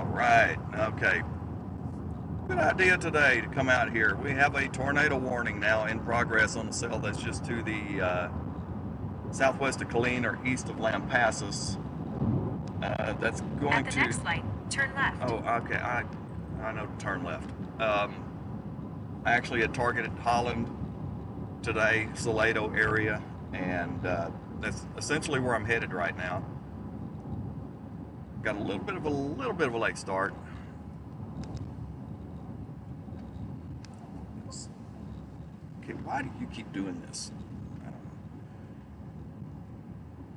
right, okay. Good idea today to come out here. We have a tornado warning now in progress on the cell that's just to the southwest of Killeen or east of Lampasas. That's going At the to. next light, turn left. Oh, okay. I know to turn left. I actually had targeted Holland today, Salado area, and that's essentially where I'm headed right now. Got a little bit of a late start. Okay, why do you keep doing this? I don't know.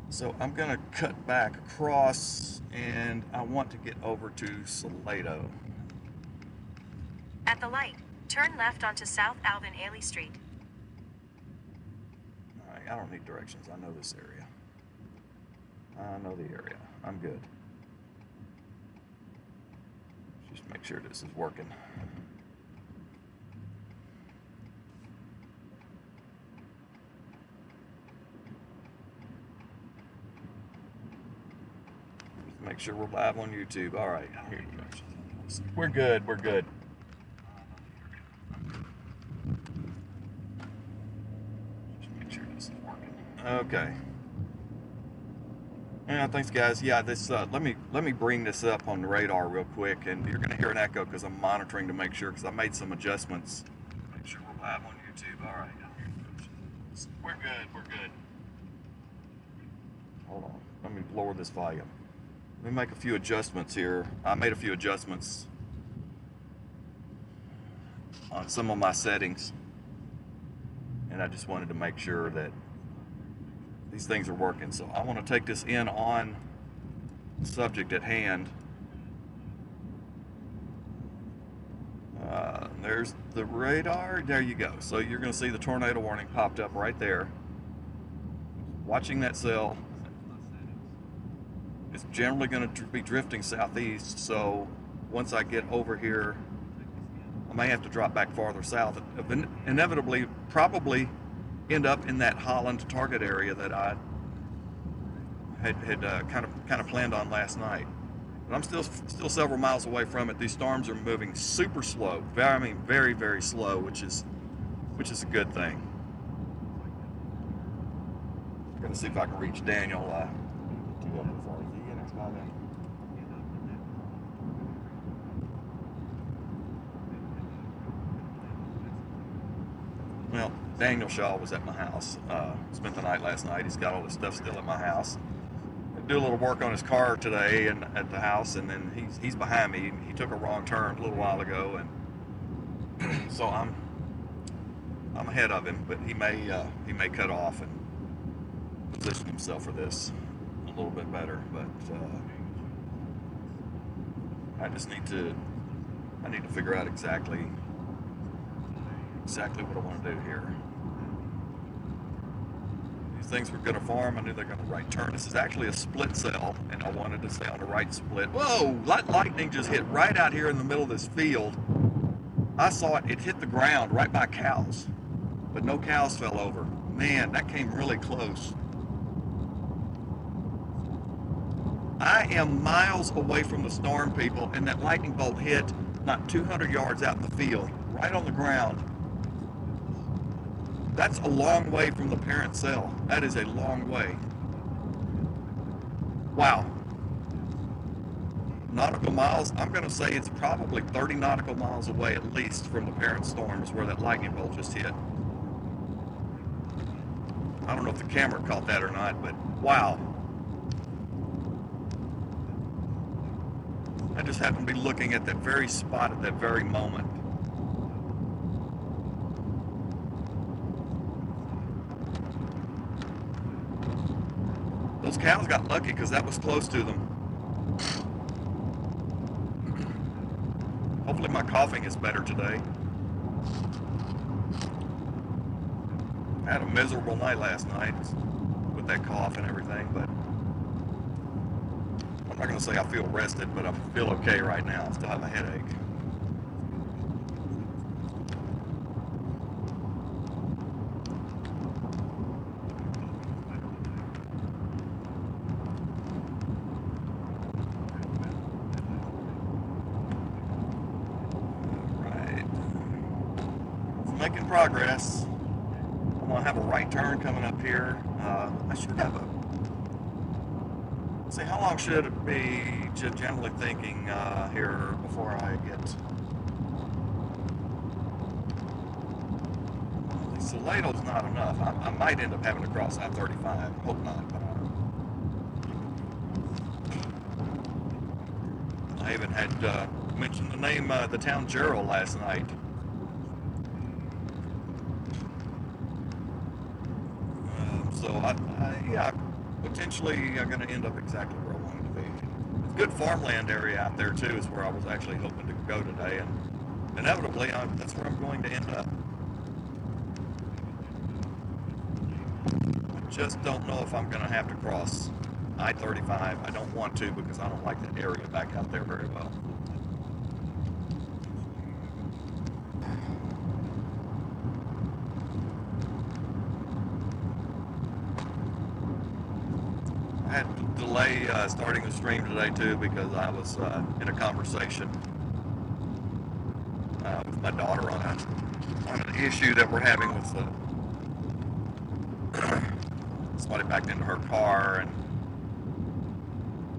So I'm gonna cut back across, and I want to get over to Salado. At the light, turn left onto South Alvin Ailey Street. All right, I don't need directions. I know this area. I know the area. I'm good. Just make sure this is working. Just make sure we're live on YouTube. All right, here we go. We're good. We're good. Just make sure this is working. Okay. Yeah, thanks guys. Yeah, this let me bring this up on the radar real quick, and you're gonna hear an echo because I'm monitoring to make sure, because I made some adjustments. Make sure we're live on YouTube. All right, we're good. We're good. Hold on. Let me lower this volume. Let me make a few adjustments here. I made a few adjustments on some of my settings, and I just wanted to make sure that these things are working. So I want to take this in on the subject at hand. There's the radar. There you go. So you're going to see the tornado warning popped up right there. Watching that cell. It's generally going to be drifting southeast, so once I get over here, I may have to drop back farther south. Inevitably, probably end up in that Holland target area that I had kind of planned on last night. But I'm still several miles away from it. These storms are moving super slow. Very, very slow, which is a good thing. I'm gonna see if I can reach Daniel. Well, Daniel Shaw was at my house. Spent the night last night. He's got all his stuff still at my house. Do a little work on his car today and at the house, and then he's behind me. He took a wrong turn a little while ago, and so I'm ahead of him. But he may cut off and position himself for this a little bit better. But I need to figure out exactly what I want to do here. These things were going to farm. I knew they're going to right turn. This is actually a split cell, and I wanted to stay on the right split. Whoa! Lightning just hit right out here in the middle of this field. I saw it. It hit the ground right by cows, but no cows fell over. Man, that came really close. I am miles away from the storm, people, and that lightning bolt hit not 200 yards out in the field, right on the ground. That's a long way from the parent cell. That is a long way. Wow. Nautical miles, I'm going to say it's probably 30 nautical miles away at least from the parent storm is where that lightning bolt just hit. I don't know if the camera caught that or not, but wow. I just happened to be looking at that very spot at that very moment. Those cows got lucky because that was close to them. Hopefully my coughing is better today. I had a miserable night last night with that cough and everything, but I'm not going to say I feel rested, but I feel okay right now. I still have a headache. making progress. I'm gonna have a right turn coming up here. I should have a. See, how long should it be? Generally thinking here before I get. Salato's not enough. I might end up having to cross I-35. Hope not, but I even had mentioned the name, the town Gerald last night. So yeah, potentially I'm going to end up exactly where I wanted to be. It's a good farmland area out there too. Is where I was actually hoping to go today, and inevitably that's where I'm going to end up. Just don't know if I'm going to have to cross I-35. I don't want to because I don't like that area back out there very well. I had to delay starting the stream today too because I was in a conversation with my daughter on an issue that we're having with somebody backed into her car, and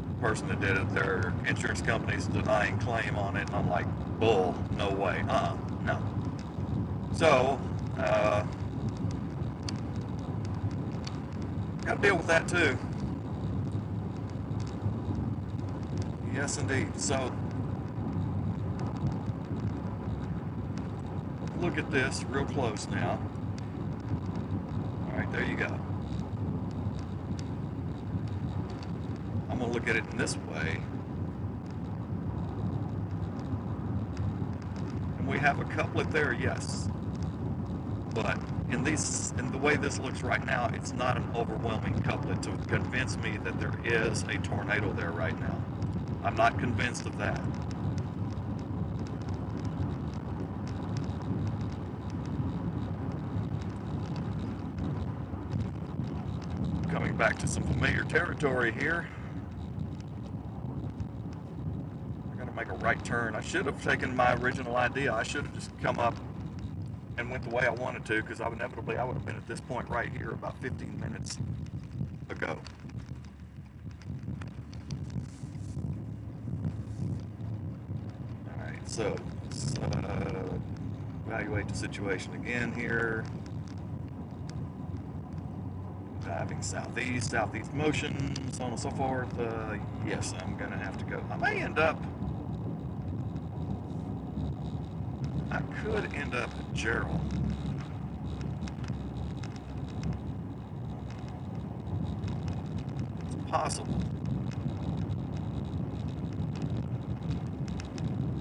the person that did it, their insurance company's denying claim on it, and I'm like, bull, no way, no. So, got to deal with that too. Yes, indeed. So, look at this real close now. All right, there you go. I'm going to look at it in this way. And we have a couplet there, yes. But in the way this looks right now, it's not an overwhelming couplet to convince me that there is a tornado there right now. I'm not convinced of that. Coming back to some familiar territory here. I gotta make a right turn. I should have taken my original idea. I should have just come up and went the way I wanted to, because inevitably I would have been at this point right here about 15 minutes ago. Alright, so let's evaluate the situation again here. Driving southeast motion, so on and so forth. Yes, I'm gonna have to go. I may end up. I could end up at Gerald. It's possible.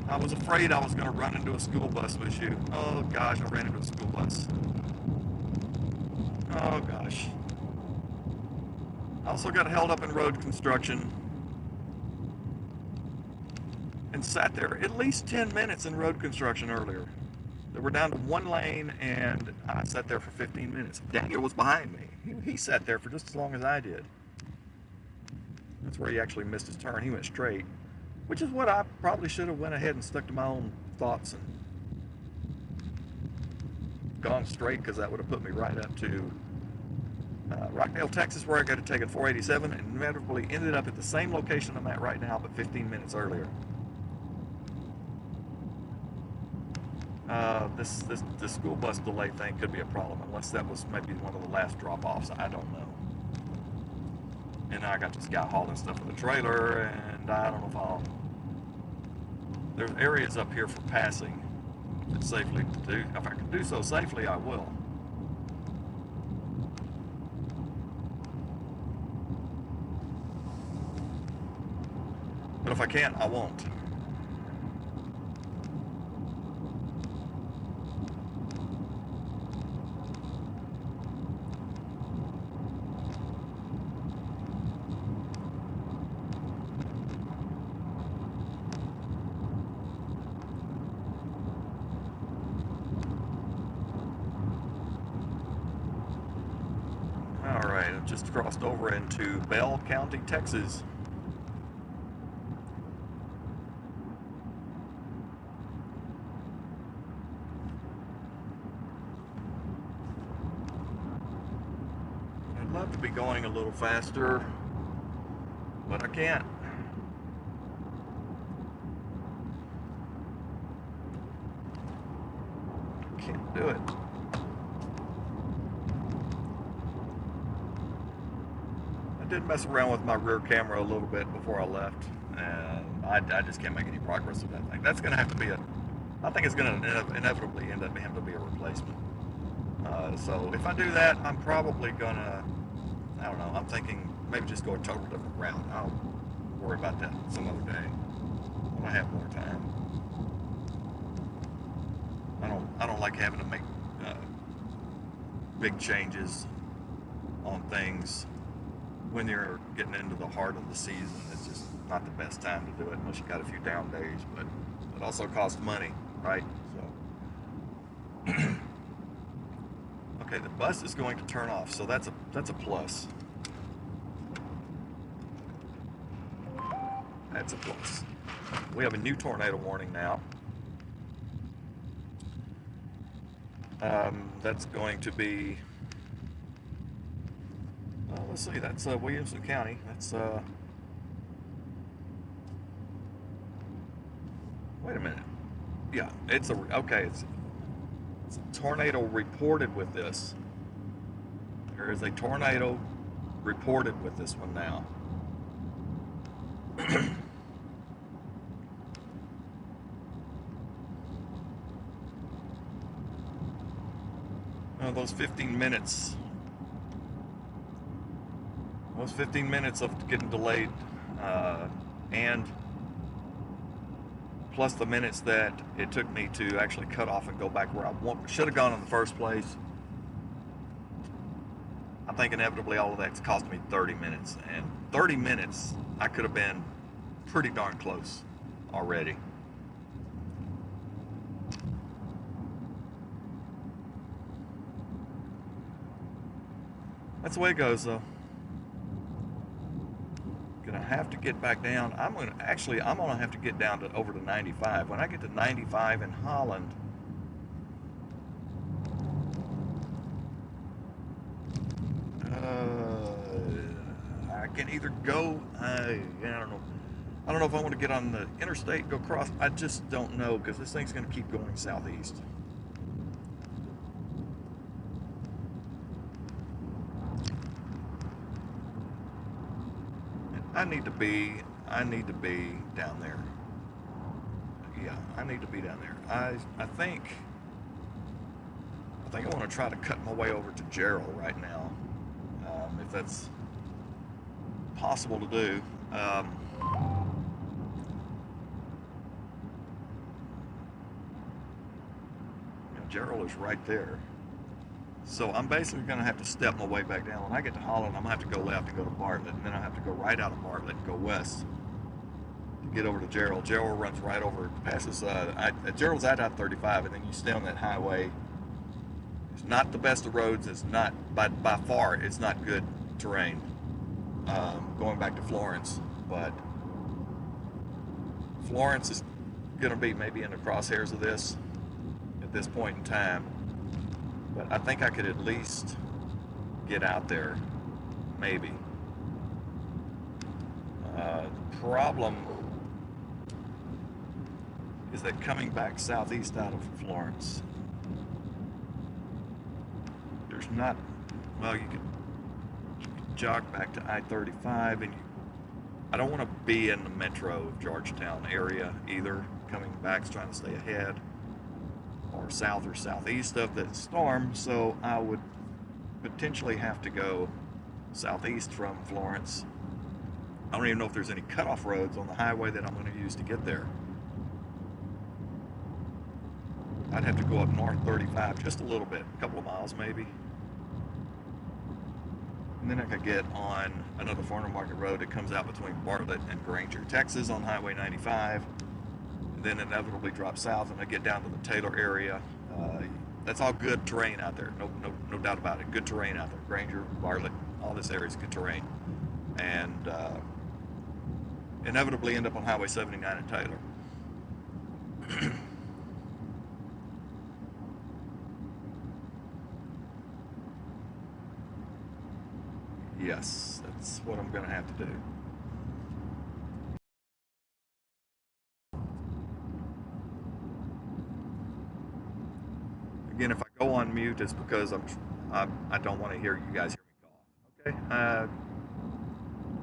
I was afraid I was going to run into a school bus issue. Oh gosh, I ran into a school bus. Oh gosh. I also got held up in road construction and sat there at least 10 minutes in road construction earlier. They were down to one lane and I sat there for 15 minutes. Daniel was behind me. He sat there for just as long as I did. That's where he actually missed his turn. He went straight, which is what I probably should have went ahead and stuck to my own thoughts and gone straight, because that would have put me right up to Rockdale, Texas, where I got to take a 487, and inevitably ended up at the same location I'm at right now, but 15 minutes earlier. This school bus delay thing could be a problem, unless that was maybe one of the last drop-offs. I don't know. And I got this guy hauling stuff with a trailer, and I don't know if I'll. There's areas up here for passing that safely to do. If I can do so safely, I will. But if I can't, I won't. Alright, I've just crossed over into Bell County, Texas. to be going a little faster, but I can't. Can't do it. I did mess around with my rear camera a little bit before I left, and I just can't make any progress with that thing. That's going to have to be I think it's going to inevitably end up having to be a replacement. So if I do that, I'm probably going to, I don't know, I'm thinking maybe just go a total different route. I'll worry about that some other day when I have more time. I don't like having to make big changes on things when you're getting into the heart of the season. It's just not the best time to do it unless you got a few down days, but it also costs money, right? So okay, the bus is going to turn off, so that's a plus. That's a plus. We have a new tornado warning now. That's going to be, let's see, that's Williamson County. That's, wait a minute. Yeah, it's a tornado reported with this. There is a tornado reported with this one now. Those 15 minutes of getting delayed, and plus the minutes that it took me to actually cut off and go back where I should have gone in the first place. I think inevitably all of that's cost me 30 minutes, and 30 minutes I could have been pretty darn close already. That's the way it goes, though. Gonna have to get back down. I'm gonna have to get down to over to 95. When I get to 95 in Holland, I can either go. I don't know. I don't know if I want to get on the interstate and go across. I just don't know, because this thing's gonna keep going southeast. I need to be down there. Yeah, I need to be down there. I think I want to try to cut my way over to Gerald right now, if that's possible to do. Gerald is right there. So I'm basically going to have to step my way back down. When I get to Holland, I'm going to have to go left and go to Bartlett, and then I have to go right out of Bartlett and go west to get over to Gerald. Gerald runs right over, passes, Gerald's at I-35, and then you stay on that highway. It's not the best of roads. It's not, by far, it's not good terrain going back to Florence, but Florence is going to be maybe in the crosshairs of this at this point in time. But I think I could at least get out there, maybe. The problem is that coming back southeast out of Florence, there's not, well, you could jog back to I-35, and I don't want to be in the metro of Georgetown area either, coming back, trying to stay ahead, or south or southeast of the storm, so I would potentially have to go southeast from Florence. I don't even know if there's any cutoff roads on the highway that I'm going to use to get there. I'd have to go up north 35 just a little bit, a couple of miles maybe. And then I could get on another farmer market road that comes out between Bartlett and Granger, Texas on Highway 95. Then inevitably drop south, and I get down to the Taylor area. That's all good terrain out there, no doubt about it. Good terrain out there. Granger, Bartlett, all this area is good terrain, and inevitably end up on Highway 79 in Taylor. Yes, that's what I'm going to have to do. Again, if I go on mute, it's because I don't want to hear you guys hear me cough. Okay.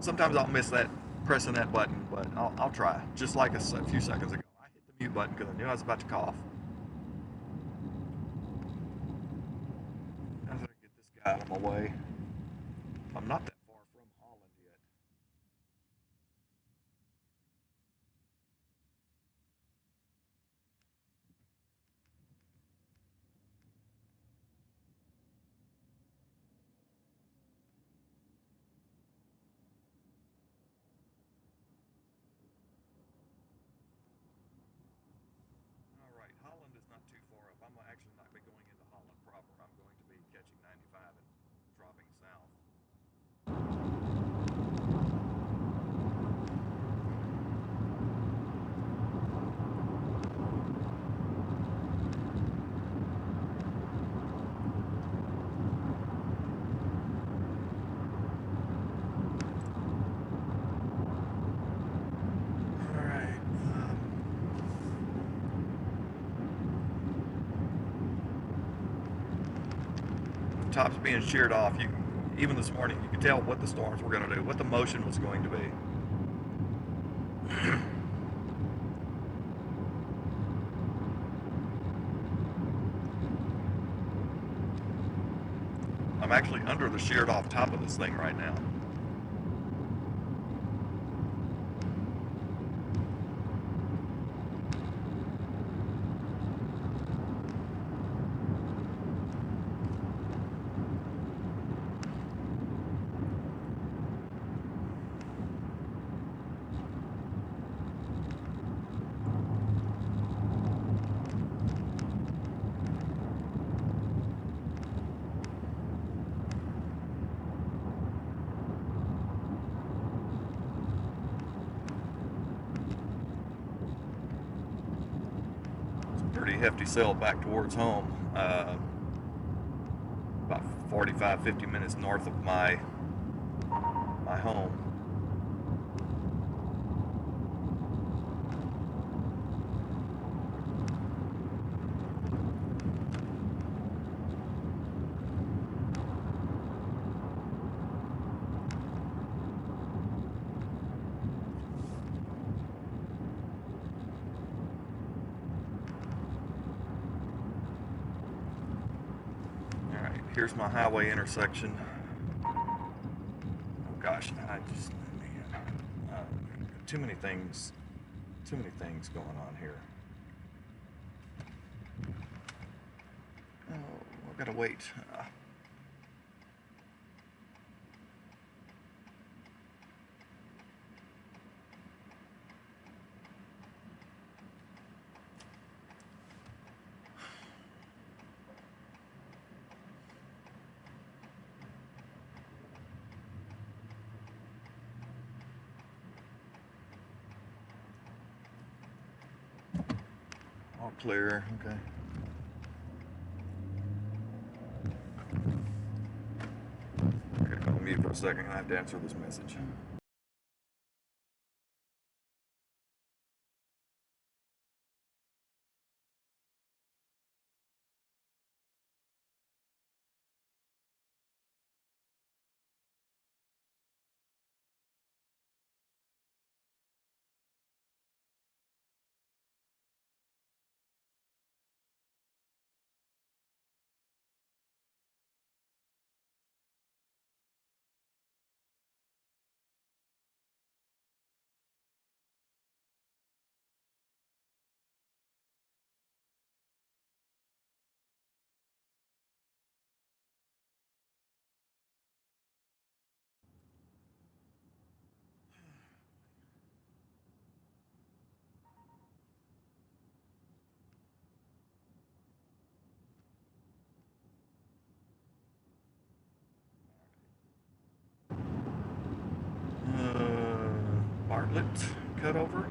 Sometimes I'll miss that pressing that button, but I'll try. Just like a few seconds ago, I hit the mute button because I knew I was about to cough. I gotta get this guy out of my way. I'm not that far from Holland yet. All right, Holland is not too far up. I'm actually not be going into Holland proper. I'm going to be catching 95 and dropping south. All right. Top's being sheared off. Even this morning, you could tell what the storms were going to do, what the motion was going to be. I'm actually under the sheared off top of this thing right now. Pretty hefty sail back towards home, about 45-50 minutes north of my home. Here's my highway intersection. Oh gosh, man, too many things going on here. Oh, I've got to wait. All clear, okay. I'm gonna go on mute for a second. I have to answer this message. Bartlett cutover.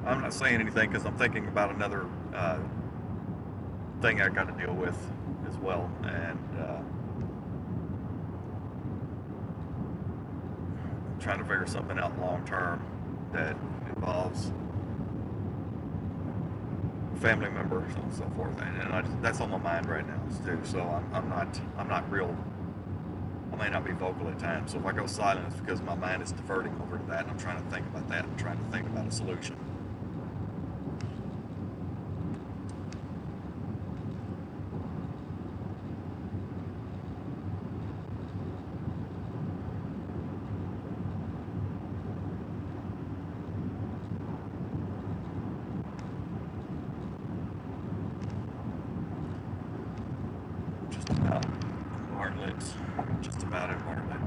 I'm not saying anything because I'm thinking about another thing I got to deal with as well, and I'm trying to figure something out long term that involves family members and so forth, and that's on my mind right now too. So I'm not real. I may not be vocal at times. So if I go silent, it's because my mind is diverting over to that, and I'm trying to think about that and trying to think about a solution. Just about Bartlett. Just about at Bartlett.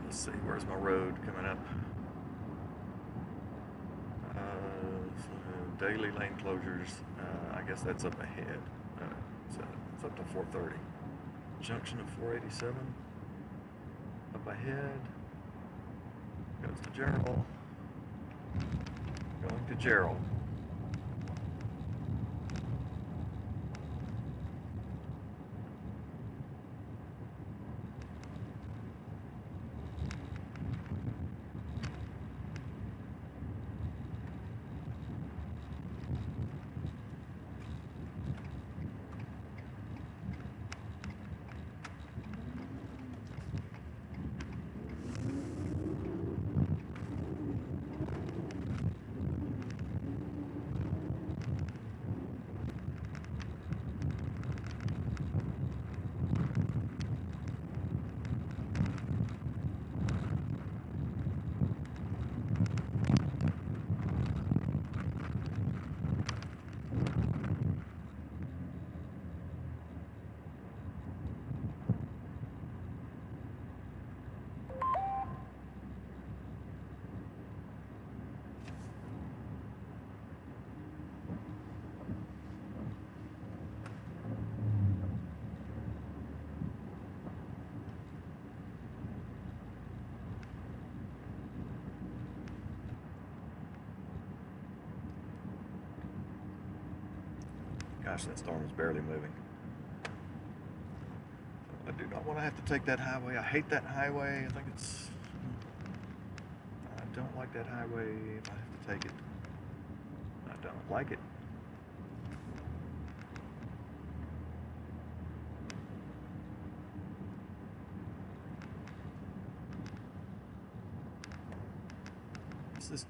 Let's see, where's my road coming up? Daily lane closures. I guess that's up ahead. So it's up to 430. Junction of 487. Up ahead. Goes to Gerald. Going to Gerald. Gosh, that storm is barely moving. I do not want to have to take that highway. I hate that highway. I think it's... I don't like that highway if I have to take it. I don't like it.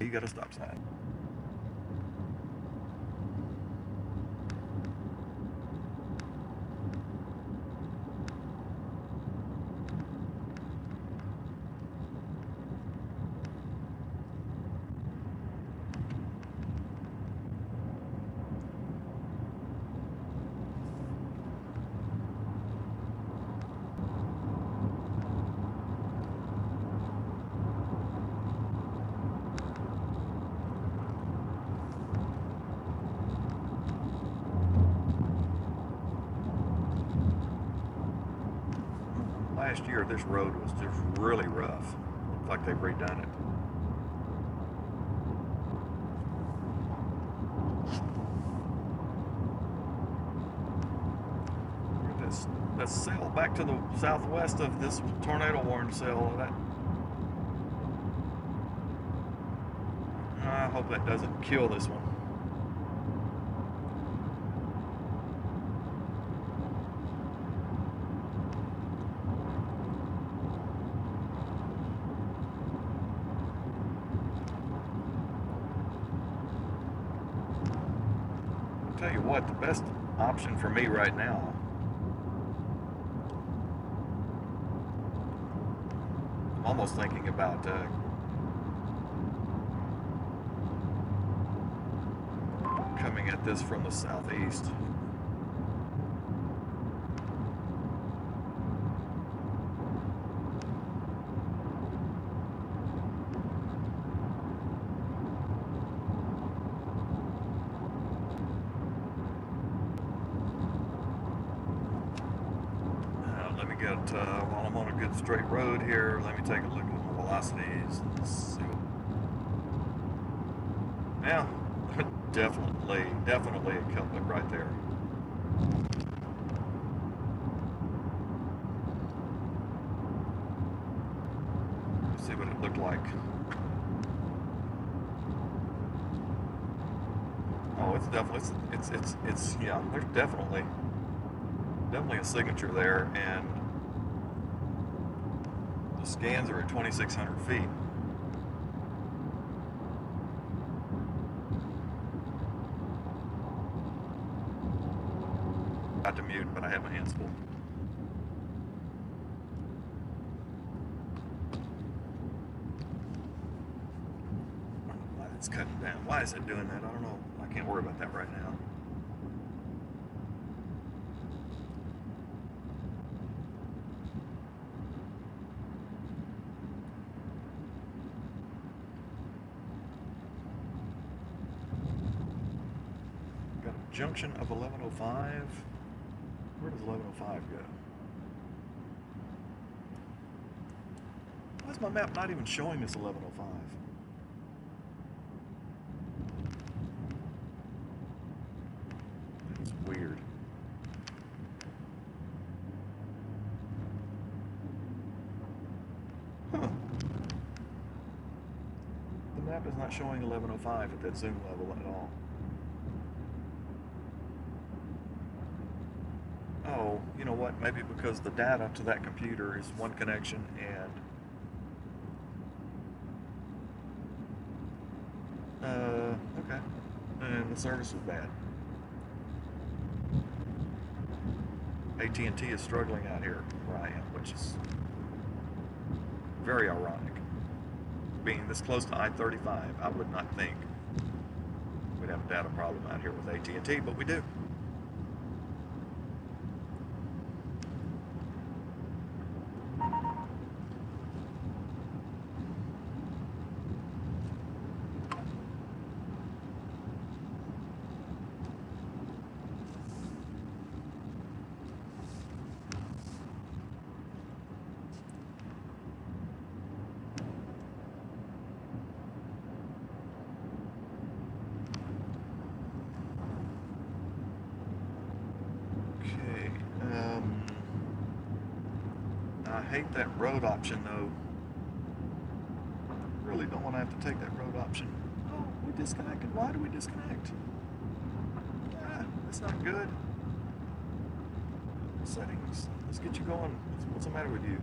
You got a stop sign. Last year, this road was just really rough. Looks like they've redone it. Let's sail back to the southwest of this tornado warning cell. I hope that doesn't kill this one. tell you what, the best option for me right now, I'm almost thinking about coming at this from the southeast. Let me get, while I'm on a good straight road here, let me take a look at my velocities. Let's see. Yeah, definitely a couplet right there. Let's see what it looked like. Oh, it's definitely, it's yeah, there's definitely a signature there, and the scans are at 2,600 feet. Got to mute, but I have my hands full. I don't know why it's cutting down. Why is it doing that? I don't know. I can't worry about that right now. Got a junction of 1105. Where does 1105 go? Why is my map not even showing this 1105? That's weird. Huh. The map is not showing 1105 at that zoom level at all. Oh, you know what? Maybe because the data to that computer is one connection and okay. And the service is bad. AT&T is struggling out here where I am, which is very ironic. Being this close to I-35, I would not think we'd have a data problem out here with AT&T, but we do. I hate that road option though. Really don't want to have to take that road option. Oh, we disconnected. Why do we disconnect? Ah, that's not good. Settings. Let's get you going. What's the matter with you?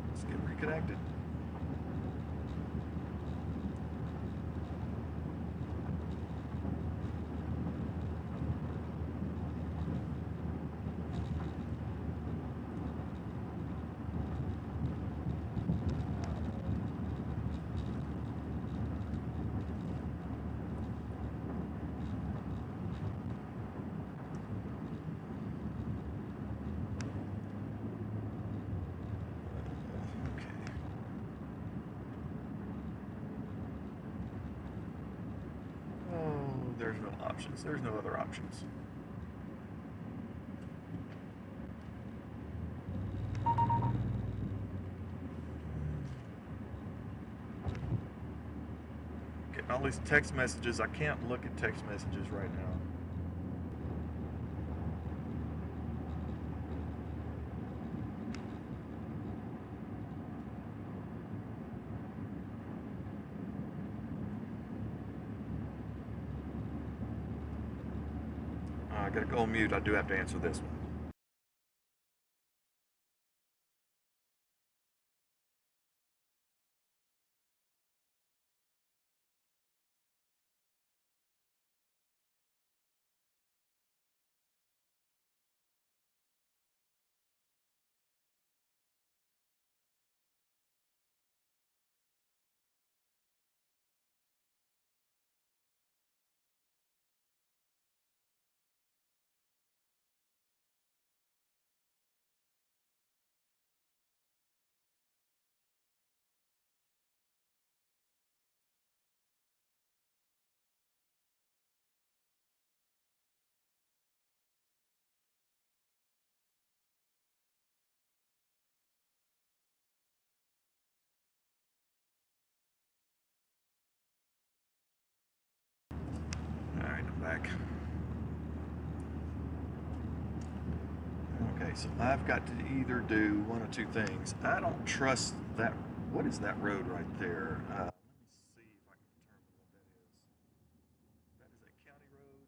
Let's get reconnected. There's no options. There's no other options. Getting all these text messages. I can't look at text messages right now. I gotta go on mute. I do have to answer this one. back. Okay, so I've got to either do one of two things. I don't trust that. What is that road right there? Let me see if I can determine what that is. That is a county road.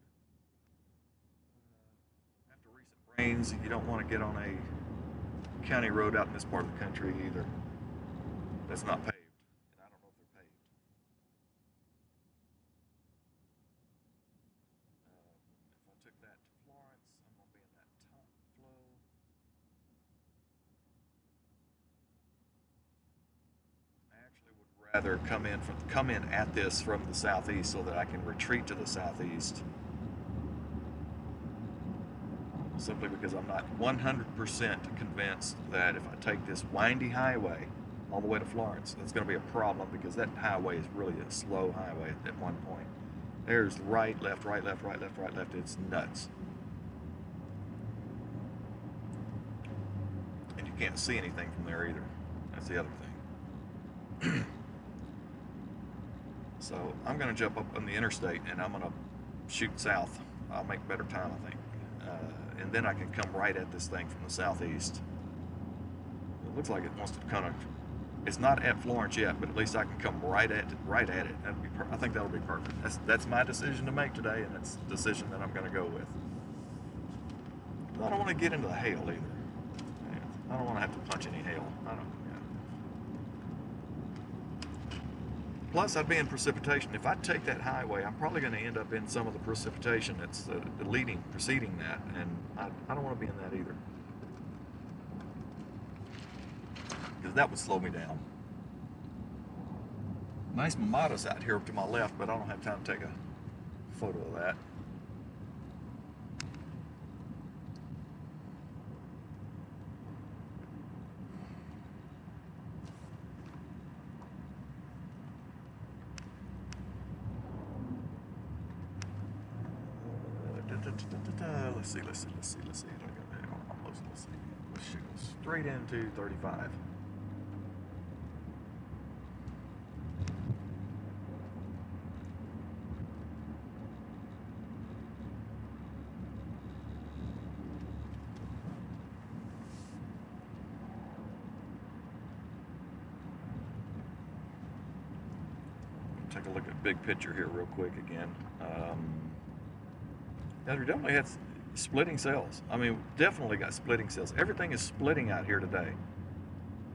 After recent rains, you don't want to get on a county road out in this part of the country either. That's not paved, and I don't know if they're paved. If I took that to Florence, I'm gonna be in that top flow. I actually would rather come in at this from the southeast so that I can retreat to the southeast. Simply because I'm not 100% convinced that if I take this windy highway all the way to Florence, that's going to be a problem because that highway is really a slow highway at one point. There's right, left, right, left, right, left, right, left. It's nuts. And you can't see anything from there either. That's the other thing. So I'm going to jump up on the interstate and I'm going to shoot south. I'll make better time, I think. And then I can come right at this thing from the southeast. It looks like it wants to kind of. It's not at Florence yet, but at least I can come right at it. I think that'll be perfect. That's my decision to make today, and that's the decision that I'm going to go with. I don't want to get into the hail either. I don't want to have to punch any hail. Plus, I'd be in precipitation. If I take that highway, I'm probably going to end up in some of the precipitation that's preceding that, and I don't want to be in that either. Because that would slow me down. Nice mamadas out here to my left, but I don't have time to take a photo of that. Let's see. Let's see. Let's shoot straight into 35. Take a look at big picture here real quick again. Now, we definitely had splitting cells. I mean, definitely got splitting cells. Everything is splitting out here today.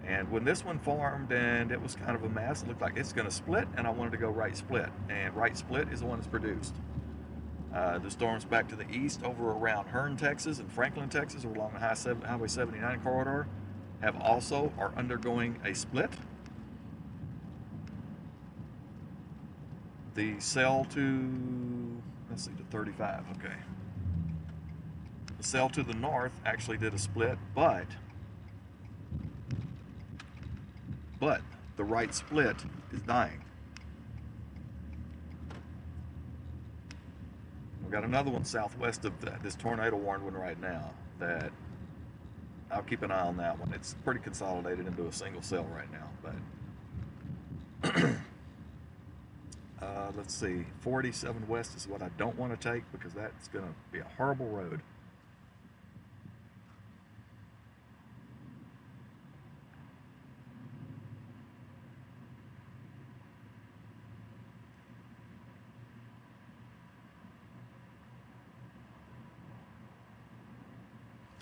And when this one formed and it was kind of a mess, it looked like it's going to split, and I wanted to go right split. And right split is the one that's produced. The storms back to the east over around Hearn, Texas and Franklin, Texas, along the Highway 79 corridor are undergoing a split. The cell to, let's see, to 35, okay. The cell to the north actually did a split, but the right split is dying. We've got another one southwest of this tornado warned one right now that I'll keep an eye on that one. It's pretty consolidated into a single cell right now, but let's see, 487 west is what I don't want to take because that's going to be a horrible road.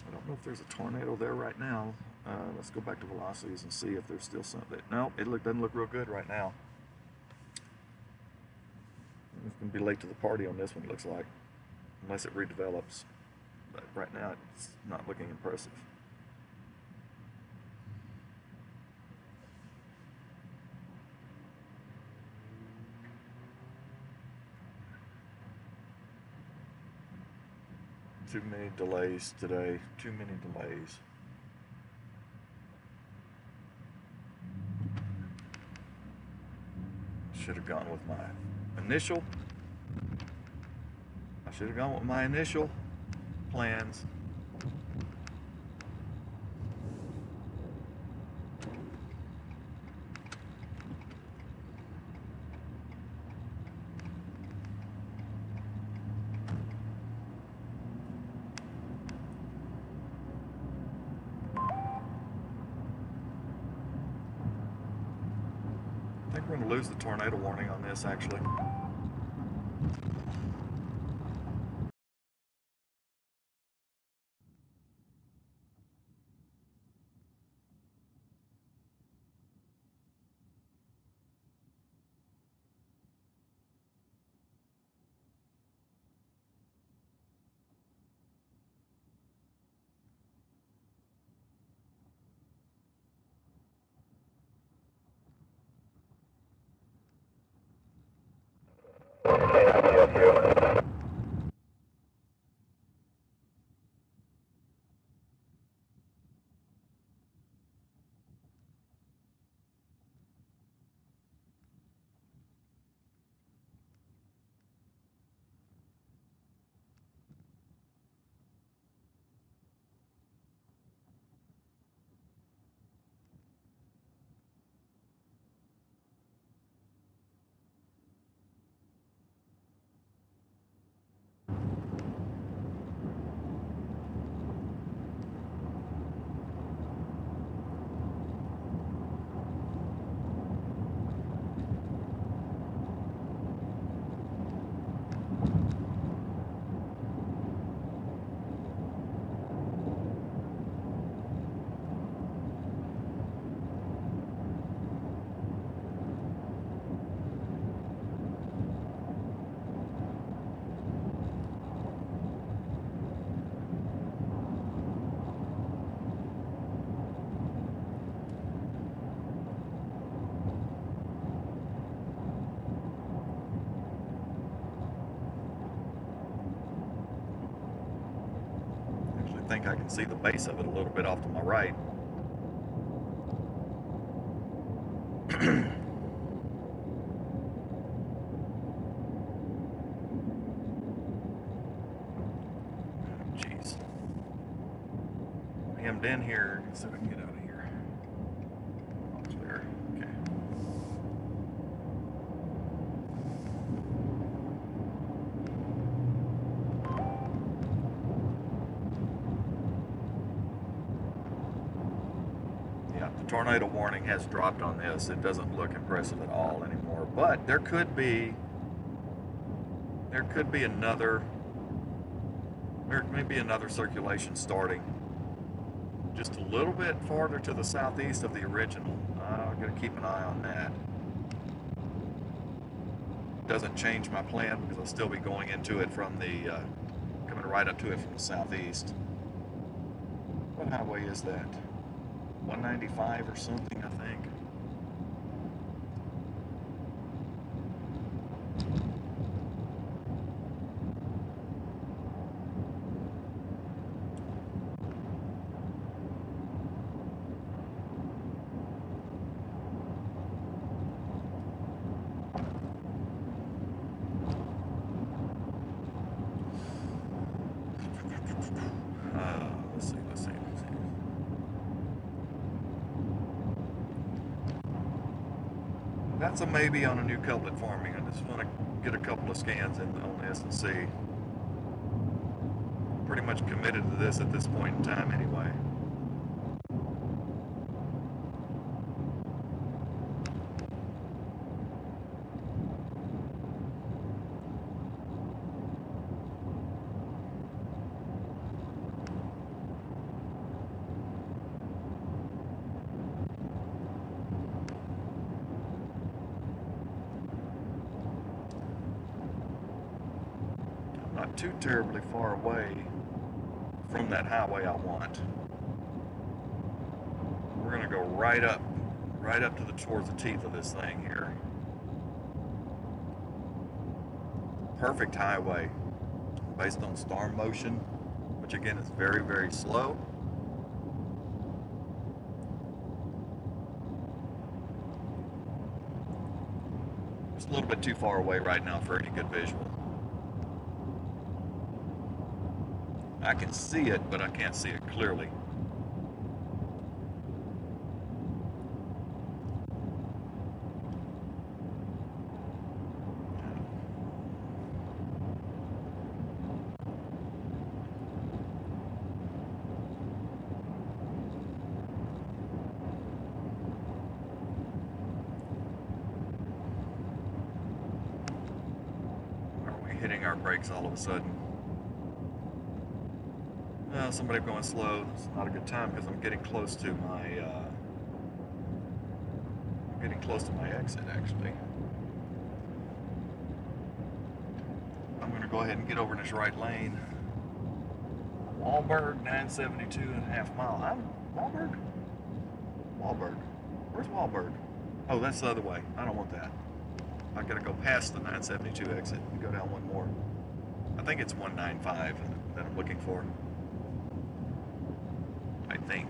I don't know if there's a tornado there right now. Let's go back to velocities and see if there's still something. No, it doesn't look real good right now. It's going to be late to the party on this one, it looks like, unless it redevelops. But right now, it's not looking impressive. Too many delays today. Too many delays. Should have gone with my initial. I should have gone with my initial plans. going to lose the tornado warning on this, actually. I think I can see the base of it a little bit off to my right. Jeez. Hemmed in here, so we can get out of here. All clear. Okay. Yeah, the tornado warning has dropped on this. It doesn't look impressive at all anymore. But there could be another. There may be another circulation starting just a little bit farther to the southeast of the original. I'm going to keep an eye on that. Doesn't change my plan because I'll still be going into it from the, coming right up to it from the southeast. What highway is that? 195 or something, I think. Let's see. That's a maybe on a new couplet farming. I just want to get a couple of scans on this and see. Pretty much committed to this at this point in time anyway. Not too terribly far away from that highway I want. We're gonna go right up towards the teeth of this thing here. Perfect highway based on storm motion, which again is very, very slow. Just a little bit too far away right now for any good visual. I can see it, but I can't see it clearly. front brakes all of a sudden. Well, somebody going slow. It's not a good time because I'm getting close to my exit actually. I'm going to go ahead and get over in this right lane. Wahlberg, 972.5 mile. Wahlberg? Wahlberg. Where's Wahlberg? Oh, that's the other way. I don't want that. I gotta go past the 972 exit and go down one more. I think it's 195 that I'm looking for. I think.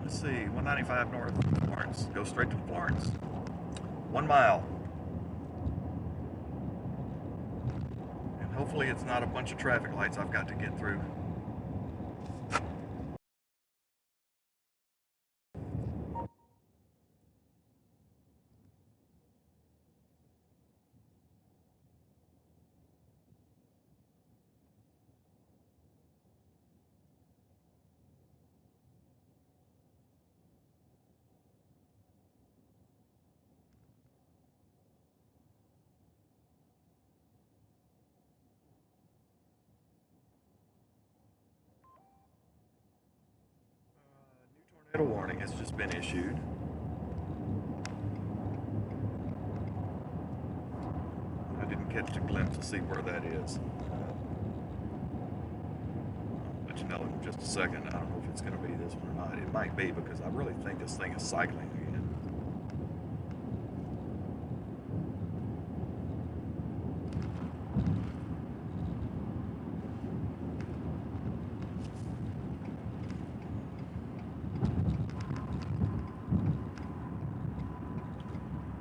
Let's see, 195 north Florence. Go straight to Florence. 1 mile. And hopefully it's not a bunch of traffic lights I've got to get through. New tornado warning has just been issued. I didn't catch a glimpse to see where that is. I'll let you know in just a second. I don't know if it's going to be this one or not. It might be because I really think this thing is cycling again.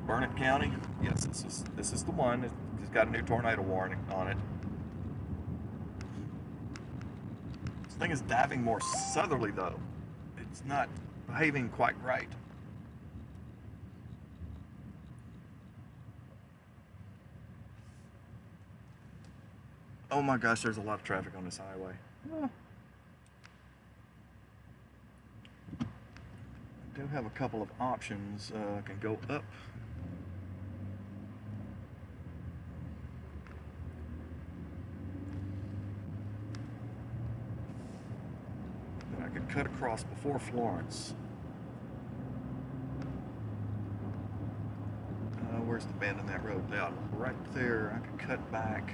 Burnett County, yes, this is the one. It's got a new tornado warning on it. This thing is diving more southerly though. It's not behaving quite right. Oh my gosh, there's a lot of traffic on this highway. I do have a couple of options. I can go up. Then I could cut across before Florence. Where's the bend in that road? Now, right there, I could cut back.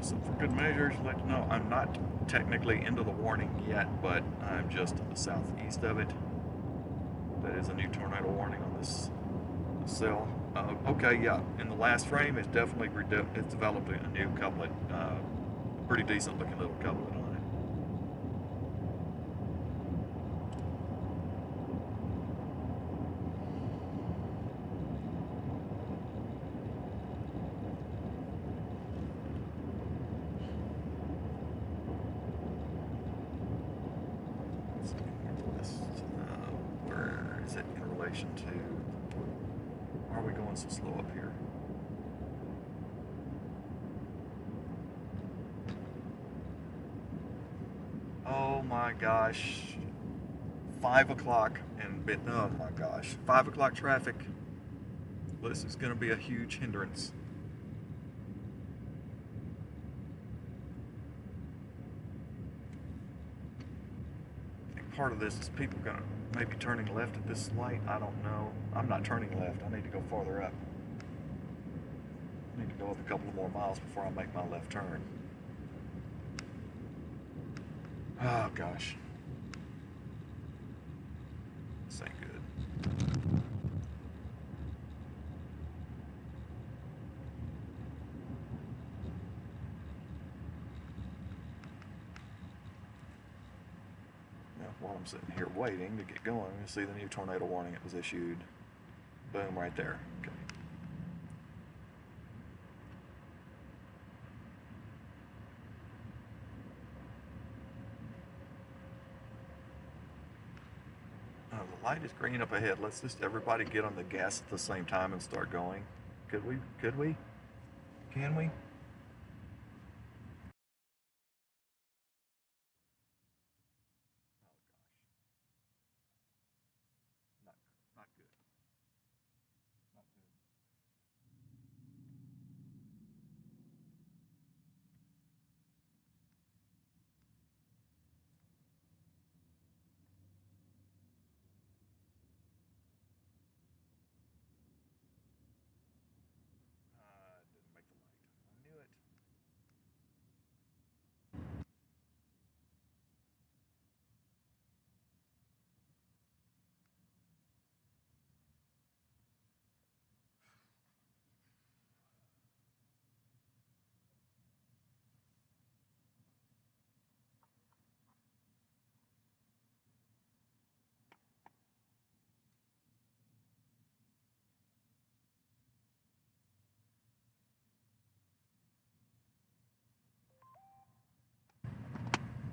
So for good measures, let you know I'm not technically into the warning yet, but I'm just to the southeast of it. That is a new tornado warning on this cell. Okay, yeah, in the last frame, it's definitely it's developed a new couplet, pretty decent looking little couplet on it. Where is it in relation to? Why are we going so slow up here? Oh my gosh. 5 o'clock and oh my gosh. 5 o'clock traffic. Well, this is going to be a huge hindrance. part of this is people gonna maybe turning left at this light. I don't know. I'm not turning left. I need to go farther up. I need to go up a couple of more miles before I make my left turn. Oh gosh. This ain't good. Now, while I'm sitting here waiting to get going, you see the new tornado warning that was issued. Boom, right there. Okay. The light is green up ahead. Let's just everybody get on the gas at the same time and start going. Could we? Could we? Can we? Oh gosh. Not good. Not good. Didn't make the light. I knew it.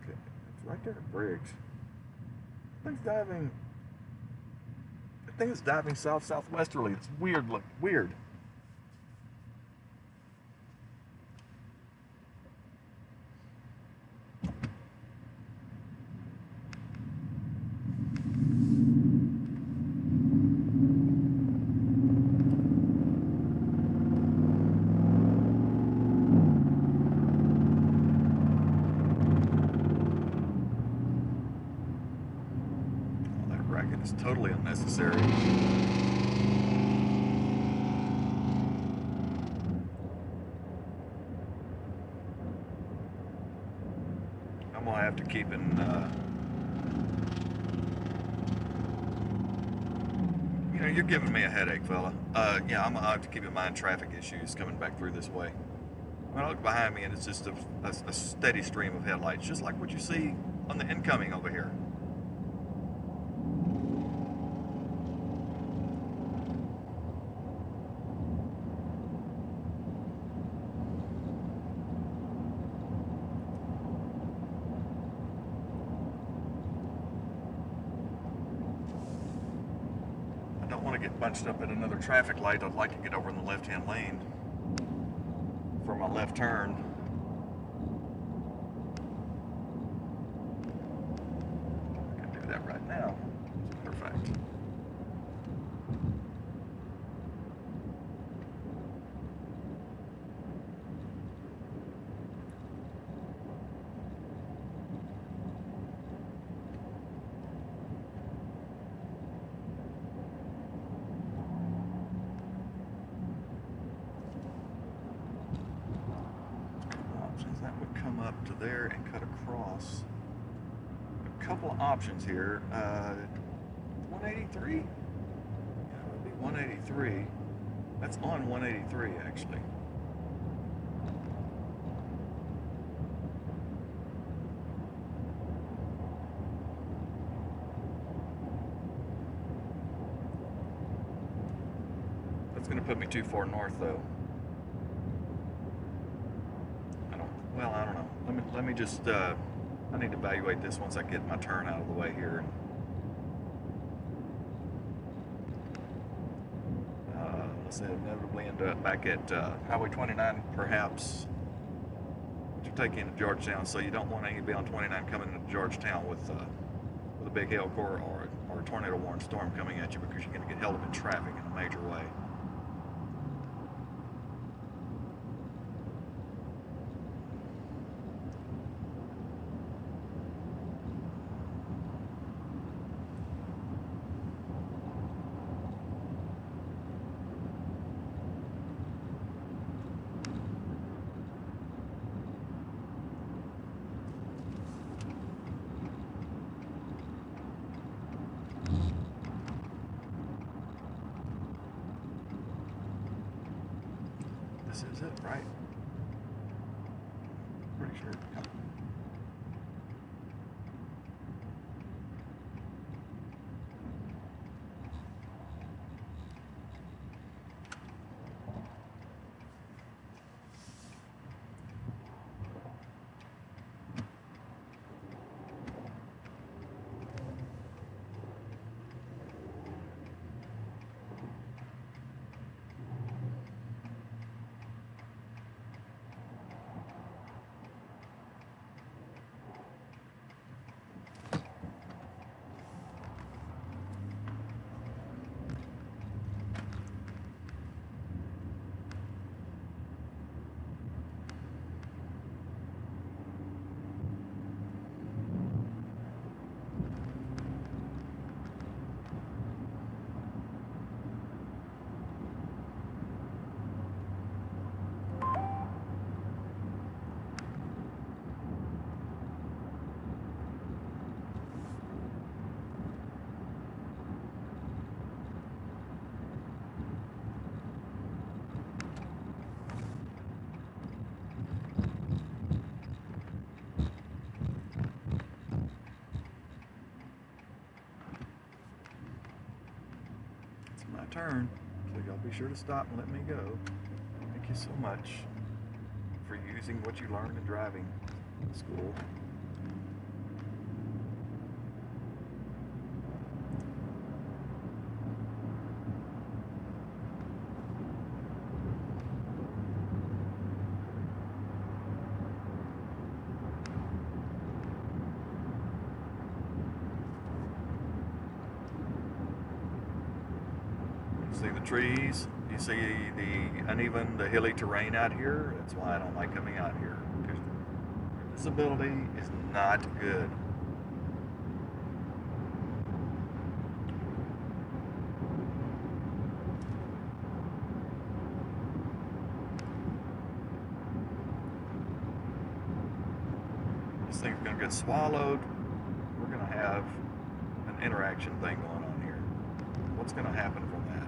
Okay, it's right there at Briggs. Thing's diving. That thing is diving southwesterly. It's weird. Look, weird. All that racket is totally unnecessary. I'm gonna have to keep in. You know, you're giving me a headache, fella. Yeah, I'm gonna have to keep in mind traffic issues coming back through this way. When I look behind me, and it's just a steady stream of headlights, just like what you see on the incoming over here. I don't want to get bunched up at another traffic light. I'd like to get over in the left-hand lane for my left turn. I can do that right now, as a matter of fact. Options that would come up to there and cut across. A couple of options here. 183? Yeah, it would be 183. That's on 183 actually. That's going to put me too far north though. I don't know. Let me just I need to evaluate this once I get my turn out of the way here. Let's say inevitably end up back at Highway 29 perhaps, to take into Georgetown. So you don't want anybody on 29 coming into Georgetown with a big hail core or a tornado warning storm coming at you, because you're going to get held up in traffic in a major way. This is it, right? Pretty sure. Yep. My turn, so y'all be sure to stop and let me go. Thank you so much for using what you learned in driving school. See the trees, you see the uneven, the hilly terrain out here. That's why I don't like coming out here. Visibility is not good. This thing's gonna get swallowed. We're gonna have an interaction thing going on here. What's gonna happen from that?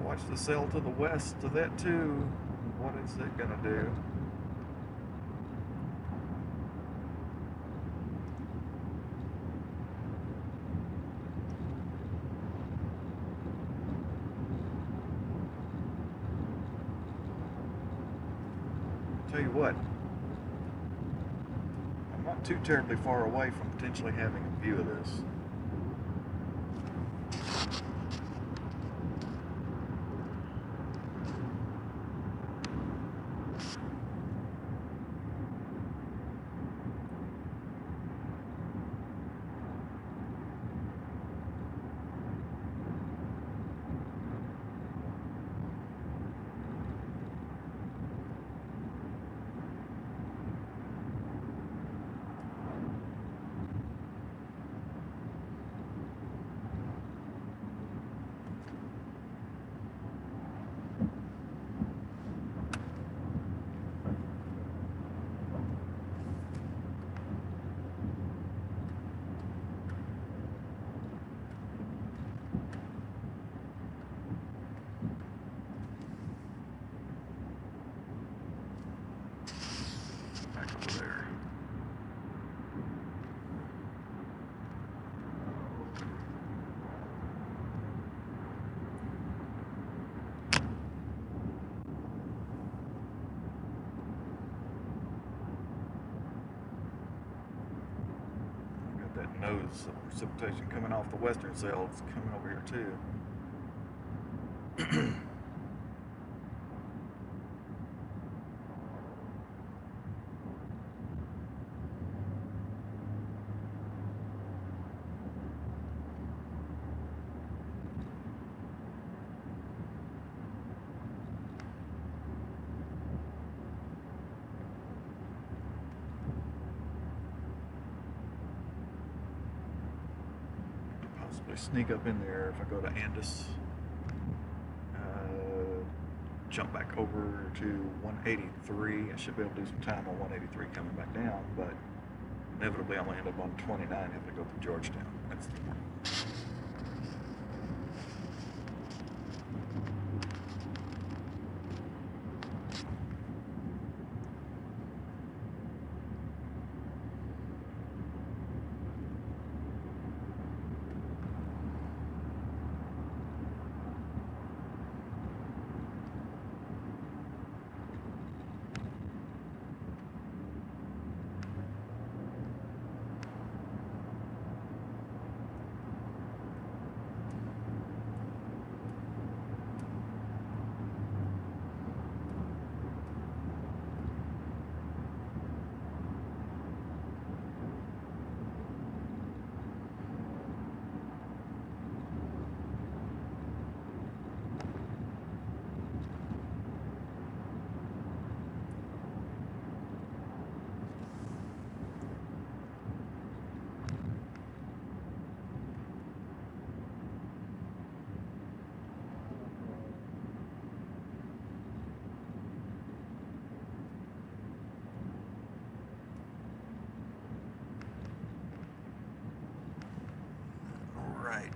Watch the cell to the west of that too. What is it gonna do? Tell you what, I'm not too terribly far away from potentially having a view of this. Back over there. Got that nose of precipitation coming off the western cell. It's coming over here too. probably sneak up in there if I go to Andis, jump back over to 183. I should be able to do some time on 183 coming back down, but inevitably I'm going to end up on 29 having to go through Georgetown. That's the point. Right,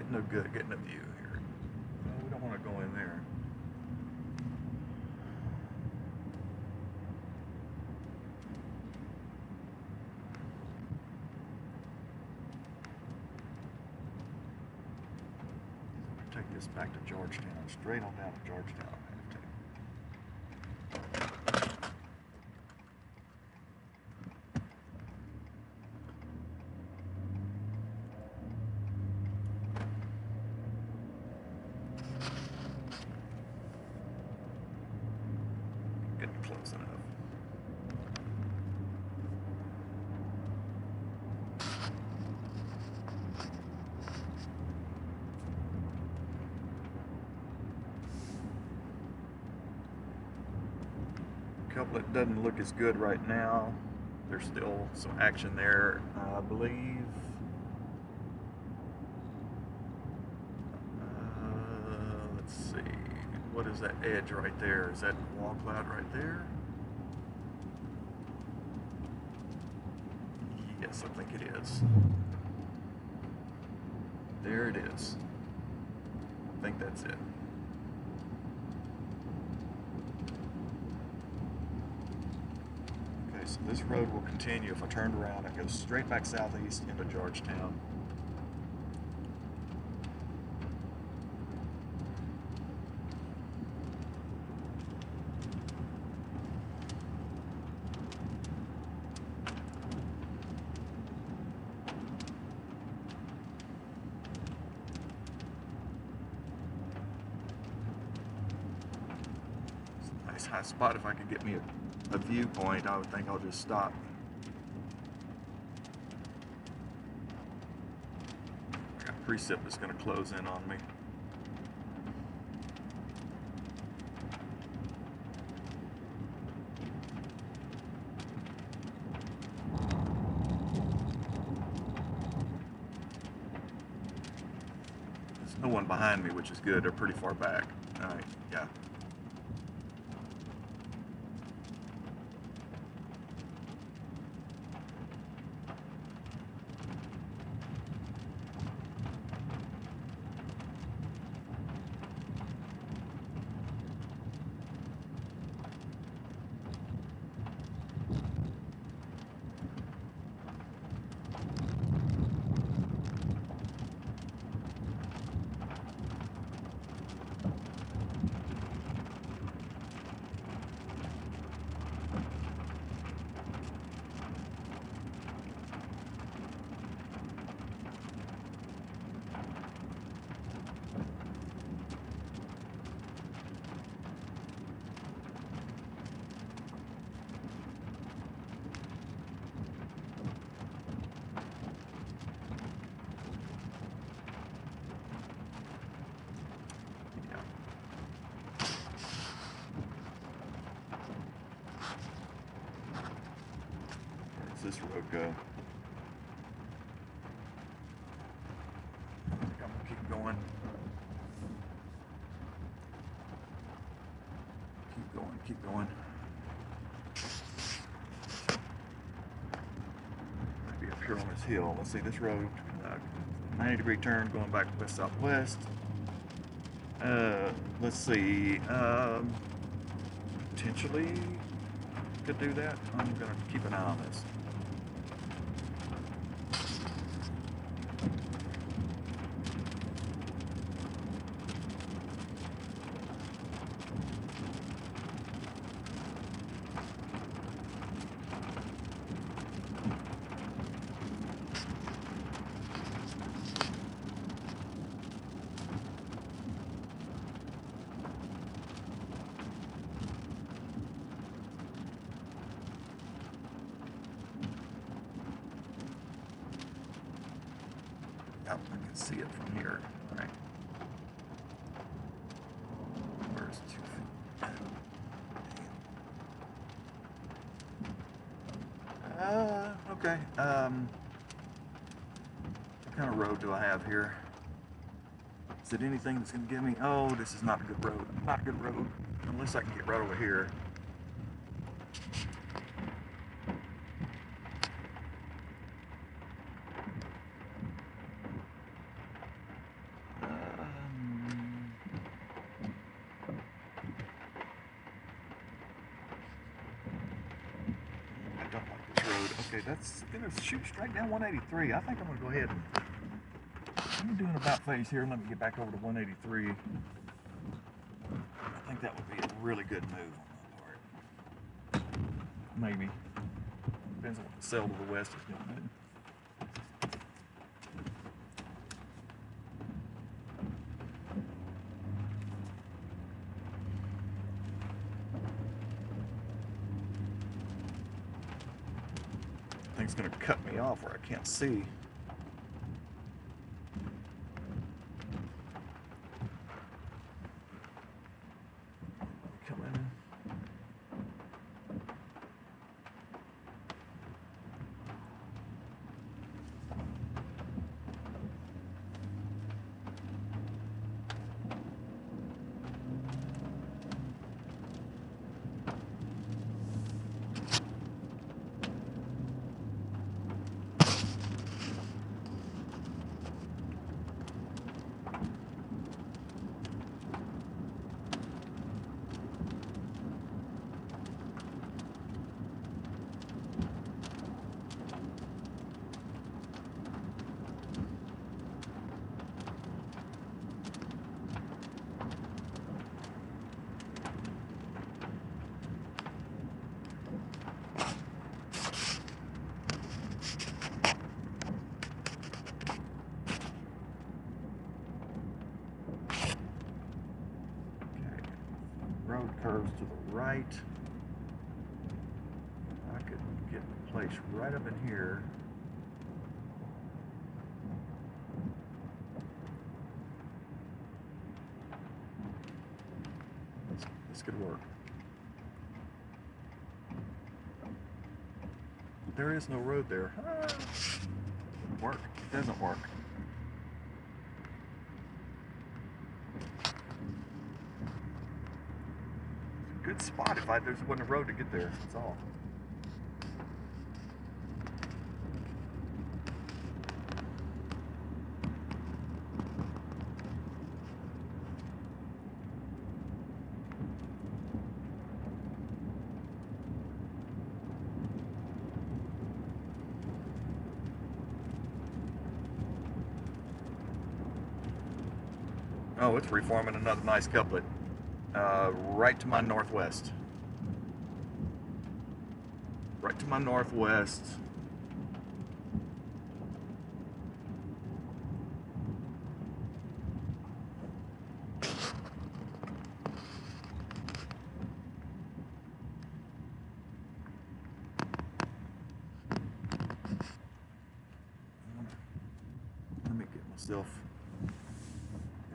getting a view here. No, we don't want to go in there. Take this back to Georgetown, straight on down to Georgetown. Getting close enough. Couple that doesn't look as good right now. There's still some action there, I believe. Let's see. What is that edge right there? Is that wall cloud right there? Yes, I think it is. There it is. I think that's it. Okay, so this road will continue. If I turned around, it goes straight back southeast into Georgetown. High spot. If I could get me a viewpoint, I would think I'll just stop. I got precip that's going to close in on me. There's no one behind me, which is good. They're pretty far back. All right, yeah. This road go? going, keep going. Maybe up here on this hill. Let's see this road. 90-degree turn going back west southwest. Let's see. Potentially could do that. I'm gonna keep an eye on this. Yep, I can see it from here. All right. Where's 2 feet? Okay. What kind of road do I have here? Is it anything that's going to give me? Oh, this is not a good road. Not a good road. Unless I can get right over here. Okay, that's gonna shoot straight down 183. I think I'm gonna go ahead and let me do an about face here. Let me get back over to 183. I think that would be a really good move on my part. Maybe. Depends on what the cell to the west is gonna do. Thing's gonna cut me off where I can't see. Come in. Road curves to the right. I could get the place right up in here. This could work. There is no road there. Doesn't work. It doesn't work. Good spot if there wasn't a road to get there. That's all. Oh, it's reforming another nice couplet. Right to my northwest. Right to my northwest. Let me get myself in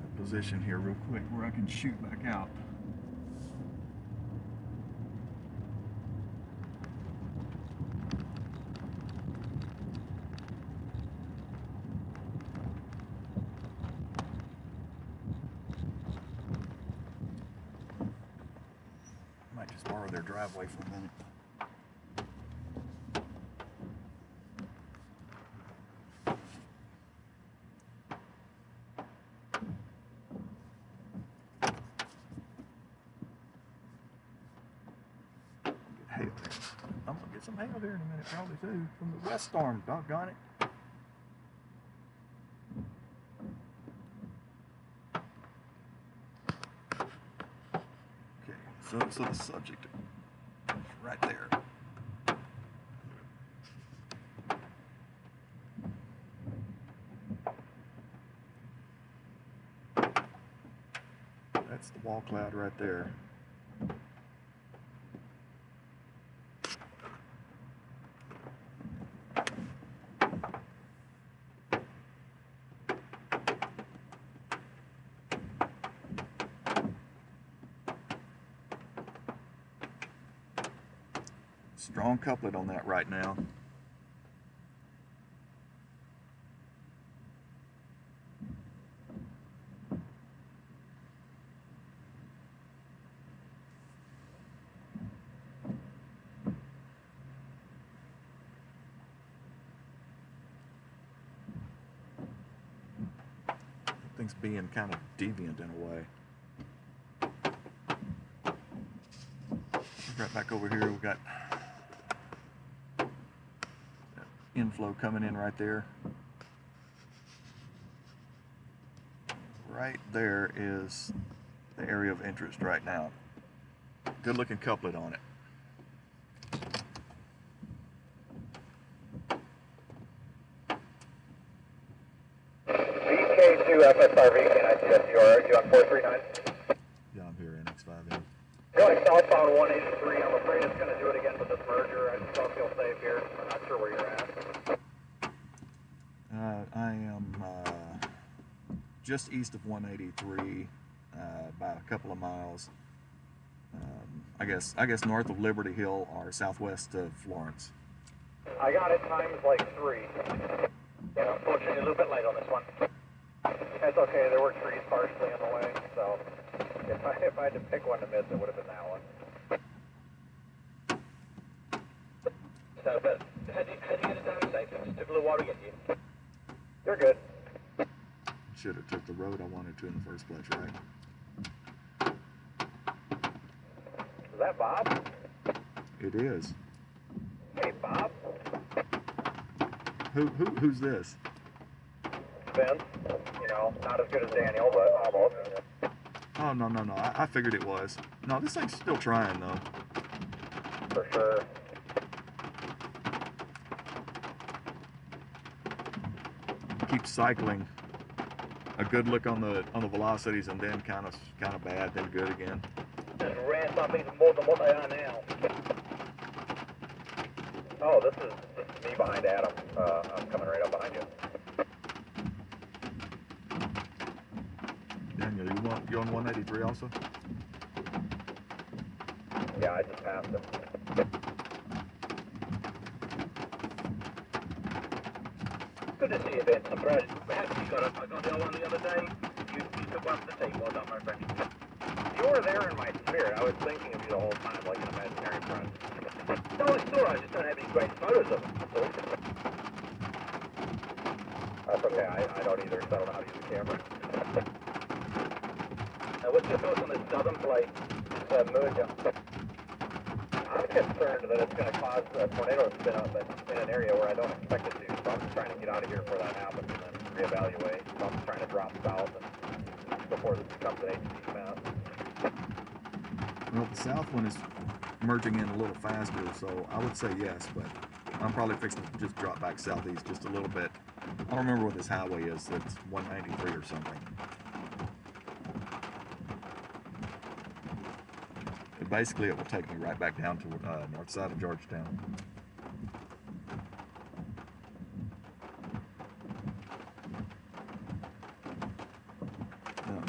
a position here real quick where I can shoot back out. borrow their driveway for a minute. Hail there. I'm gonna get some hail here in a minute, probably too, from the west storm. Doggone it. Okay, so the subject is right there. That's the wall cloud right there. Strong couplet on that right now. Things being kind of deviant in a way. Right back over here, we've got inflow coming in right there. Right there is the area of interest right now. Good looking couplet on it. VK2 FSRV, can I suggest you are on 439? Yeah, I'm here, NX5N. Going southbound 183, I'm afraid it's going to do it again with this merger. I just don't feel safe here. I'm not sure where you're at. I am just east of 183 by a couple of miles. I guess north of Liberty Hill or southwest of Florence. I got it times like 3. Yeah, unfortunately a little bit late on this one. That's okay, there were trees partially in the way, so if I had to pick one to miss, it would have been that one. So, but how do you get it down safe? It just took a little while to get you. You're good. Should have took the road I wanted to in the first place, right? Is that Bob? It is. Hey, Bob. Who's this? Vince. You know, not as good as Daniel, but almost. Oh, no. I figured it was. No, this thing's still trying, though. For sure. Keeps cycling. A good look on the velocities, and then kind of bad, then good again. Just ramp up even more than what they are now. Oh, this is me behind Adam. I'm coming right up behind you. Daniel, you on 183 also? Yeah, I just passed him. Good to see you, Vince. I'm glad you got up. I got the other one the other day. You took one for the team. Well done, my friend. You were there in my spirit. I was thinking of you the whole time, like an imaginary friend. No, it's all right. I just don't have any great photos of him. That's okay. I don't either, so I don't know how to use the camera. What's your thoughts on this southern plate, this merger? I'm concerned that it's going to cause a tornado to spin up in an area where I don't expect it to. So I'm just trying to get out of here before that happens and then reevaluate. So I'm just trying to drop south and before this becomes an HC mess. Well, the south one is merging in a little faster, so I would say yes, but I'm probably fixing to just drop back southeast just a little bit. I don't remember what this highway is. It's 193 or something. Basically, it will take me right back down to north side of Georgetown.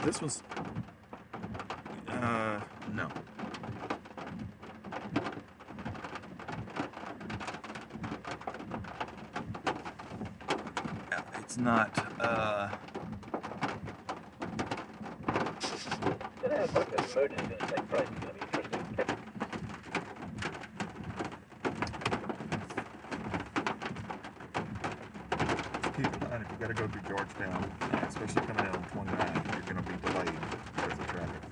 This was no. It's not. It looks like this merger is going to take place. It's going to be interesting. got to go through Georgetown, especially coming in on 29. You're going to be delayed because of traffic.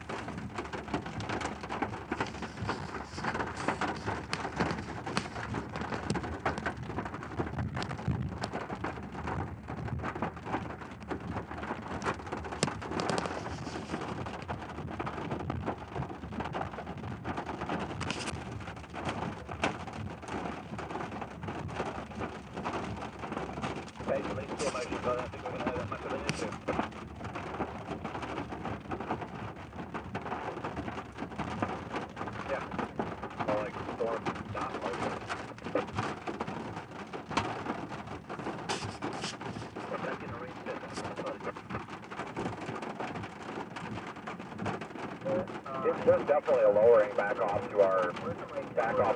Basically, slow motion, but I don't think we're going to have that much of an issue. Yeah. More like storm stop motion. Back in the range business. There's definitely a lowering back off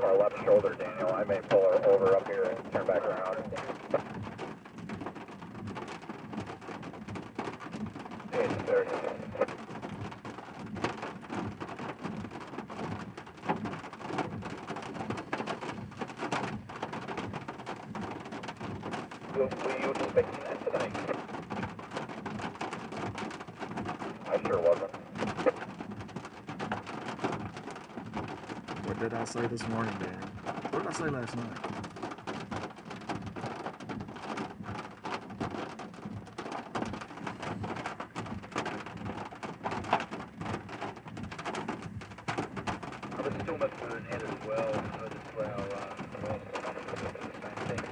our left shoulder, Daniel. I may pull her over up here and turn back around. Were you expecting that tonight? I sure wasn't. What did I say this morning, Dan? What did I say last night? I was still much further ahead as well. So that's where the same thing.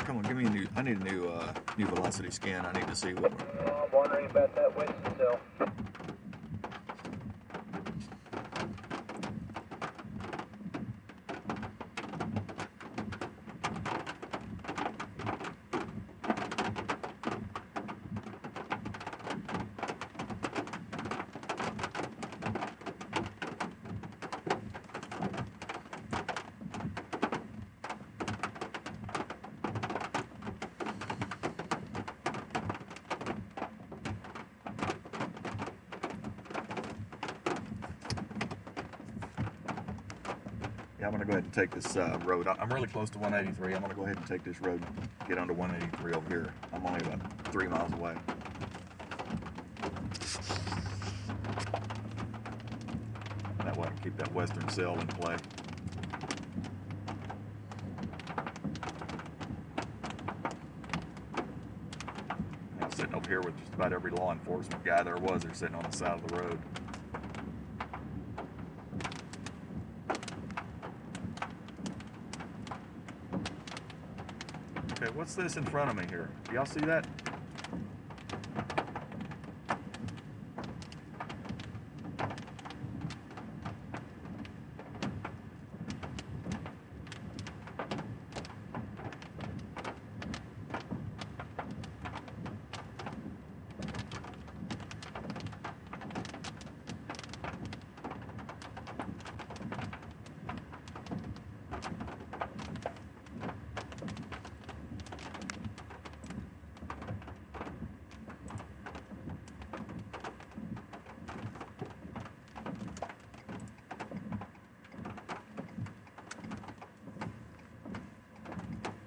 Come on, give me a new. I need a new velocity scan. I need to see what. I'm wondering about that Winston still. Yeah, I'm gonna go ahead and take this road. I'm really close to 183. I'm gonna go ahead and take this road, get onto 183 over here. I'm only about 3 miles away. That way I can keep that western cell in play. I'm sitting over here with just about every law enforcement guy there was. They're sitting on the side of the road. Okay, what's this in front of me here? Do y'all see that?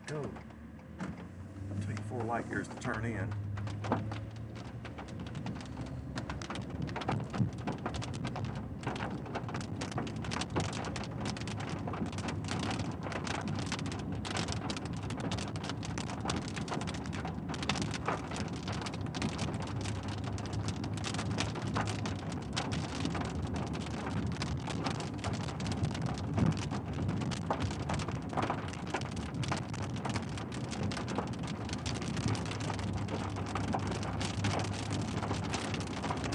Go. Take 4 light years to turn in.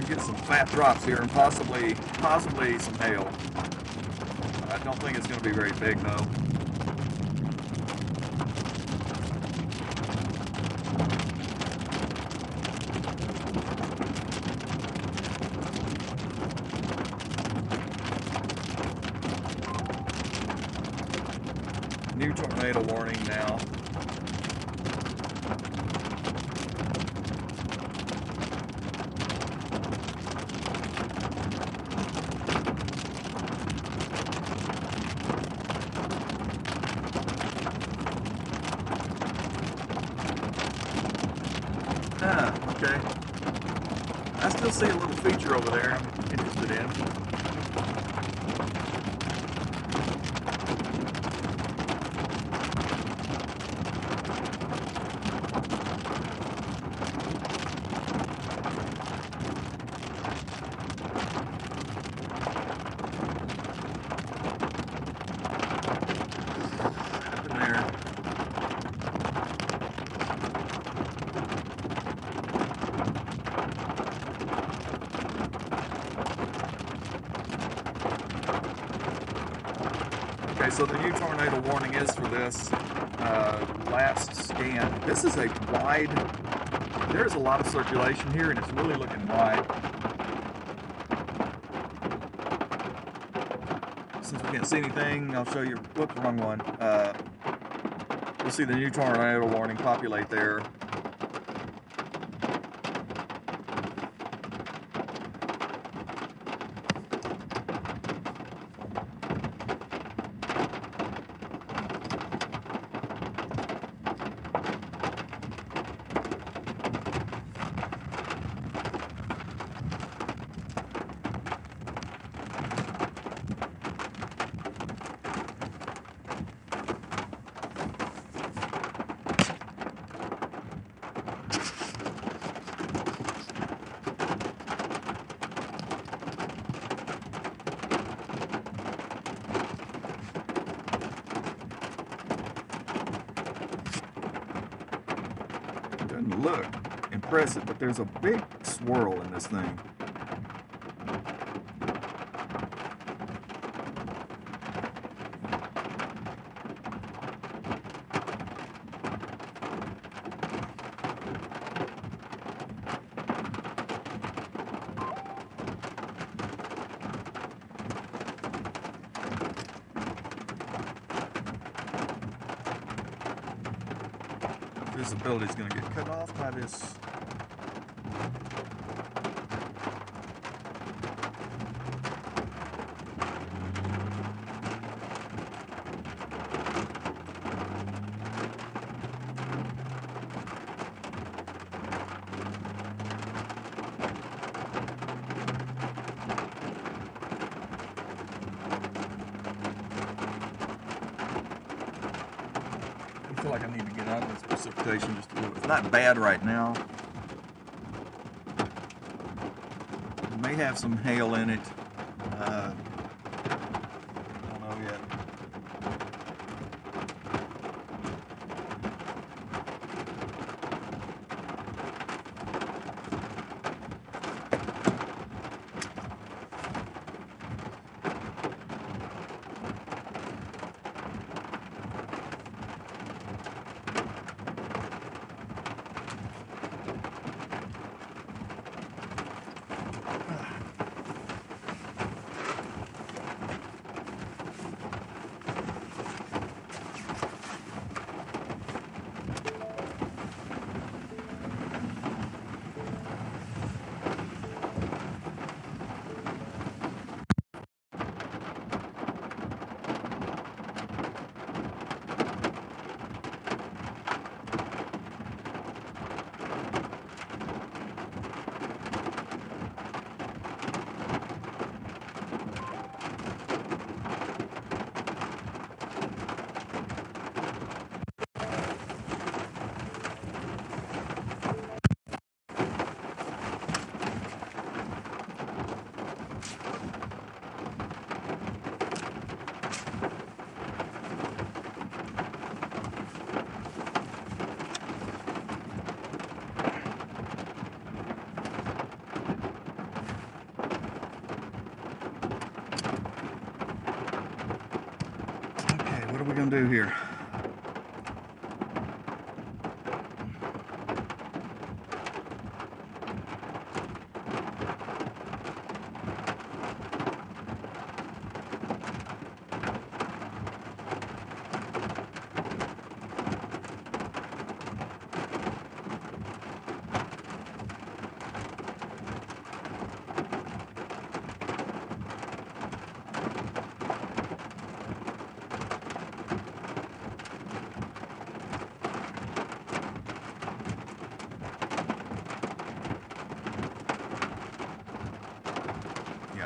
Get some fat drops here and possibly some hail. I don't think it's going to be very big though. new tornado warning now. Okay. I still see a little feature over there I'm interested in. Up in there. Okay, so the new tornado warning is for this last scan. This is a wide, there's a lot of circulation here and it's really looking wide. Since we can't see anything, I'll show you, whoops, wrong one. You'll see the new tornado warning populate there. Doesn't look impressive, but there's a big swirl in this thing. Visibility is going to get cut off by this. I feel like I need to get out of this precipitation just a little bit. It's not bad right now. It may have some hail in it. I don't know yet. What are we going to do here?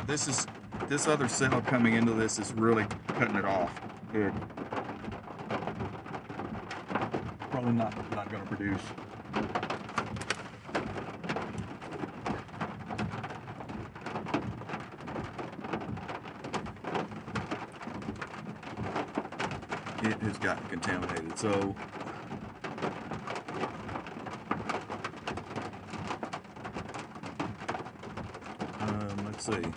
this other cell coming into this is really cutting it off. It probably not going to produce. It has gotten contaminated. So let's see.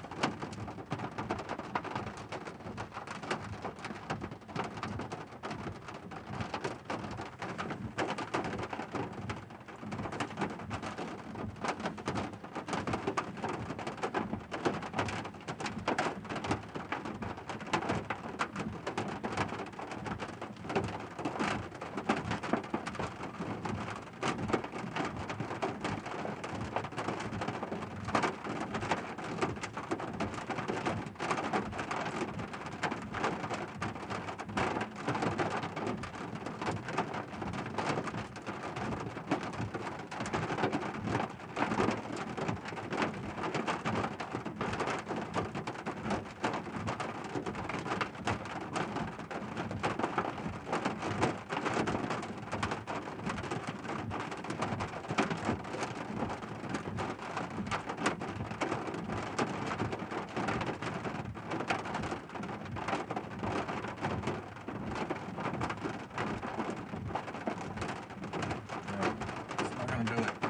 Do it.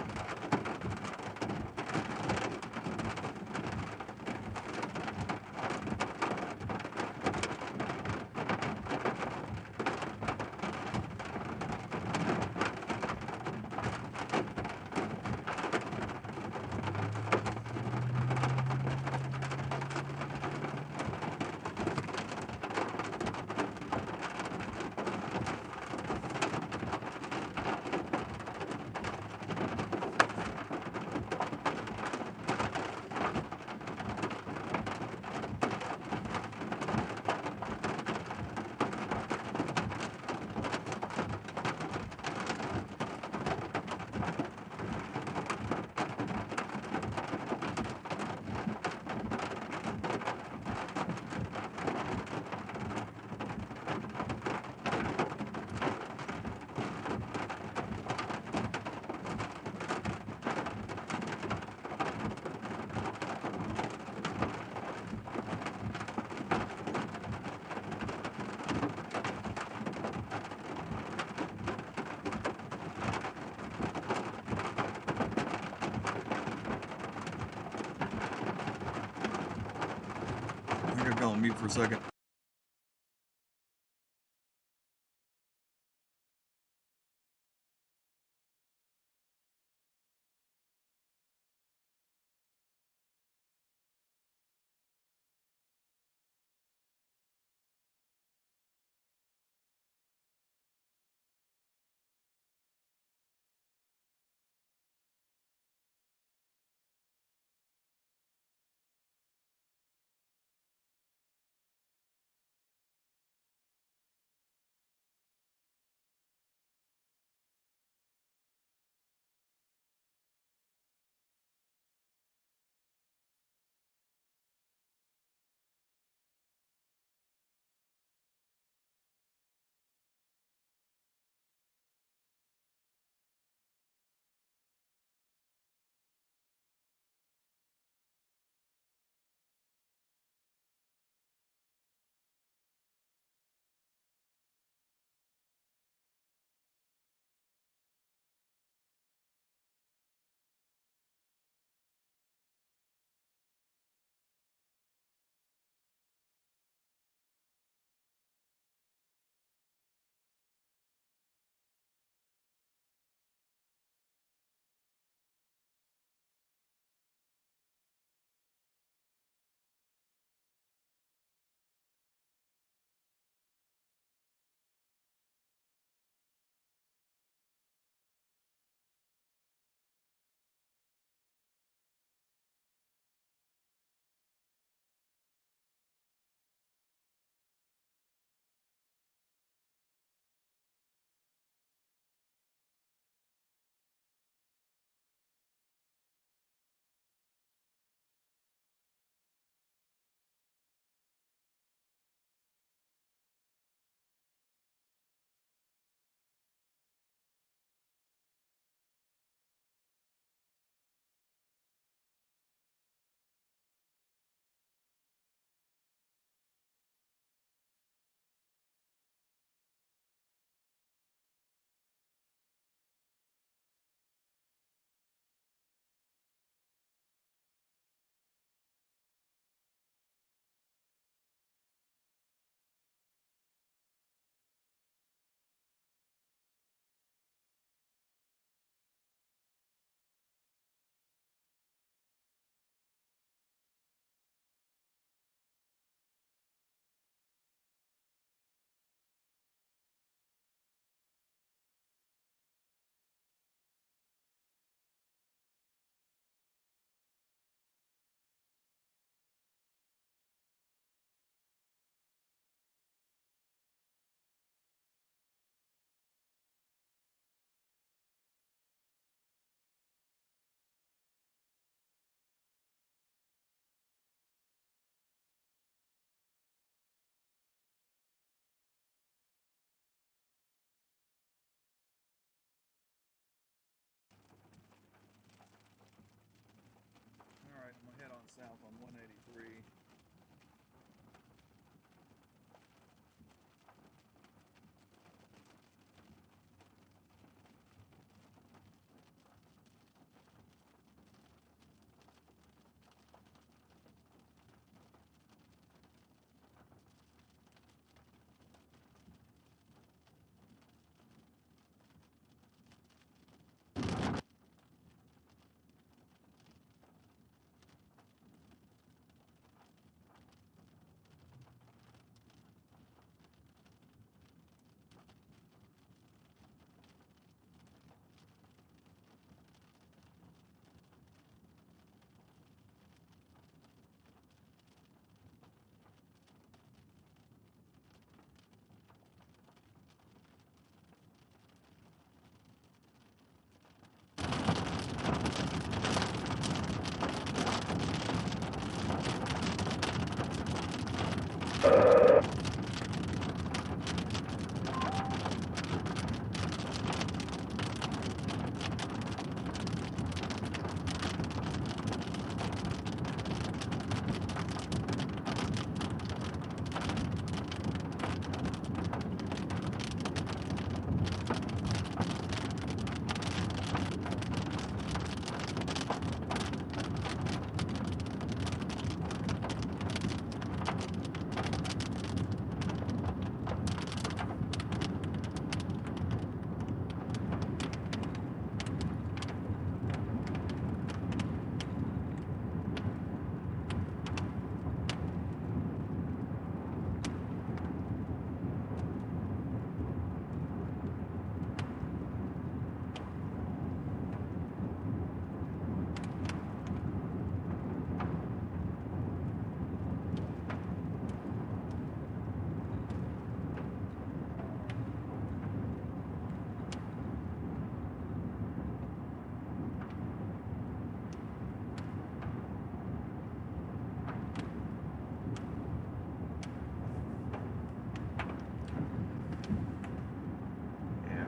I think I'll go on mute for a second.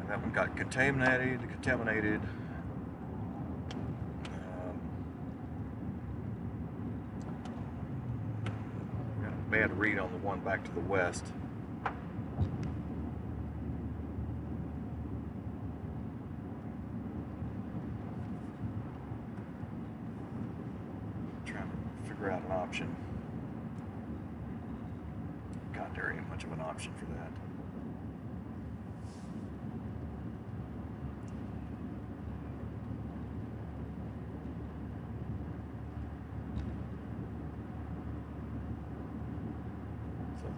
That one got contaminated. Got a bad read on the one back to the west. Trying to figure out an option. God, there ain't much of an option for that.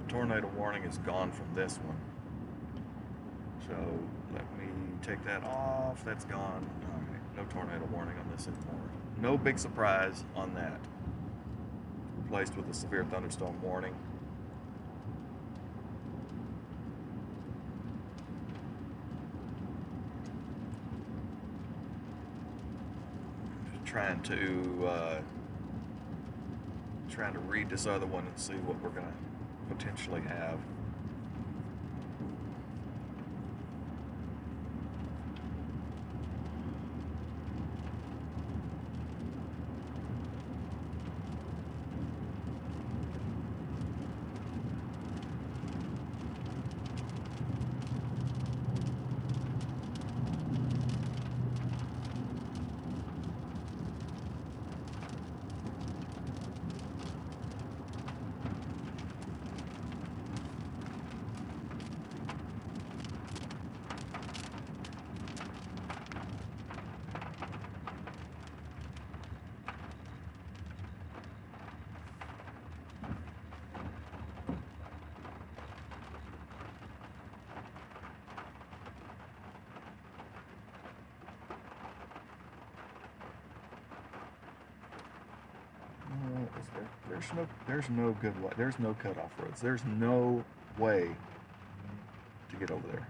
Tornado warning is gone from this one. So let me take that off. That's gone. Alright, no tornado warning on this anymore. No big surprise on that. Replaced with a severe thunderstorm warning. Trying to read this other one and see what we're gonna potentially have. There's no good way. There's no cutoff roads. There's no way to get over there.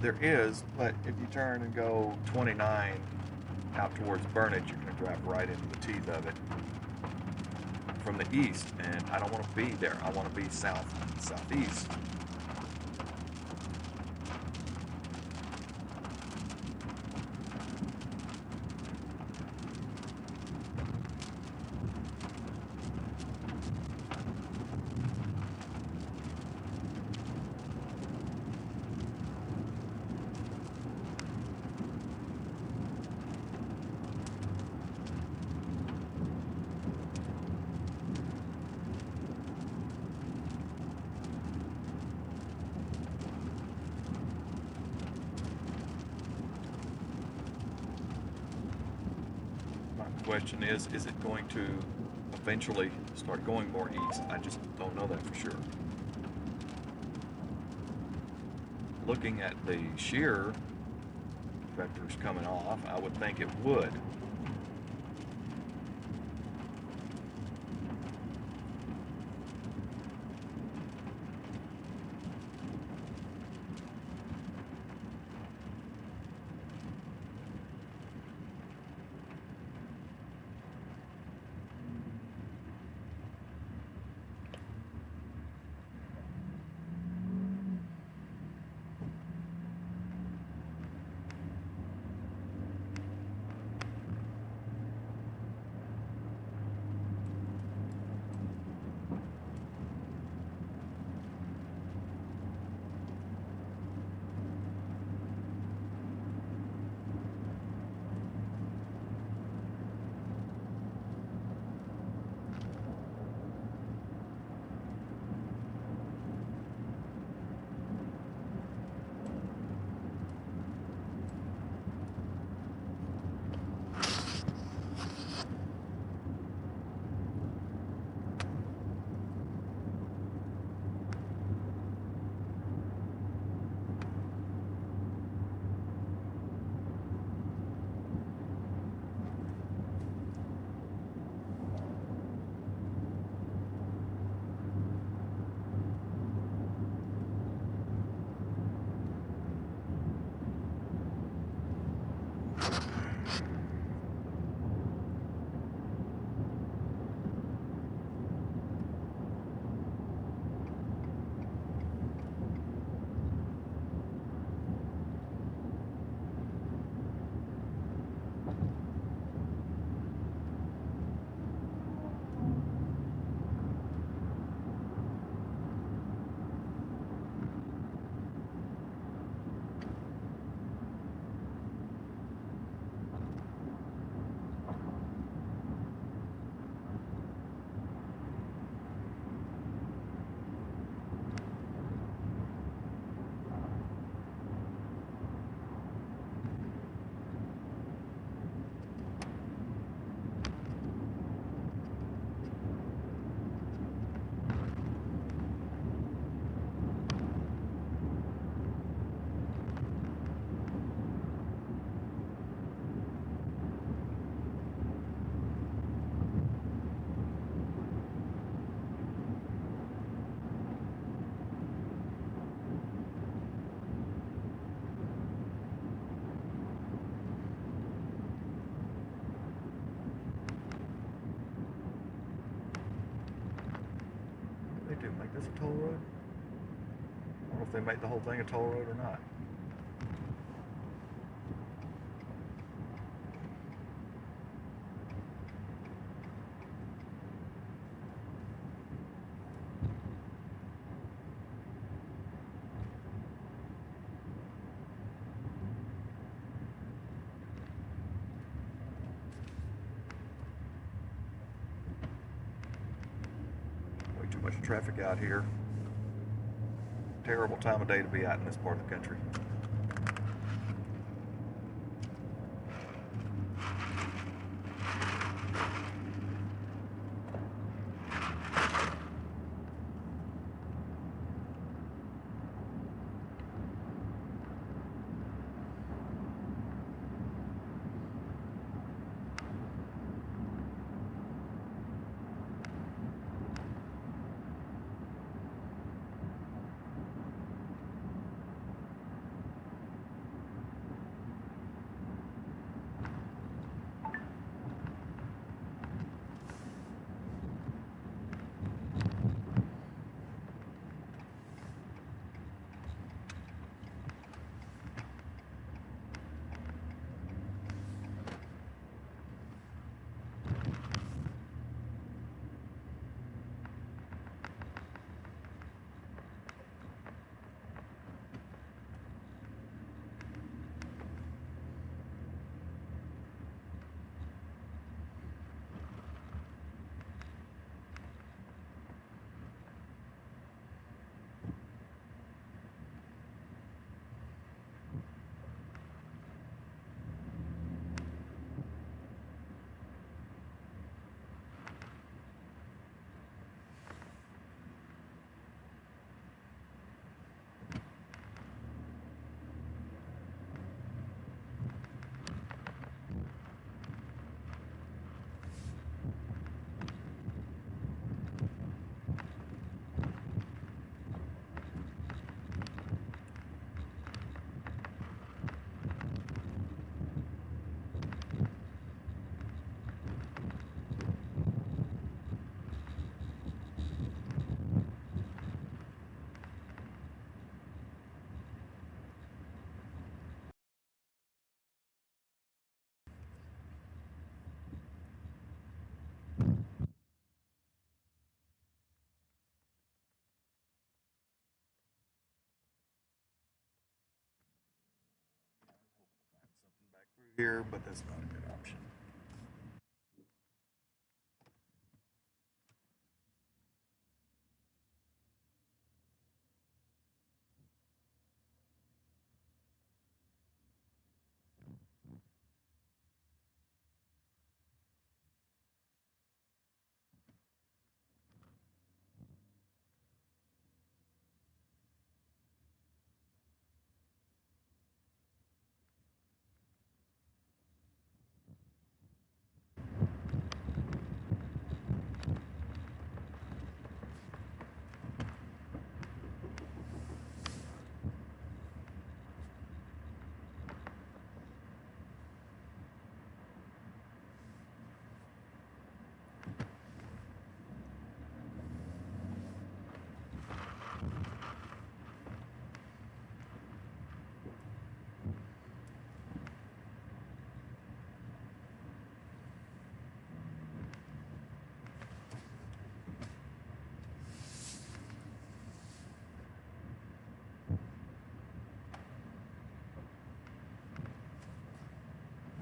There is, but if you turn and go 29 out towards Burnage, you're going to drive right into the teeth of it from the east, and I don't want to be there. I want to be southeast. Question is it going to eventually start going more east? I just don't know that for sure. Looking at the shear vectors coming off, I would think it would. they make the whole thing a toll road or not. Way too much traffic out here. Terrible time of day to be out in this part of the country. Something back through here, but that's not a good option.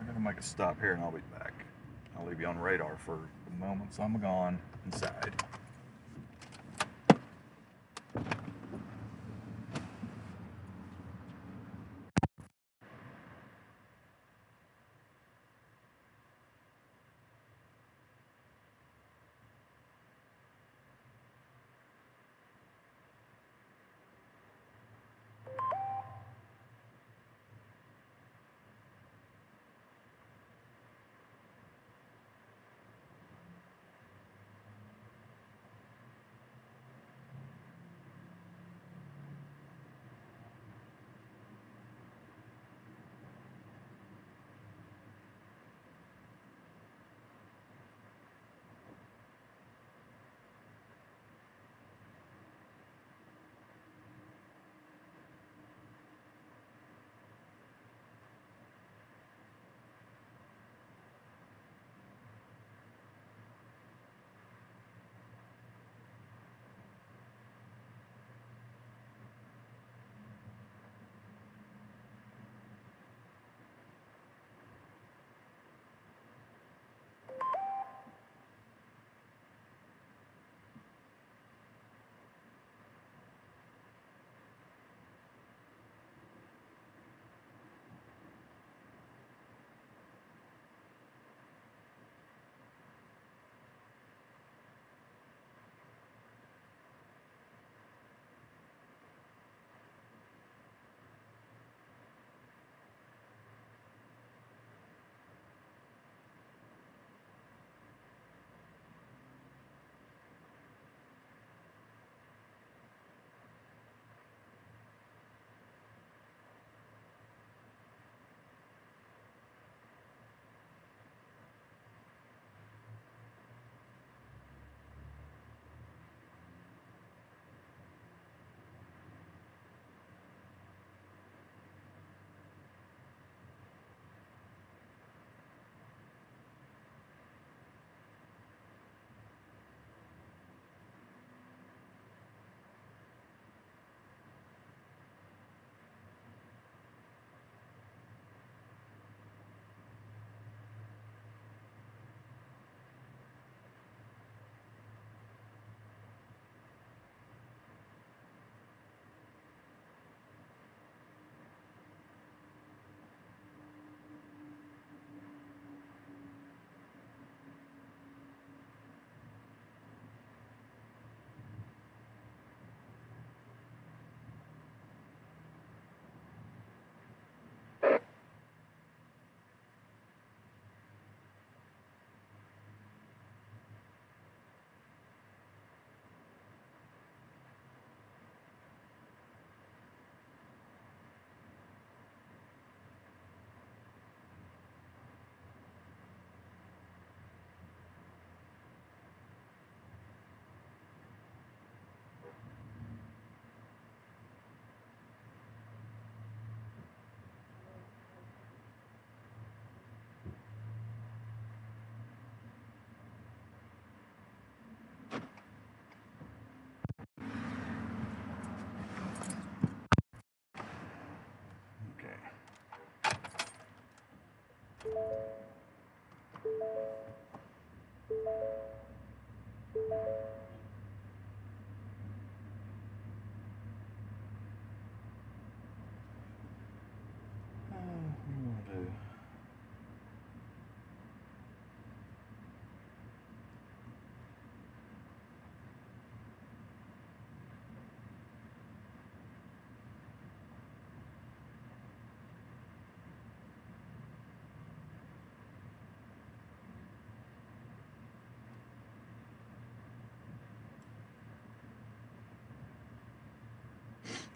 I'm gonna make a stop here and I'll be back. I'll leave you on radar for the moments I'm gone inside. What do you want to do?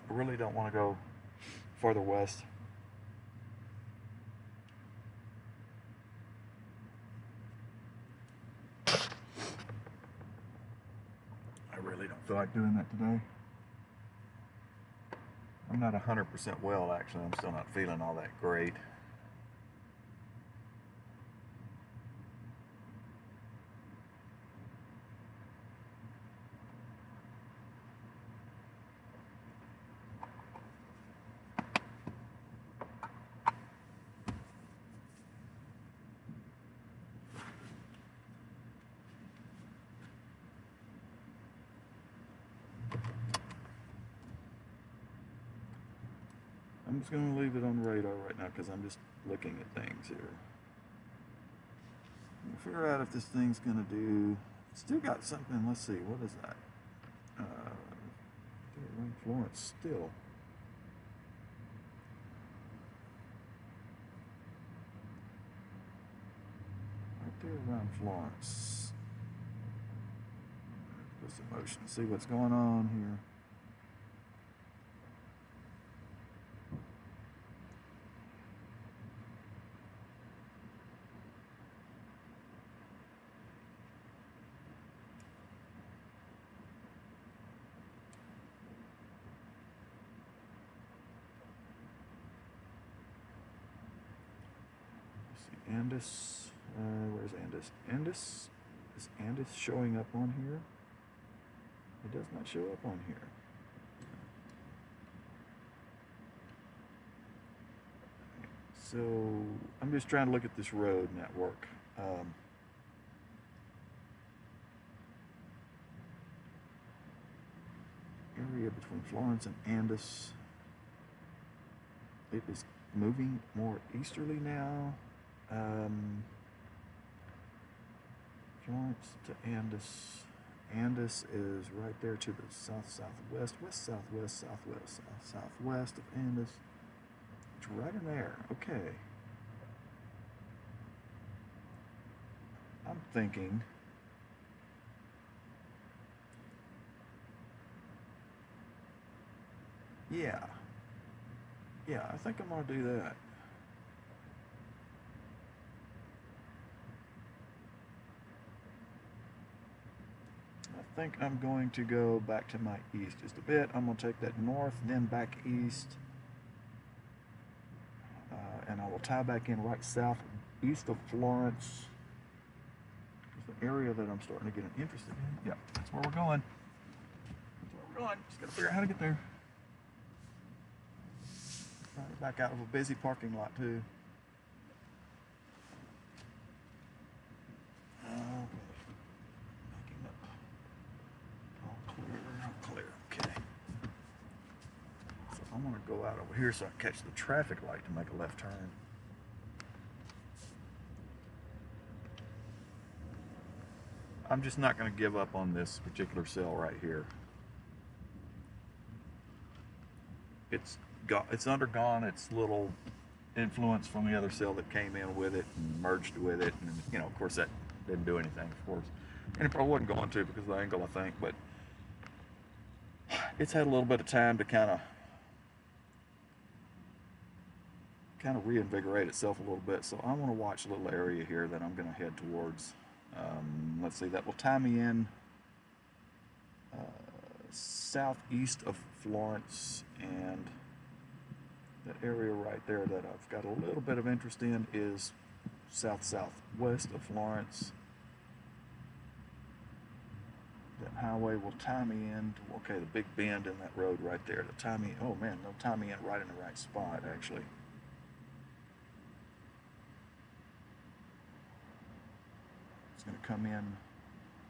I really don't want to go farther west. I really don't feel like doing that today. I'm not 100% well, actually. I'm still not feeling all that great. I'm just going to leave it on radar right now because I'm just looking at things here. Figure out if this thing's going to do. Still got something. Let's see. What is that? Around Florence still. Right there around Florence. This emotion. See what's going on here. Andis, where's Andis? Andis, is Andis showing up on here? It does not show up on here. So I'm just trying to look at this road network. Area between Florence and Andis. It is moving more easterly now. Florence to Andis. Andis is right there to the southwest, southwest of Andis. It's right in there. Okay. I'm thinking yeah, I think I'm gonna do that. I think I'm going to go back to my east just a bit. I'm going to take that north, then back east, and I will tie back in right southeast of Florence. It's the area that I'm starting to get interested in. Yeah, that's where we're going. That's where we're going. Just got to figure out how to get there. Trying to back out of a busy parking lot too. I'm going to go out over here so I can catch the traffic light to make a left turn. I'm just not going to give up on this particular cell right here. It's undergone its little influence from the other cell that came in with it and merged with it, and you know, of course, that didn't do anything, of course, and it probably wasn't going to because of the angle, I think, but it's had a little bit of time to kind of reinvigorate itself a little bit. So I want to watch a little area here that I'm going to head towards. Let's see, that will tie me in southeast of Florence, and that area right there that I've got a little bit of interest in is southwest of Florence. That highway will tie me in to, okay, the big bend in that road right there to tie me, oh man, they'll tie me in right in the right spot actually. It's going to come in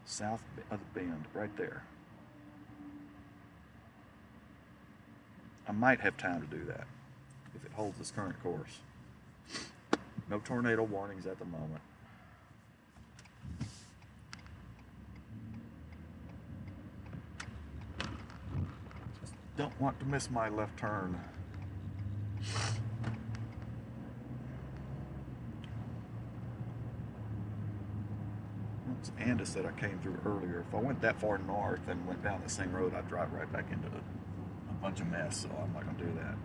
south of the bend, right there. I might have time to do that if it holds its current course. No tornado warnings at the moment. Just don't want to miss my left turn. Andy said I came through earlier. If I went that far north and went down the same road, I'd drive right back into a bunch of mess, so I'm not going to do that.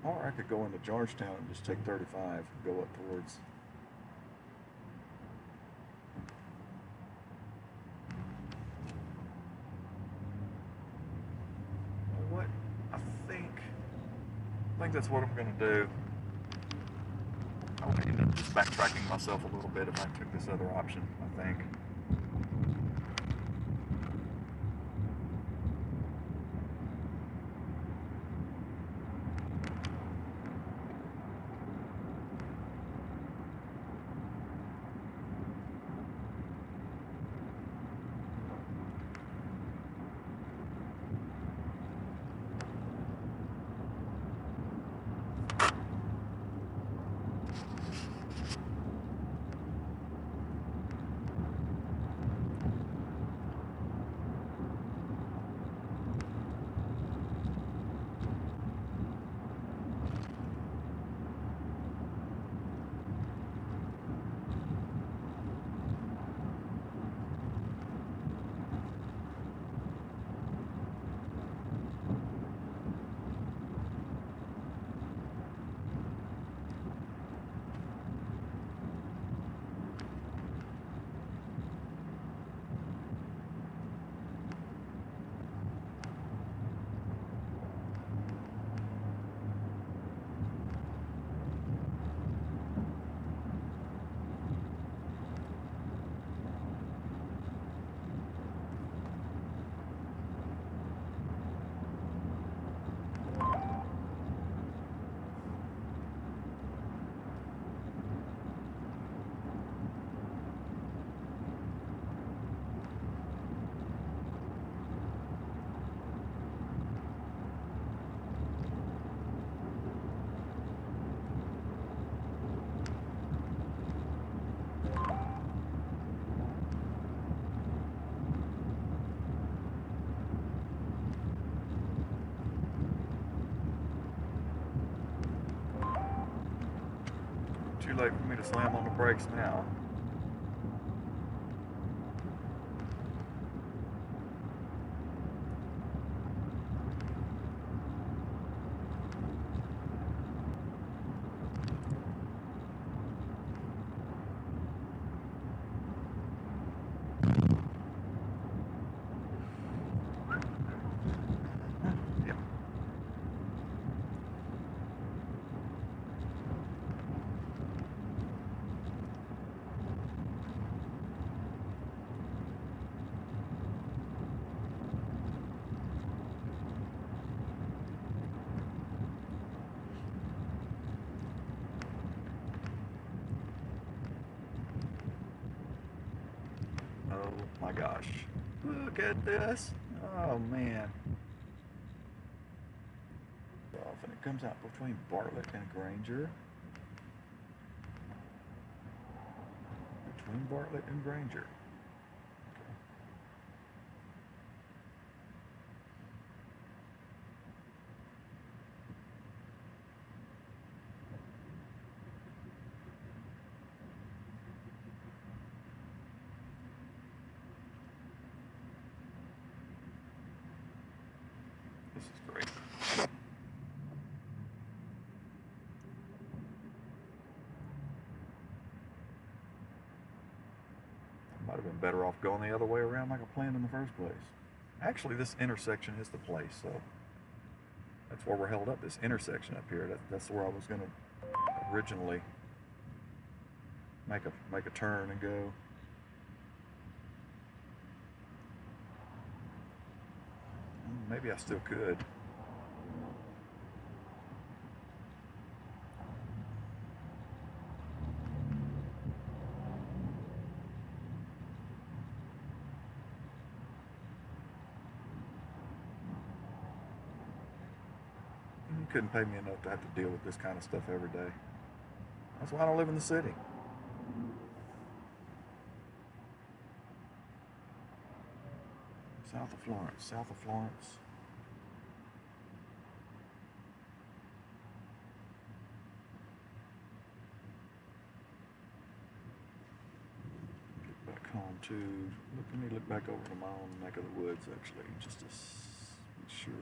Or I could go into Georgetown and just take 35 and go up towards. What? I think that's what I'm going to do. I would end up just backtracking myself a little bit if I took this other option, I think. Too late for me to slam on the brakes now. Yep. Oh my gosh. Look at this. Oh man. And it comes out between Bartlett and Granger. between Bartlett and Granger. Okay. This is great. Might have been better off going the other way around like I planned in the first place. Actually, this intersection is the place, so that's where we're held up, this intersection up here. That's where I was going to originally make a turn and go. Maybe I still could. You couldn't pay me enough to have to deal with this kind of stuff every day. That's why I don't live in the city. South of Florence, south of Florence. Get back home too. Let me look back over to my own neck of the woods actually, just to be sure.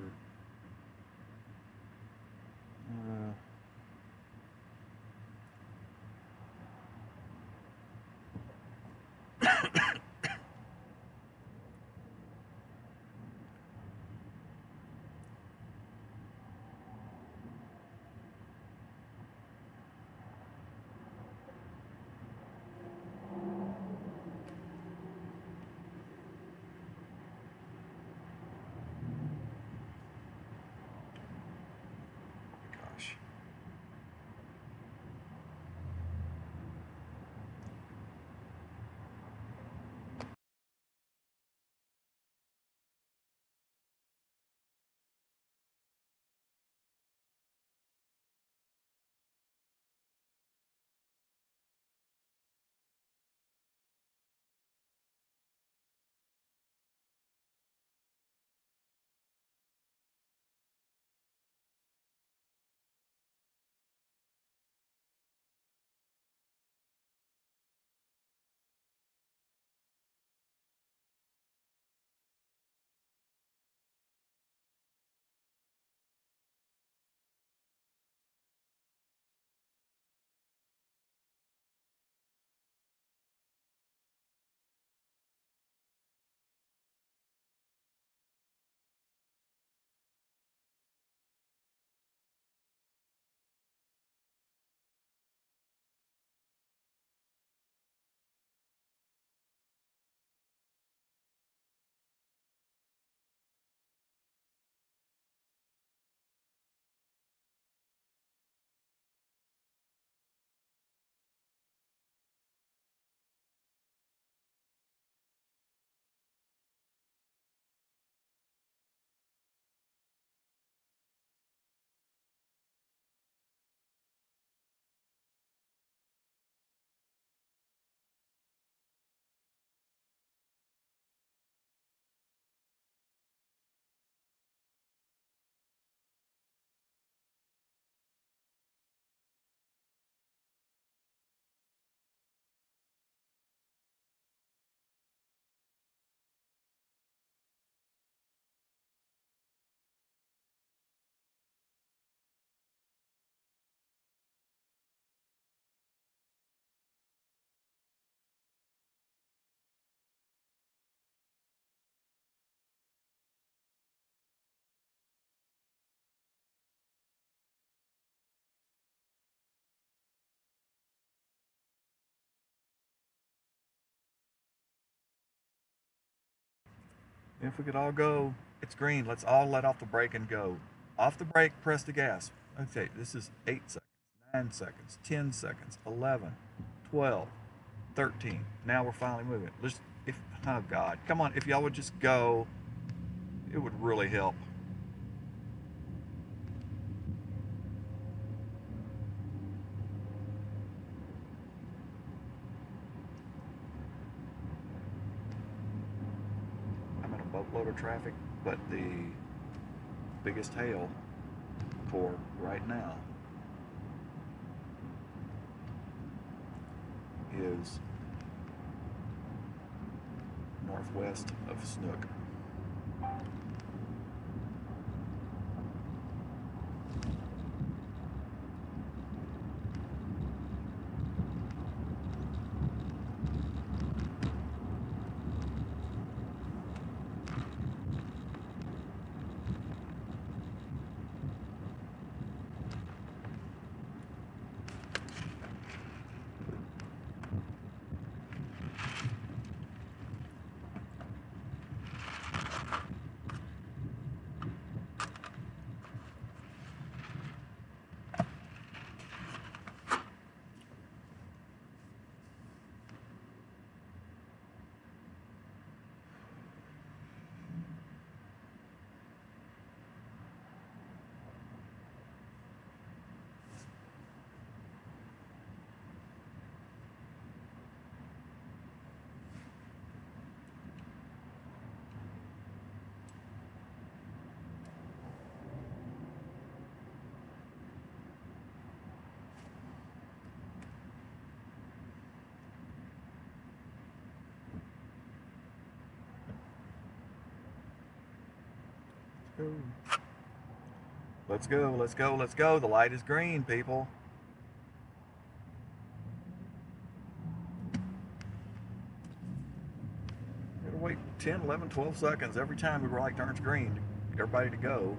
Gosh. If we could all go, it's green. Let's all let off the brake and go. Off the brake, press the gas. Okay, this is 8 seconds, 9 seconds, 10 seconds, 11, 12, 13. Now we're finally moving. Oh God, come on, if y'all would just go, it would really help. boat loader traffic, but the biggest hail pour right now is northwest of Snook. Let's go, let's go, let's go. The light is green, people. Gotta wait 10, 11, 12 seconds every time the light turns green. Get everybody to go.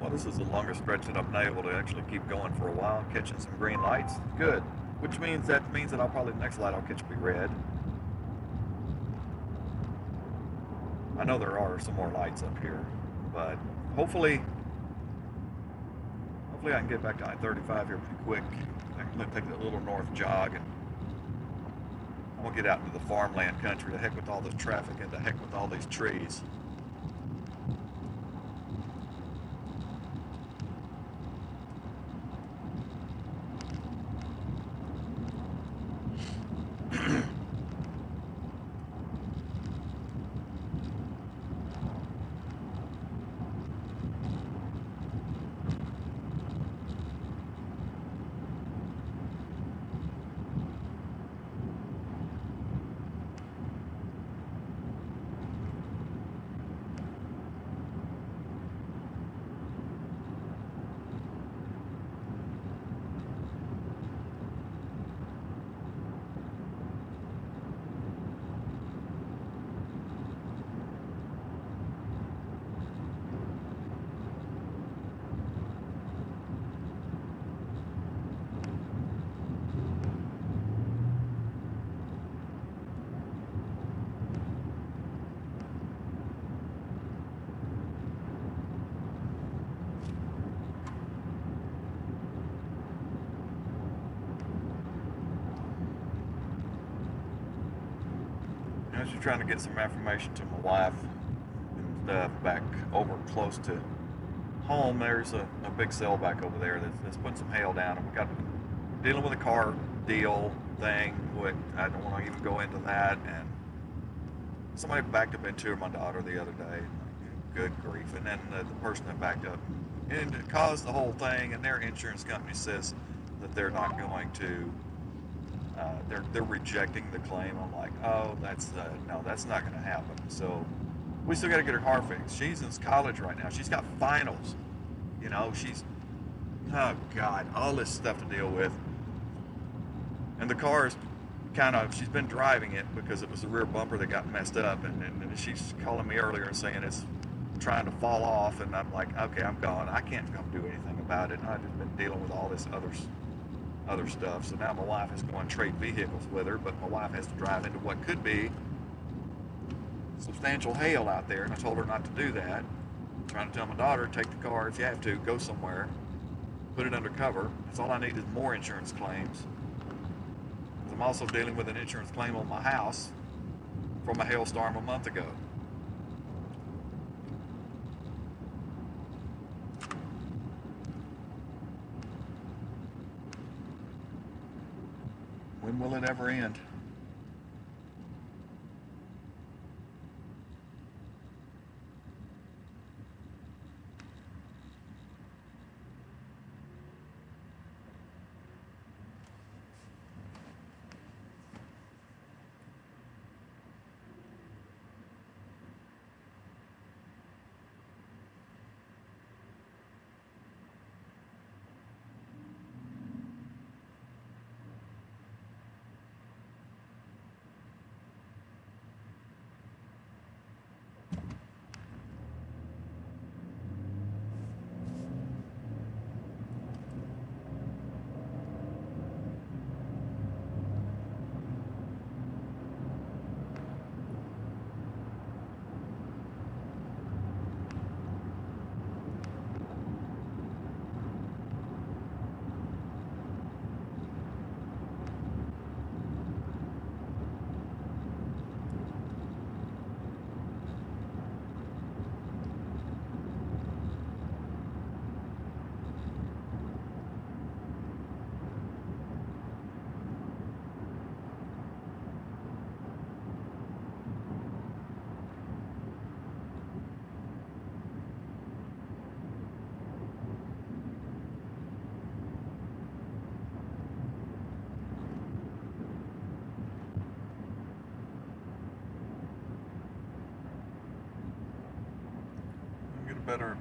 Well, this is the longest stretch that I've been able to actually keep going for a while, catching some green lights. Good. Which means that I'll probably, the next light I'll catch will be red. I know there are some more lights up here, but hopefully I can get back to I-35 here pretty quick. I'm gonna take that little north jog, and I'm gonna get out into the farmland country. To heck with all this traffic, and to heck with all these trees. I was just trying to get some information to my wife and stuff back over close to home. There's a big cell back over there that's putting some hail down, and we got dealing with a car deal thing. Which I don't want to even go into that. And somebody backed up into my daughter the other day. Good grief! And then the person that backed up and it caused the whole thing. And their insurance company says that they're not going to. They're rejecting the claim. I'm like, oh, no, that's not going to happen. So we still got to get her car fixed. She's in college right now. She's got finals. You know, oh God, all this stuff to deal with. And the car is she's been driving it because it was the rear bumper that got messed up. And she's calling me earlier and saying it's trying to fall off. And I'm like, okay, I'm gone. I can't come do anything about it. And I've just been dealing with all this other stuff. So now my wife is going to trade vehicles with her, but my wife has to drive into what could be substantial hail out there, and I told her not to do that. I'm trying to tell my daughter, take the car if you have to, go somewhere, put it under cover. That's all I need is more insurance claims. I'm also dealing with an insurance claim on my house from a hailstorm a month ago. When will it ever end?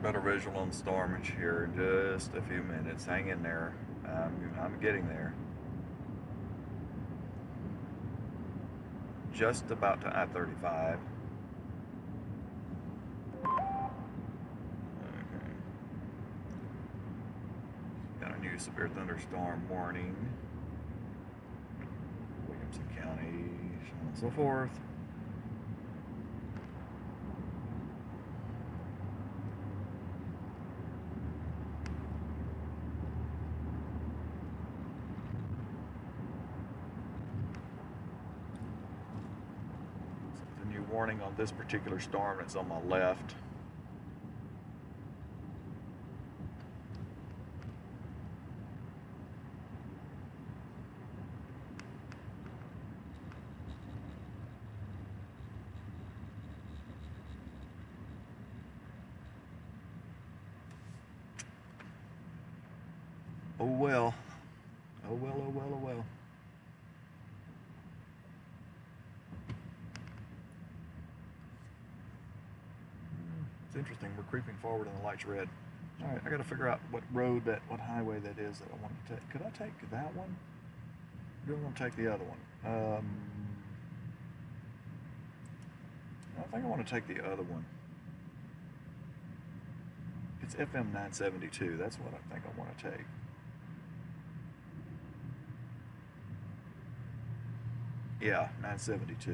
Better visual on Stormage here in just a few minutes. Hang in there. I'm getting there. Just about to I-35. Okay. Got a new severe thunderstorm warning. Williamson County, so on and so forth. warning on this particular storm. It's on my left. Oh well. Oh well, oh well, oh well. It's interesting. We're creeping forward and the light's red. All right, I got to figure out what highway that is that I want to take. Could I take that one? Or do I want to take the other one? I think I want to take the other one. It's FM 972. That's what I think I want to take. Yeah, 972.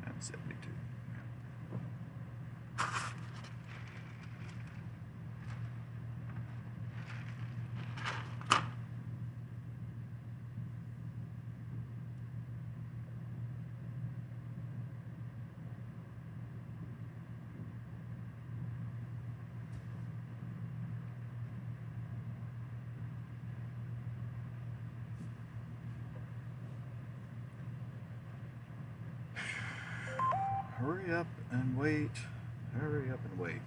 972. Hurry up and wait. Hurry up and wait.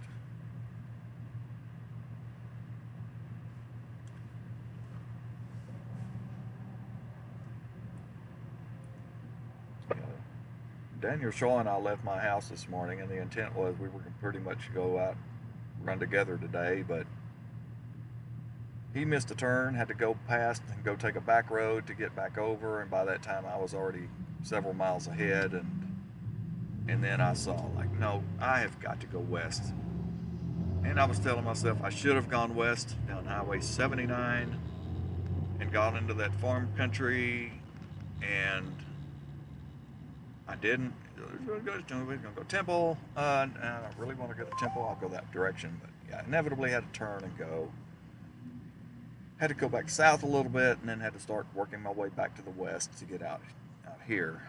Daniel Shaw and I left my house this morning, and the intent was we were going to pretty much go out, run together today, but he missed a turn, had to go past and go take a back road to get back over, and by that time I was already several miles ahead, and then I saw, like, no, I have got to go west. And I was telling myself I should have gone west down Highway 79 and gone into that farm country, and I didn't. We're going to go Temple. I don't really want to go to Temple. I'll go that direction, but yeah, inevitably had to turn and go. Had to go back south a little bit, and then had to start working my way back to the west to get out here.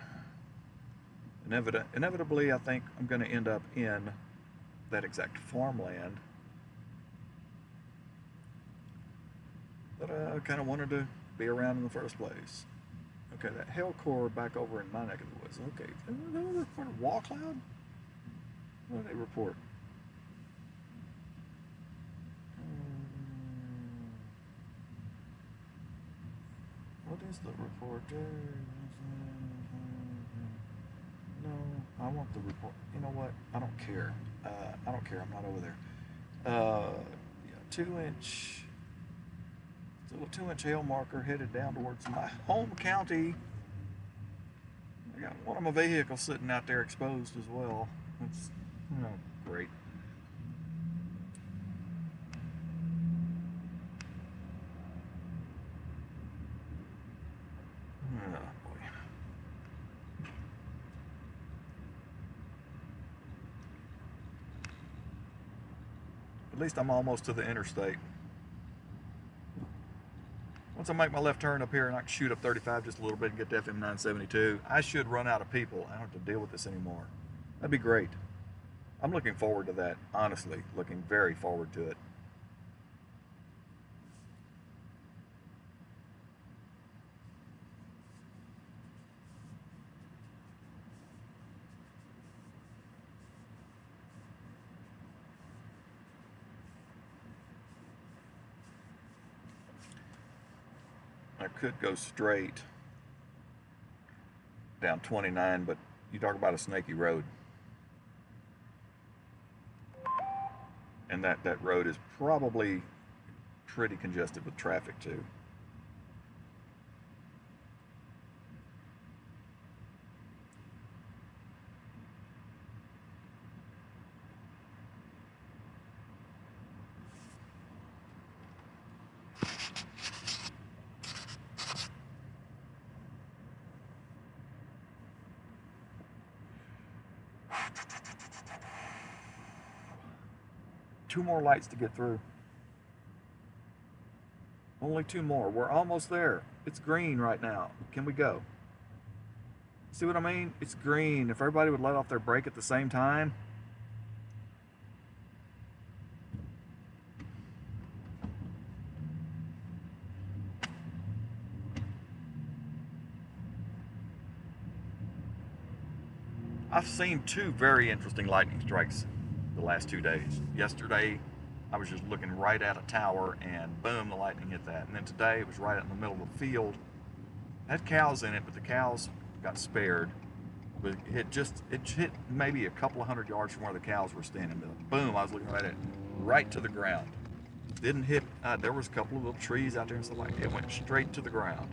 Inevitably, I think I'm going to end up in that exact farmland that I kind of wanted to be around in the first place. Okay, that hail core back over in my neck of the woods. Okay, did they report a wall cloud? What did they report? What is the report? No, I want the report. You know what? I don't care. I don't care. I'm not over there. Yeah, 2-inch. It's a little 2-inch hail marker headed down towards my home county. I got one of my vehicles sitting out there exposed as well. It's great. Oh boy. At least I'm almost to the interstate. Once I make my left turn up here and I can shoot up 35 just a little bit and get to FM 972, I should run out of people. I don't have to deal with this anymore. That'd be great. I'm looking forward to that, honestly. Looking very forward to it. I could go straight down 29, but you talk about a snaky road. And that road is probably pretty congested with traffic too. Two more lights to get through. Only two more. We're almost there. It's green right now. Can we go? See what I mean? It's green. If everybody would let off their brake at the same time. I've seen two very interesting lightning strikes the last 2 days. Yesterday, I was just looking right at a tower and boom, the lightning hit that. And then today, it was right out in the middle of the field. It had cows in it, but the cows got spared. But it hit maybe a couple of 100 yards from where the cows were standing. Boom, I was looking right at it, right to the ground. Didn't hit, there was a couple of little trees out there and stuff like that. It went straight to the ground.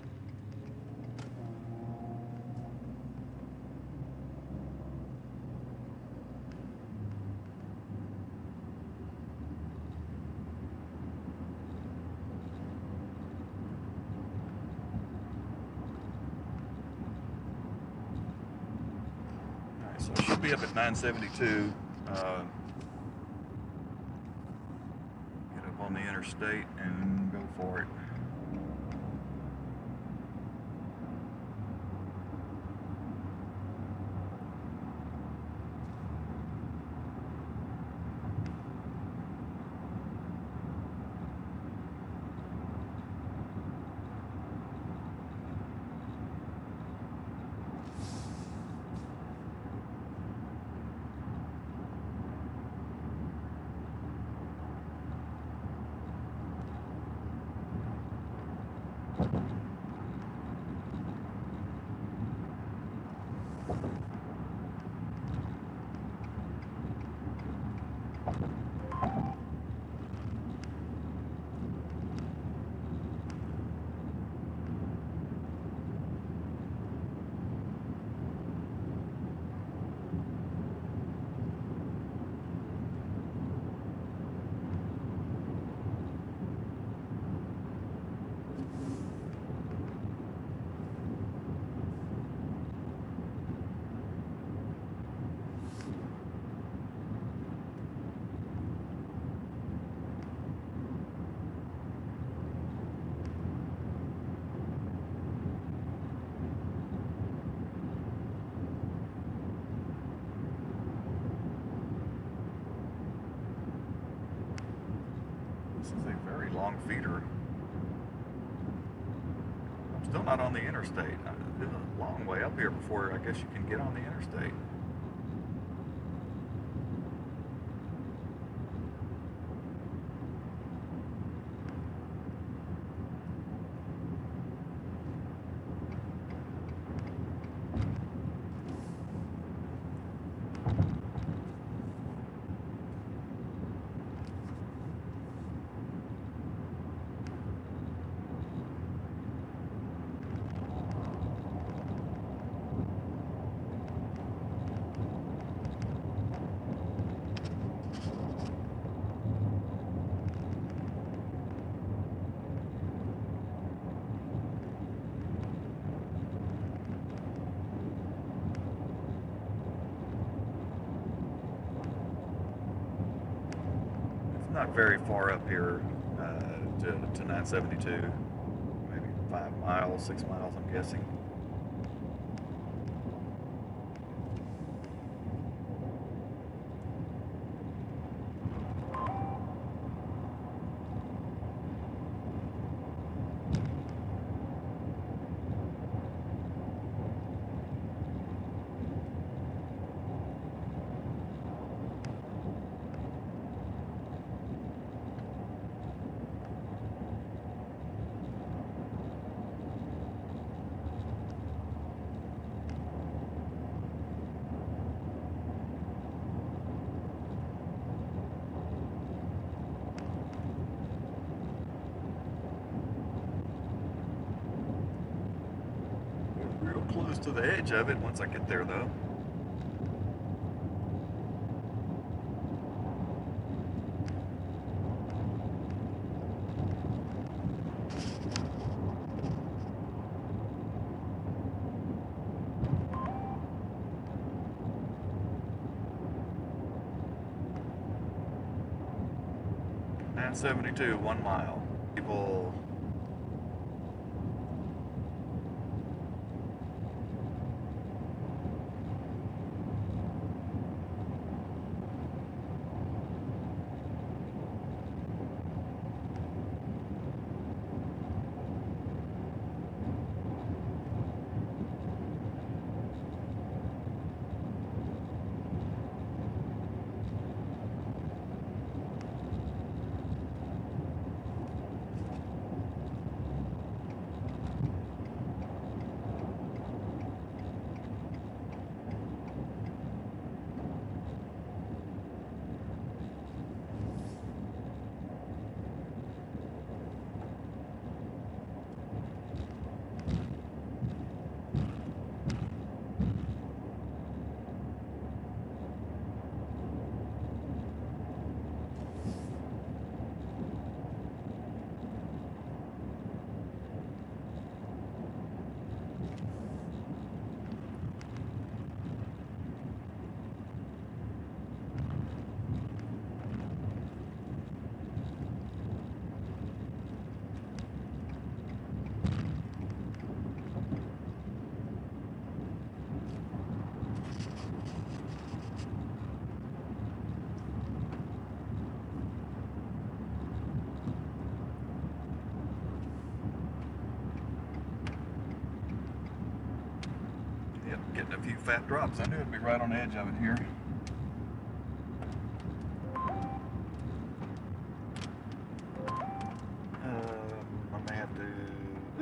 So I should be up at 972. Get up on the interstate and go for it. This is a very long feeder. I'm still not on the interstate. There's a long way up here before I guess you can get on the interstate. Not very far up here to 972, maybe 5 miles, 6 miles, I'm guessing. Real close to the edge of it once I get there, though. And 72, 1 mile. People. fat drops. I knew it'd be right on the edge of it here. I may have to.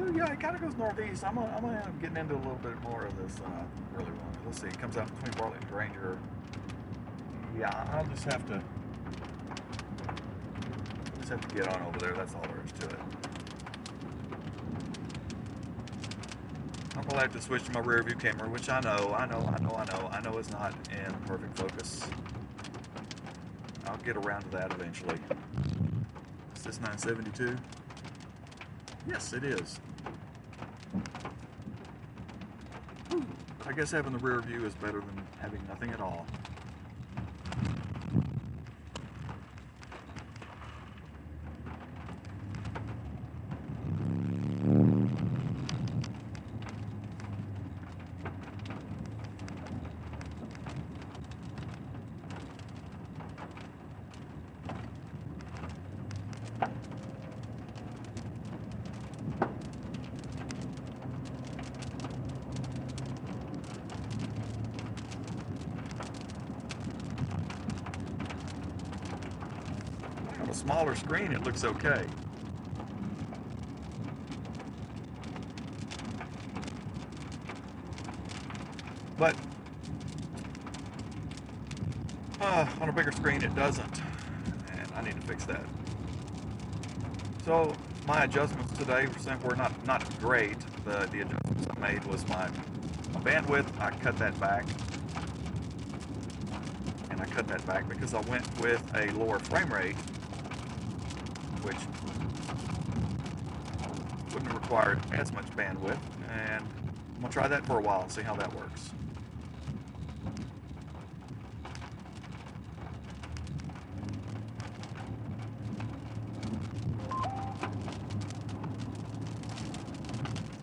Ooh, yeah, it kind of goes northeast. I'm gonna end up getting into a little bit more of this than I really want. Let's see. It comes out between Bartlett and Granger. Yeah, I'll just have to. Get on over there. That's all there is to it. I'm gonna have to switch to my rear view camera, which I know is not in perfect focus. I'll get around to that eventually. Is this 972? Yes, it is. Whew. I guess having the rear view is better than having nothing at all. On a smaller screen, it looks okay. But on a bigger screen, it doesn't, and I need to fix that. So my adjustments today were not great. The adjustments I made was my bandwidth. I cut that back. And I cut that back because I went with a lower frame rate, which wouldn't have required as much bandwidth. And I'm going to try that for a while and see how that works.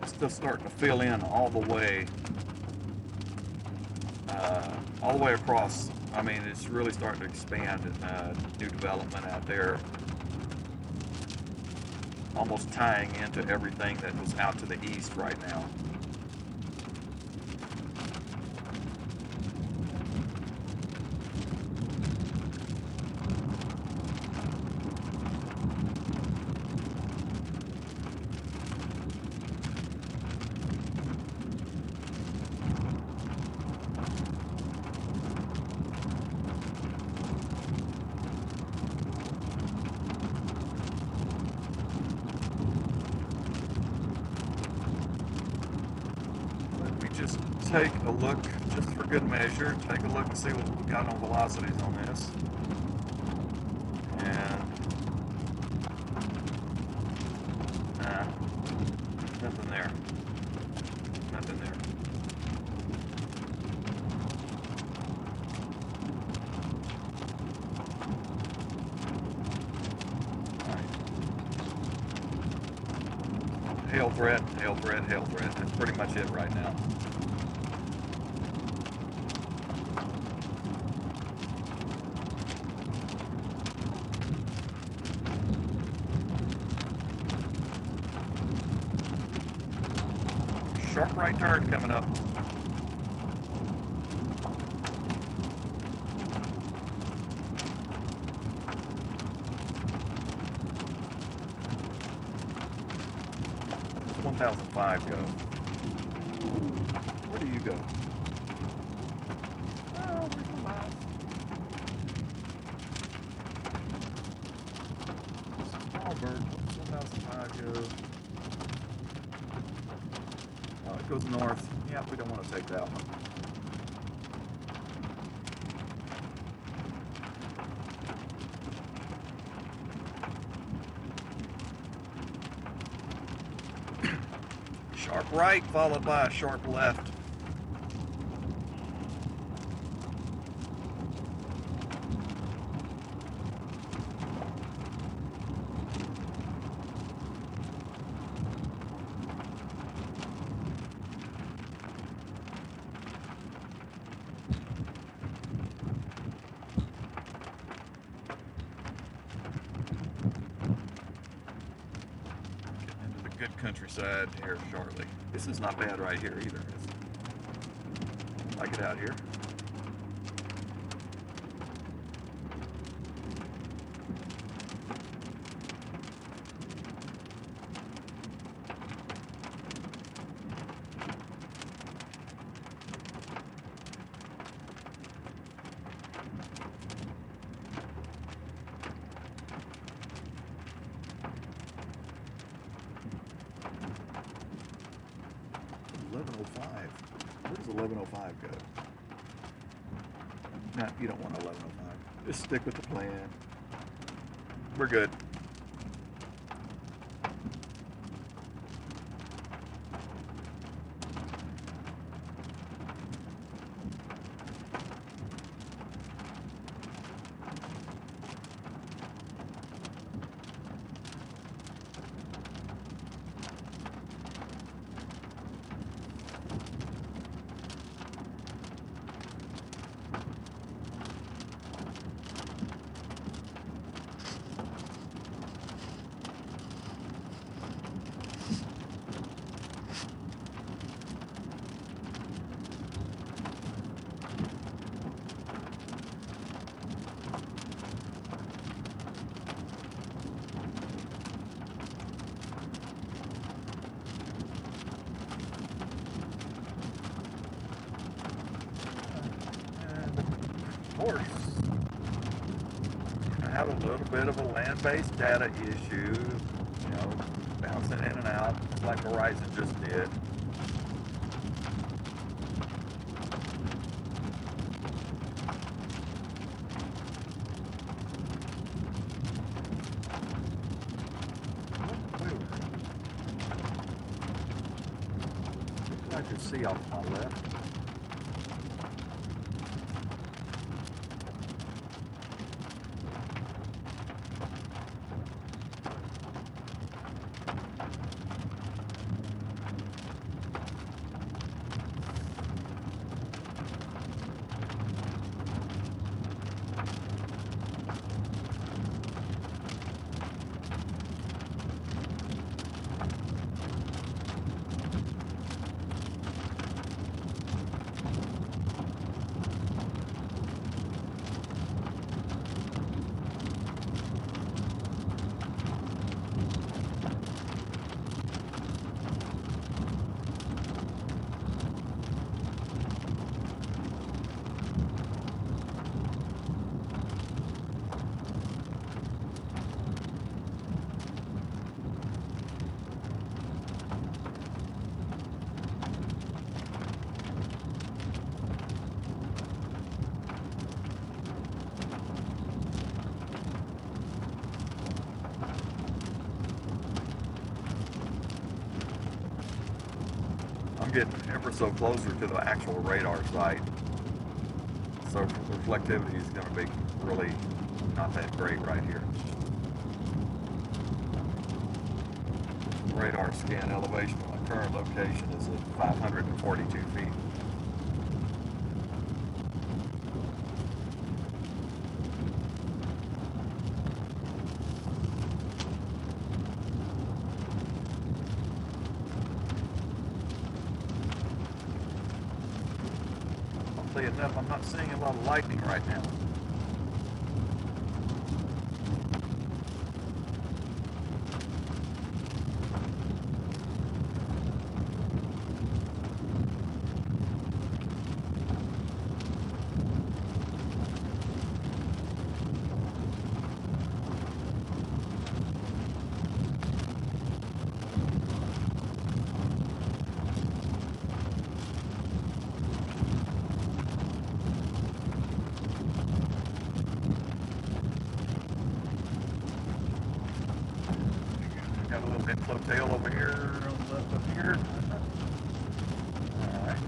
Still starting to fill in all the way across. I mean, it's really starting to expand and new development out there, almost tying into everything that was out to the east right now. Just take a look, just for good measure, take a look and see what we've got on velocities on this. And nothing there. Nothing there. Alright. Hail threat, hail threat, hail threat. That's pretty much it right now. Sharp right turn coming up. Where's 1005 go? Where do you go? Oh, where's the last? Smallbird, where's 1005 go? It goes north. Yeah, we don't want to take that one. Sharp right followed by a sharp left. Countryside here shortly. This is not bad right here either. I get out here. Where does 1105 go? No, you don't want 1105. Just stick with the plan. We're good. Course, I have a little bit of a land-based data issue, you know, bouncing in and out, just like Verizon just did. What did I just see off my left? Getting ever so closer to the actual radar site, so reflectivity is going to be really not that great right here. Radar scan elevation on my current location is at 542 feet. Enough, I'm not seeing a lot of lightning right now. Inflow tail over here, up here. All right.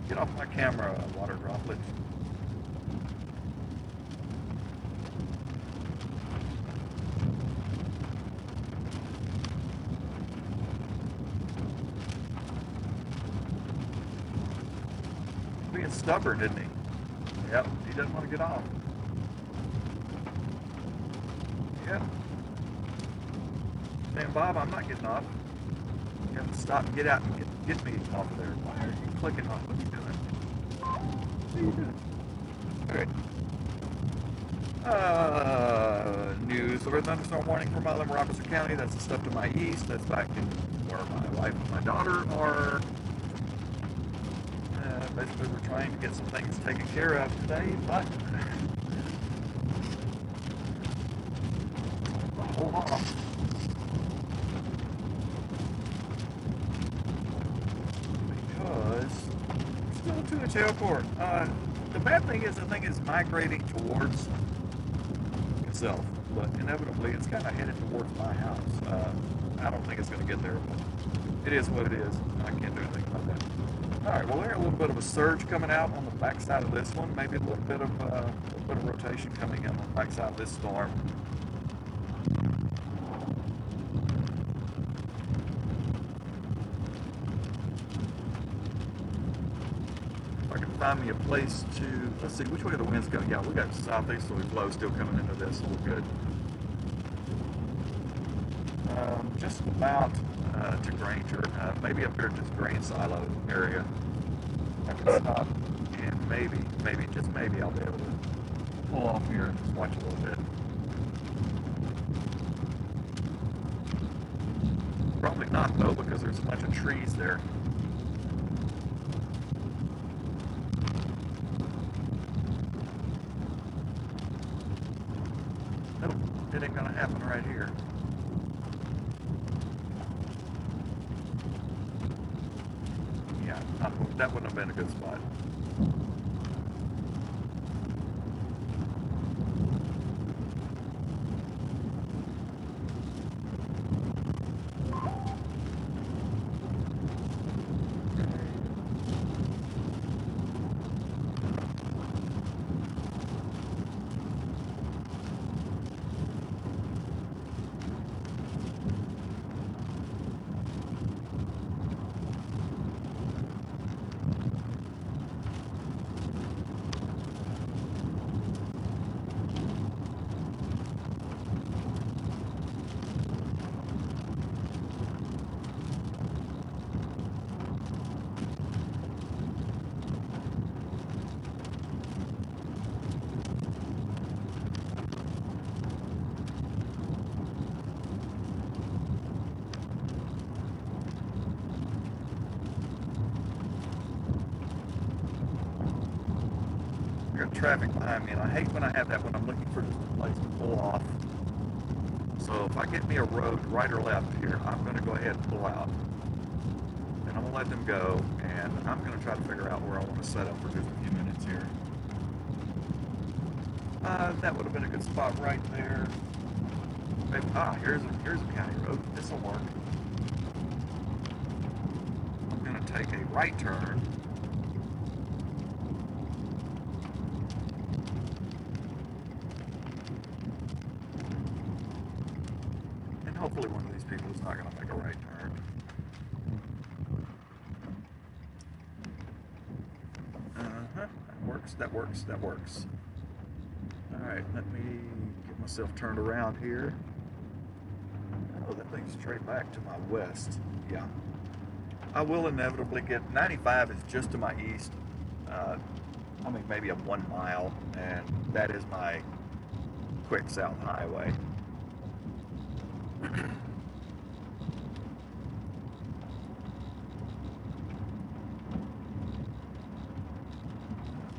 Get off my camera, water droplet. Being stubborn, isn't he? Yep, he doesn't want to get off. Yep. Man, Bob, I'm not getting off. You have to stop and get out and get me off of there. Why are you clicking off? What are you doing? What are you doing? News. There was a thunderstorm warning for Milam, Robertson County. That's the stuff to my east. That's back in where my wife and my daughter are. Basically, we're trying to get some things taken care of today, but hold on. Because we're still to a tailport. The bad thing is the thing is migrating towards itself, but inevitably it's kind of headed towards my house. I don't think it's going to get there, but it is what it is. I can't do anything about that. Alright, well, there's a little bit of a surge coming out on the backside of this one. Maybe a little bit of rotation coming in on the backside of this storm. If I can find me a place to, let's see, which way are the winds going? Yeah, we got southeasterly flow still coming into this. We're good. Just about to Granger, maybe up here at this grain silo area. I can stop and maybe, just maybe I'll be able to pull off here and just watch a little bit. Probably not though, because there's a bunch of trees there. Nope, it ain't gonna happen right here. Yeah, that wouldn't have been a good spot. Traffic behind me, and I hate when I have that when I'm looking for just a place to pull off. So if I get me a road right or left here, I'm going to go ahead and pull out. And I'm going to let them go, and I'm going to try to figure out where I want to set up for just a few minutes here. That would have been a good spot right there. Maybe, here's a county road. This will work. I'm going to take a right turn. Hopefully one of these people is not going to make a right turn. That works. Alright, let me get myself turned around here. Oh, that thing's straight back to my west. Yeah. I will inevitably get, 95 is just to my east. I mean, maybe a 1 mile, and that is my quick south highway.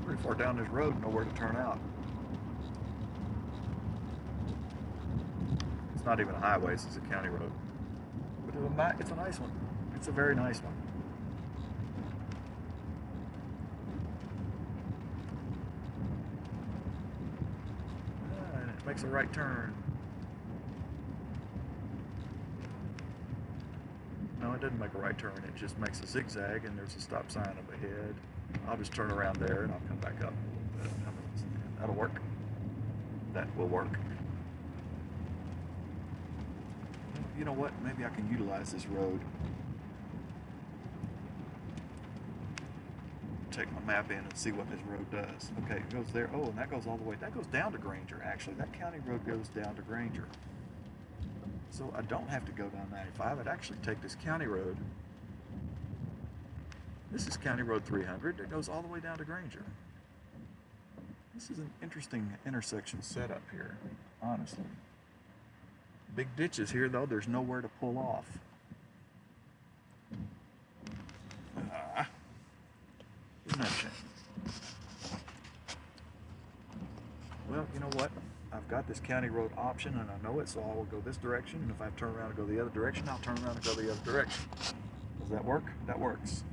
Pretty far down this road, nowhere to turn out. It's not even a highway, it's a county road. But it's a nice one. It's a very nice one. And it makes a right turn. No, it doesn't make a right turn. It just makes a zigzag, and there's a stop sign up ahead. I'll just turn around there, and I'll come back up. That'll work. That will work. You know what? Maybe I can utilize this road. Take my map in and see what this road does. Okay, it goes there. Oh, and that goes all the way. That goes down to Granger, actually. That county road goes down to Granger. So I don't have to go down 95. I'd actually take this county road. This is County Road 300. It goes all the way down to Granger. This is an interesting intersection setup here, honestly. Big ditches here, though. There's nowhere to pull off. Isn't that a shame? Well, you know what? I've got this county road option, and I know it, so I will go this direction. And if I turn around and go the other direction, I'll turn around and go the other direction. Does that work? That works.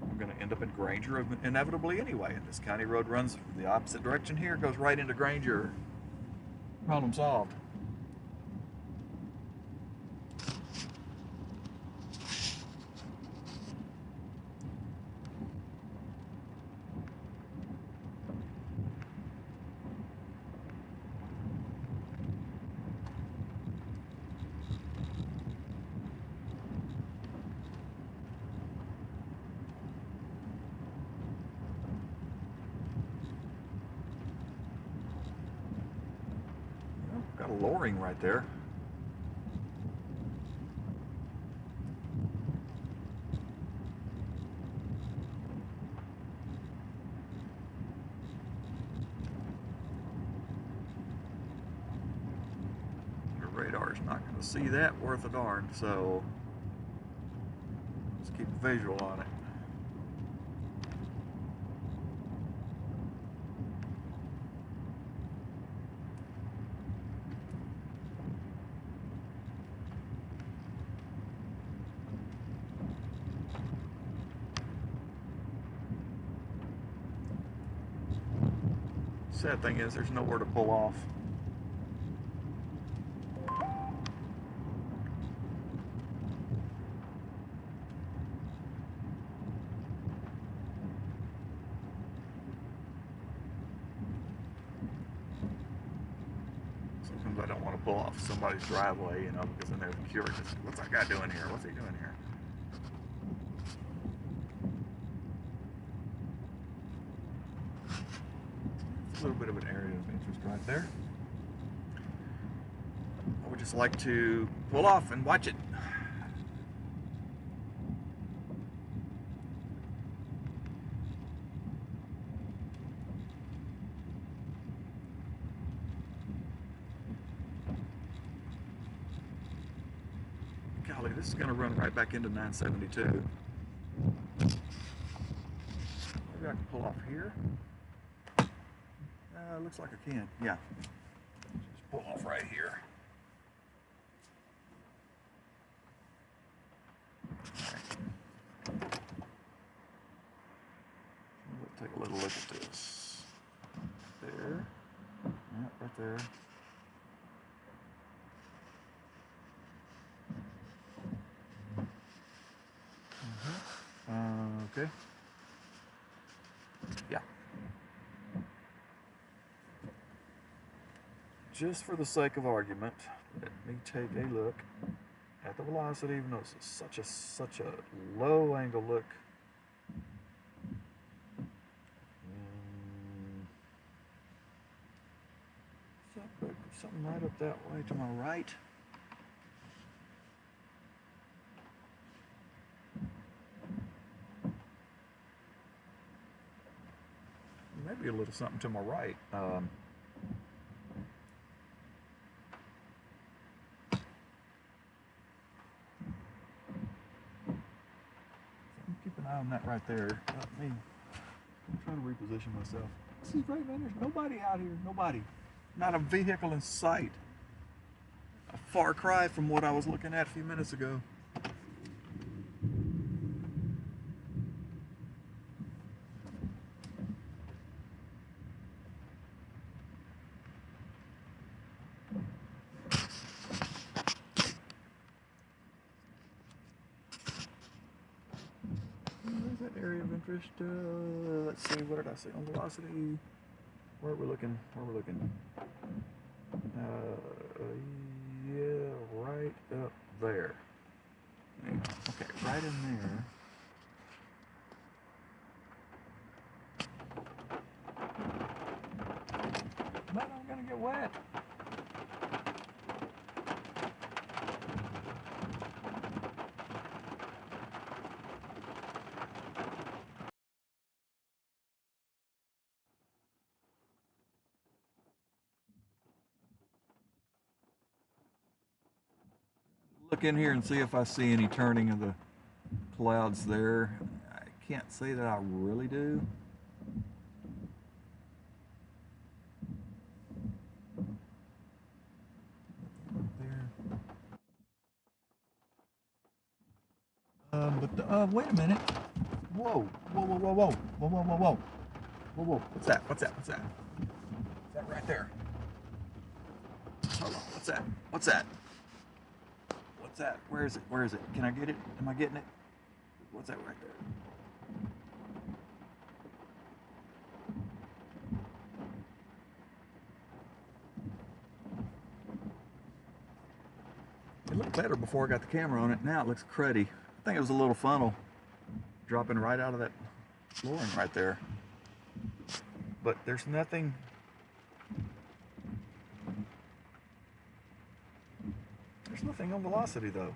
I'm going to end up in Granger inevitably anyway. And this county road runs the opposite direction here, goes right into Granger. Problem solved. Got a lowering right there. Your radar's not going to see that worth a darn, so let's keep a visual on it. Sad thing is, there's nowhere to pull off. Sometimes I don't want to pull off somebody's driveway, you know, because then they're curious. What's that guy doing here? What's he doing here? A little bit of an area of interest right there. I would just like to pull off and watch it. Golly, this is going to run right back into 972. Maybe I can pull off here. Looks like I can. Yeah. Just pull off right here. Right. Let's take a little look at this. There. Yeah, right there. Okay. Yeah. Just for the sake of argument, let me take a look at the velocity, even though it's such a low angle look. Something right up that way to my right. Maybe a little something to my right. Keep an eye on that right there. I'm trying to reposition myself. This is great, man. There's nobody out here. Nobody. Not a vehicle in sight. A far cry from what I was looking at a few minutes ago. area of interest. Let's see, what did I say on velocity? Where are we looking? Where are we looking? Yeah, right up there. Okay, right in there. But I'm gonna get wet. Look in here and see if I see any turning of the clouds there. I can't say that I really do. Wait a minute. Whoa, whoa, whoa, whoa, whoa, whoa, whoa, whoa, whoa, whoa, whoa. What's that? What's that? What's that? Is that right there? Hold on. What's that? What's that? What's that? Where is it? Where is it? Can I get it? Am I getting it? What's that right there? It looked better before I got the camera on it. Now it looks cruddy. I think it was a little funnel dropping right out of that flooring right there. But there's nothing. There's nothing on velocity though.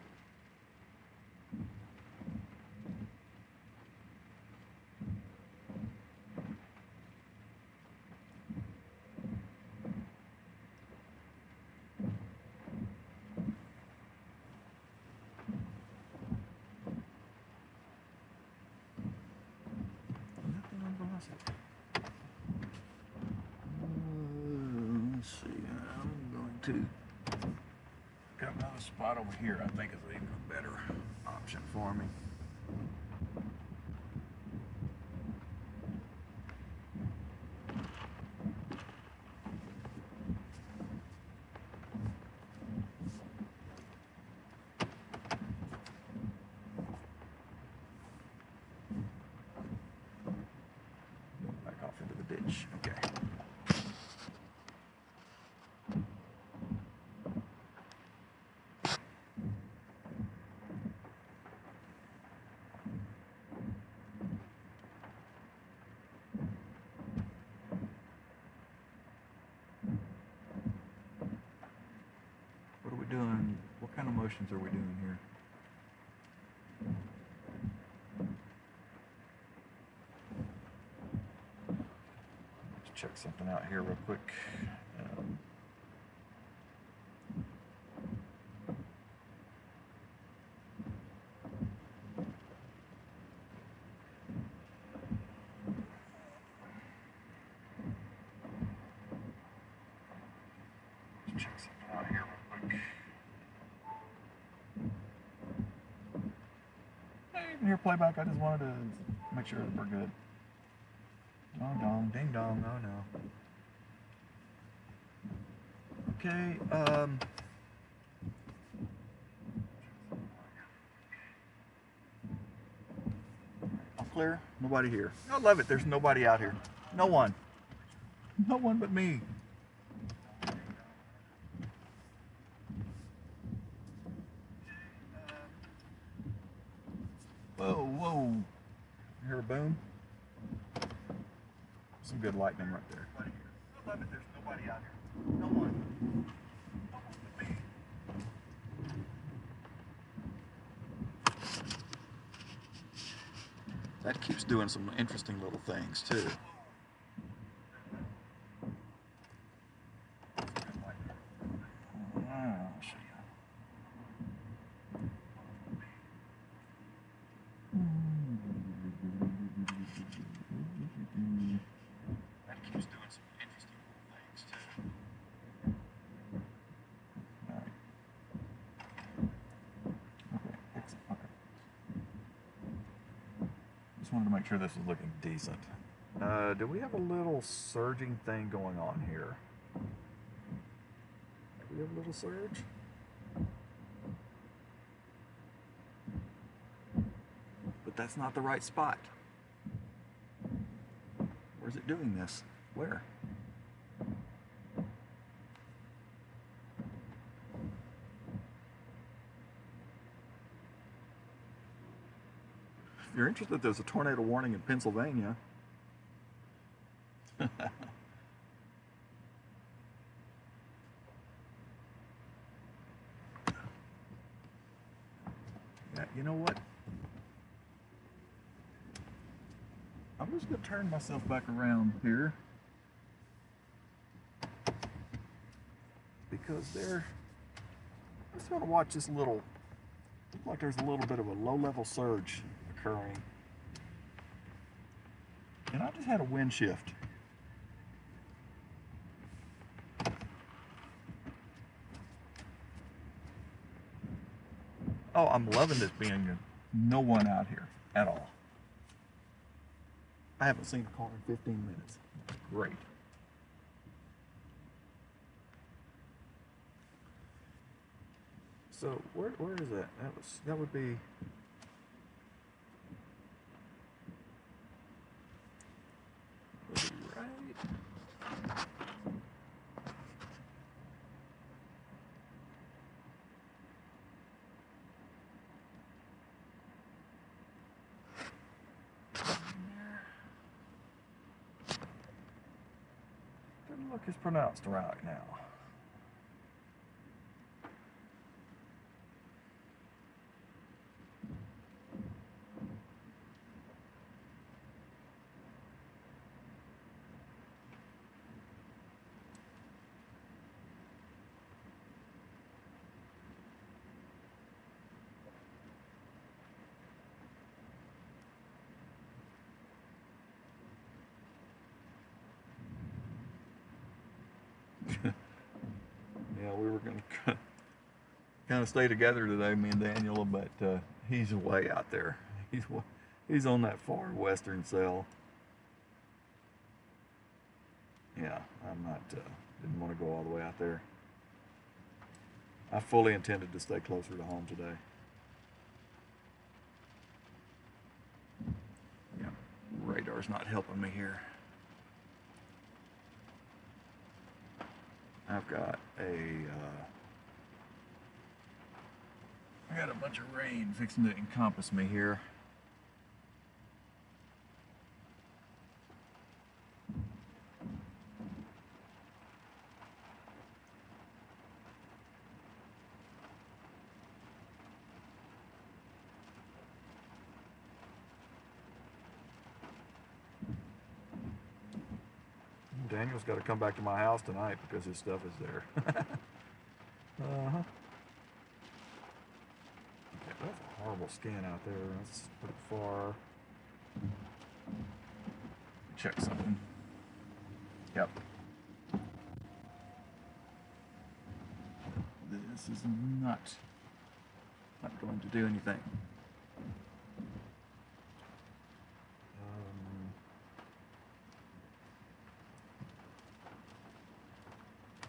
Let's see, I'm going to got another spot over here I think is even a better option for me. Back off into the ditch. Okay. What are we doing? What kind of motions are we doing here? Let's check something out here real quick. Check something out here real quick. Hey, you can hear playback. I just wanted to make sure that we're good. Dong dong, ding dong, oh no. Okay, all clear? Nobody here. I love it, there's nobody out here. No one. No one but me. Whoa, whoa. You hear a boom? Some good lightning right there. I love it, there's nobody out here. No one. No one but me. That keeps doing some interesting little things too. I'll show you. That keeps doing some interesting little things too. All right. Okay. Just wanted to make sure this is looking decent. Do we have a little surging thing going on here? Do we have a little surge? But that's not the right spot. Where's it doing this? Where? If you're interested, there's a tornado warning in Pennsylvania. Yeah, you know what? I'm just going to turn myself back around here because I just want to watch this little, looks like there's a little bit of a low-level surge occurring. And I just had a wind shift. Oh, I'm loving this being no one out here at all. I haven't seen a car in 15 minutes. Great. So where is that? That would be right. Doesn't look as pronounced right now. Yeah, we were going to kind of stay together today, me and Daniel, but he's way out there. He's on that far western cell. Yeah, I'm not, didn't want to go all the way out there. I fully intended to stay closer to home today. Yeah, radar's not helping me here. I've got I got a bunch of rain fixing to encompass me here. Daniel's got to come back to my house tonight because his stuff is there. Uh-huh. Okay, that's a horrible scan out there. That's pretty far. Check something. Yep. This is not going to do anything.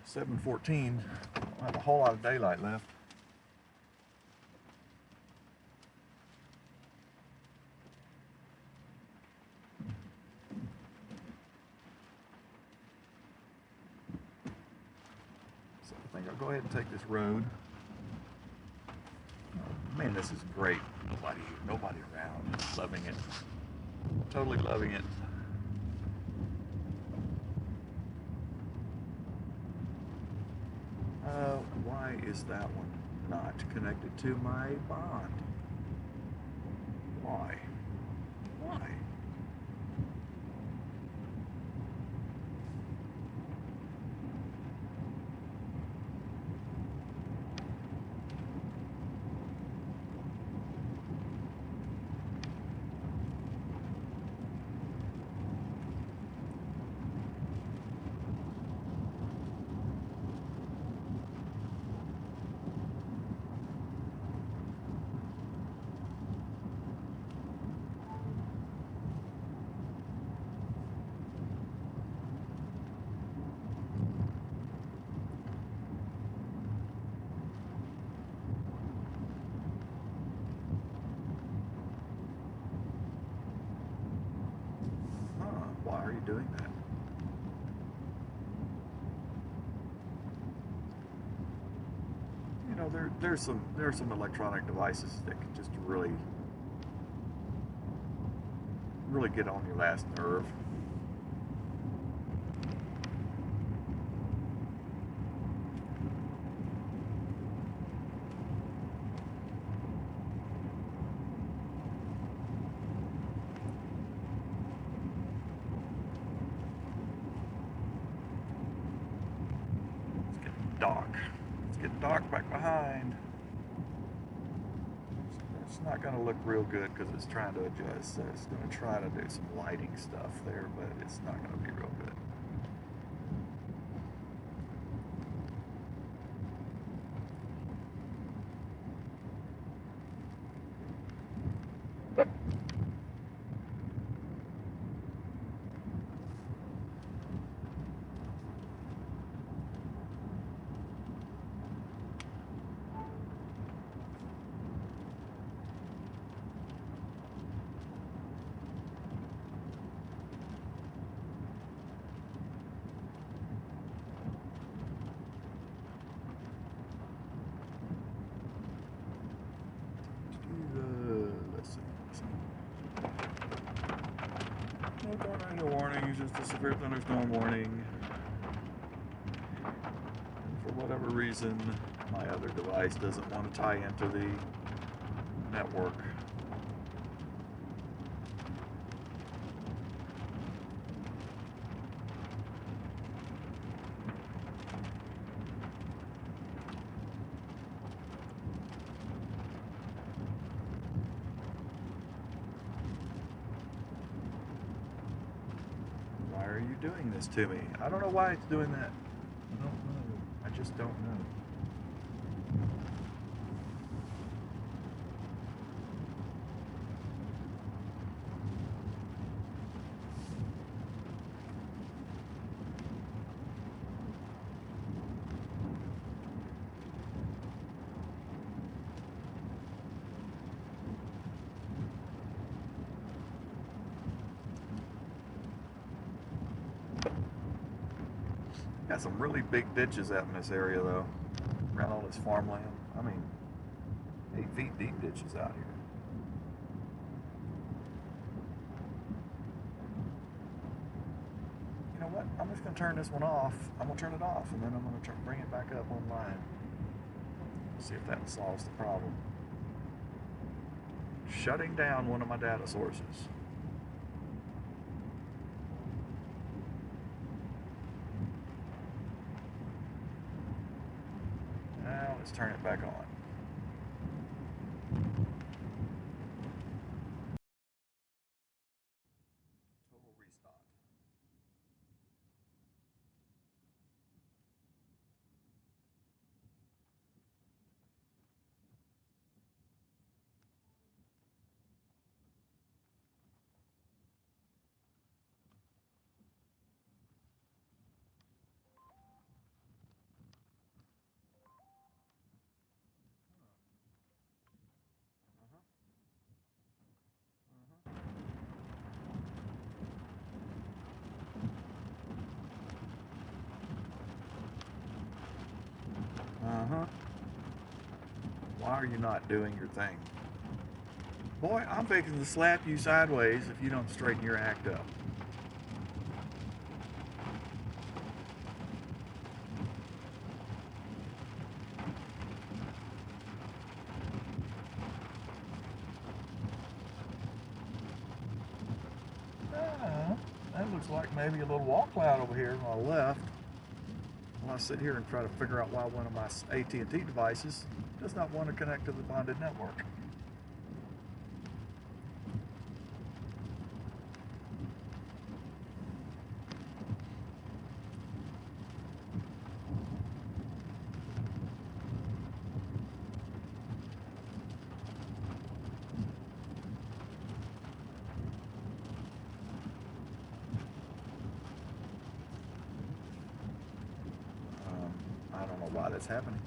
7:14. I don't have a whole lot of daylight left. So I think I'll go ahead and take this road. Man, this is great. Nobody around. Loving it. Totally loving it. Why is that one not connected to my bond? Why? Why? are you doing that? You know, there are some electronic devices that can just really get on your last nerve. It's getting dark back behind. It's not going to look real good because it's trying to adjust. So it's going to try to do some lighting stuff there, but it's not going to be real good. No tornado warning, just a severe thunderstorm warning. And for whatever reason, my other device doesn't want to tie into the network. Why are you doing this to me? I don't know why it's doing that. I don't know. I just don't know. Got some really big ditches out in this area though, around all this farmland. I mean, 8 feet deep ditches out here. You know what? I'm just going to turn this one off. I'm going to turn it off and then I'm going to bring it back up online. See if that solves the problem. Shutting down one of my data sources. Now let's turn it back on. Total restart. Uh-huh. Why are you not doing your thing? Boy, I'm fixing to slap you sideways if you don't straighten your act up. That looks like maybe a little wall cloud over here to my left. While I sit here and try to figure out why one of my AT&T devices does not want to connect to the bonded network. I don't know why that's happening.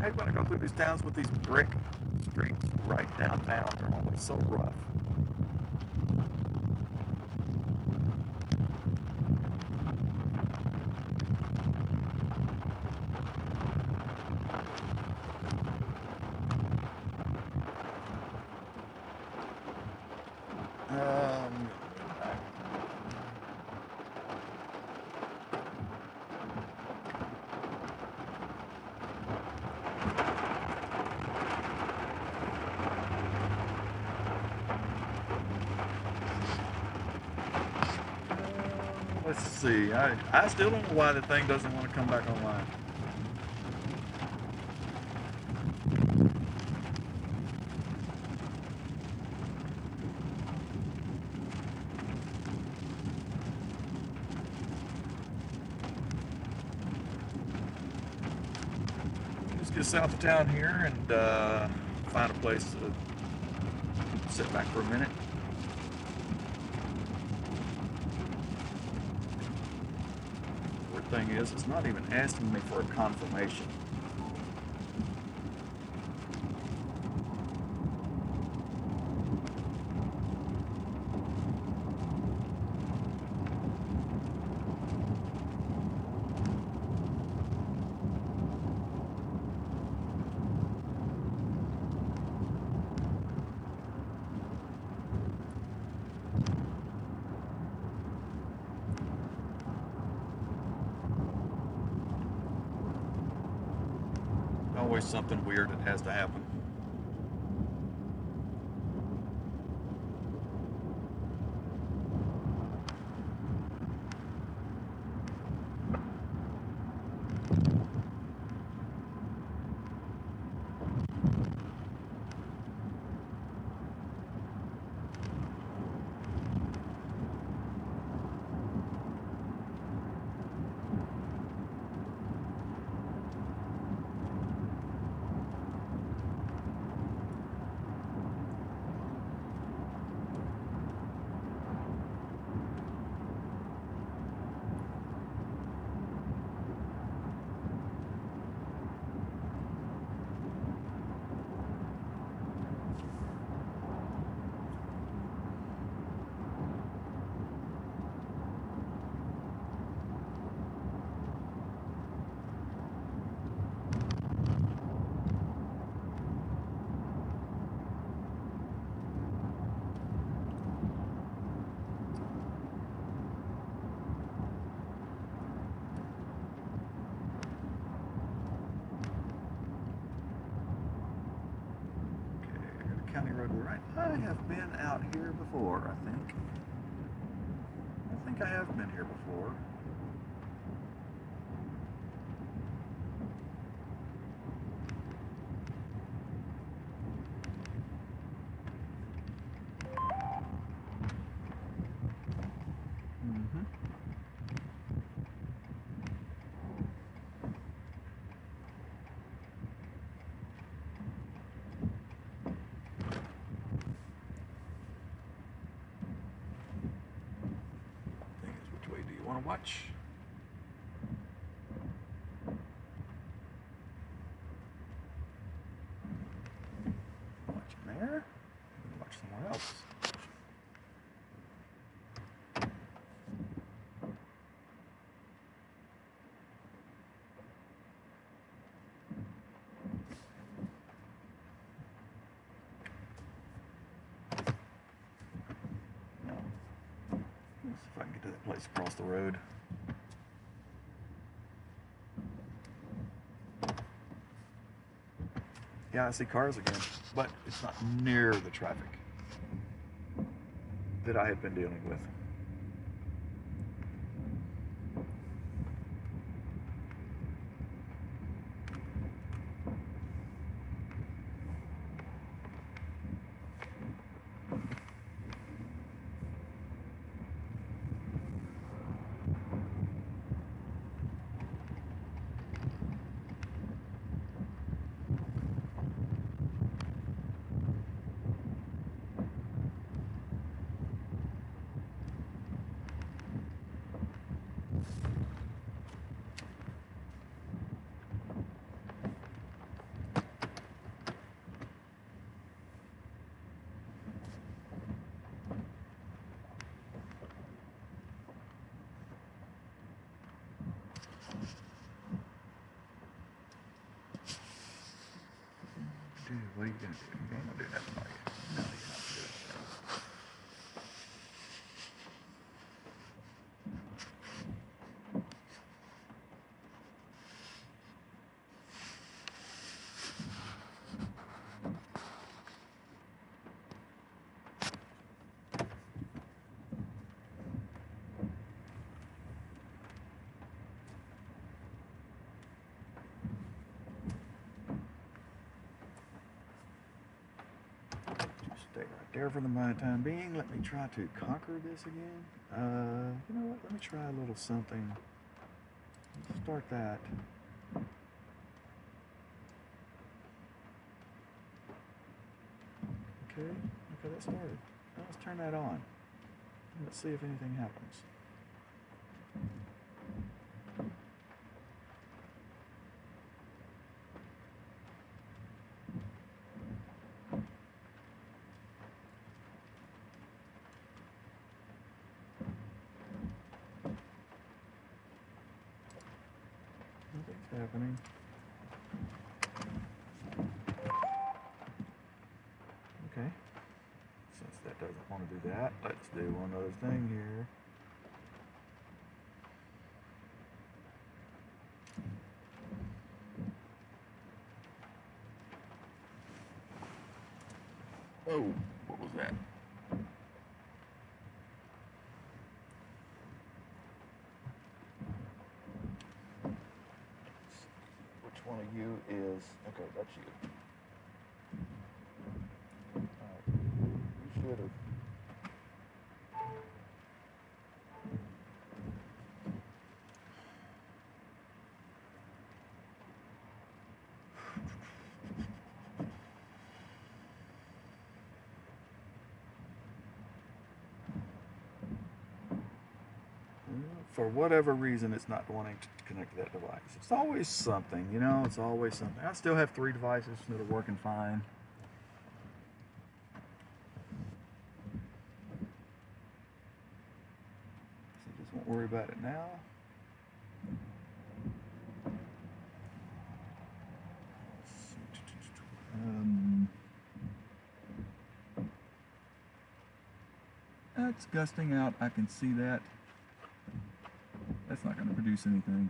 hate when I go through these towns with these brick streets right downtown. They're always so rough. Let's see. I still don't know why the thing doesn't want to come back online. Just get south of town here and find a place to sit back for a minute. Weird thing is, it's not even asking me for a confirmation. Always something weird that has to happen. County Road right. I have been out here before, I think. I think I have been here before. Want to watch? Watching there? Watch somewhere else. No. Let's see if I can get to that place across the road. Yeah, I see cars again, but it's not near the traffic that I had been dealing with. What are you gonna do? You ain't gonna do nothing, are you? No, you're not doing anything. Stay right there for the time being. Let me try to conquer this again. You know what? Let me try a little something. Let's start that. Okay, that started. Now let's turn that on. Let's see if anything happens. Nothing's happening. Okay. Since that doesn't want to do that, let's do one other thing here. Oh, what was that? Which one of you is... Okay, that's you. Alright, you should have... For whatever reason, it's not wanting to connect to that device. It's always something, you know, it's always something. I still have 3 devices that are working fine. So just won't worry about it now. That's gusting out, I can see that. That's not going to produce anything.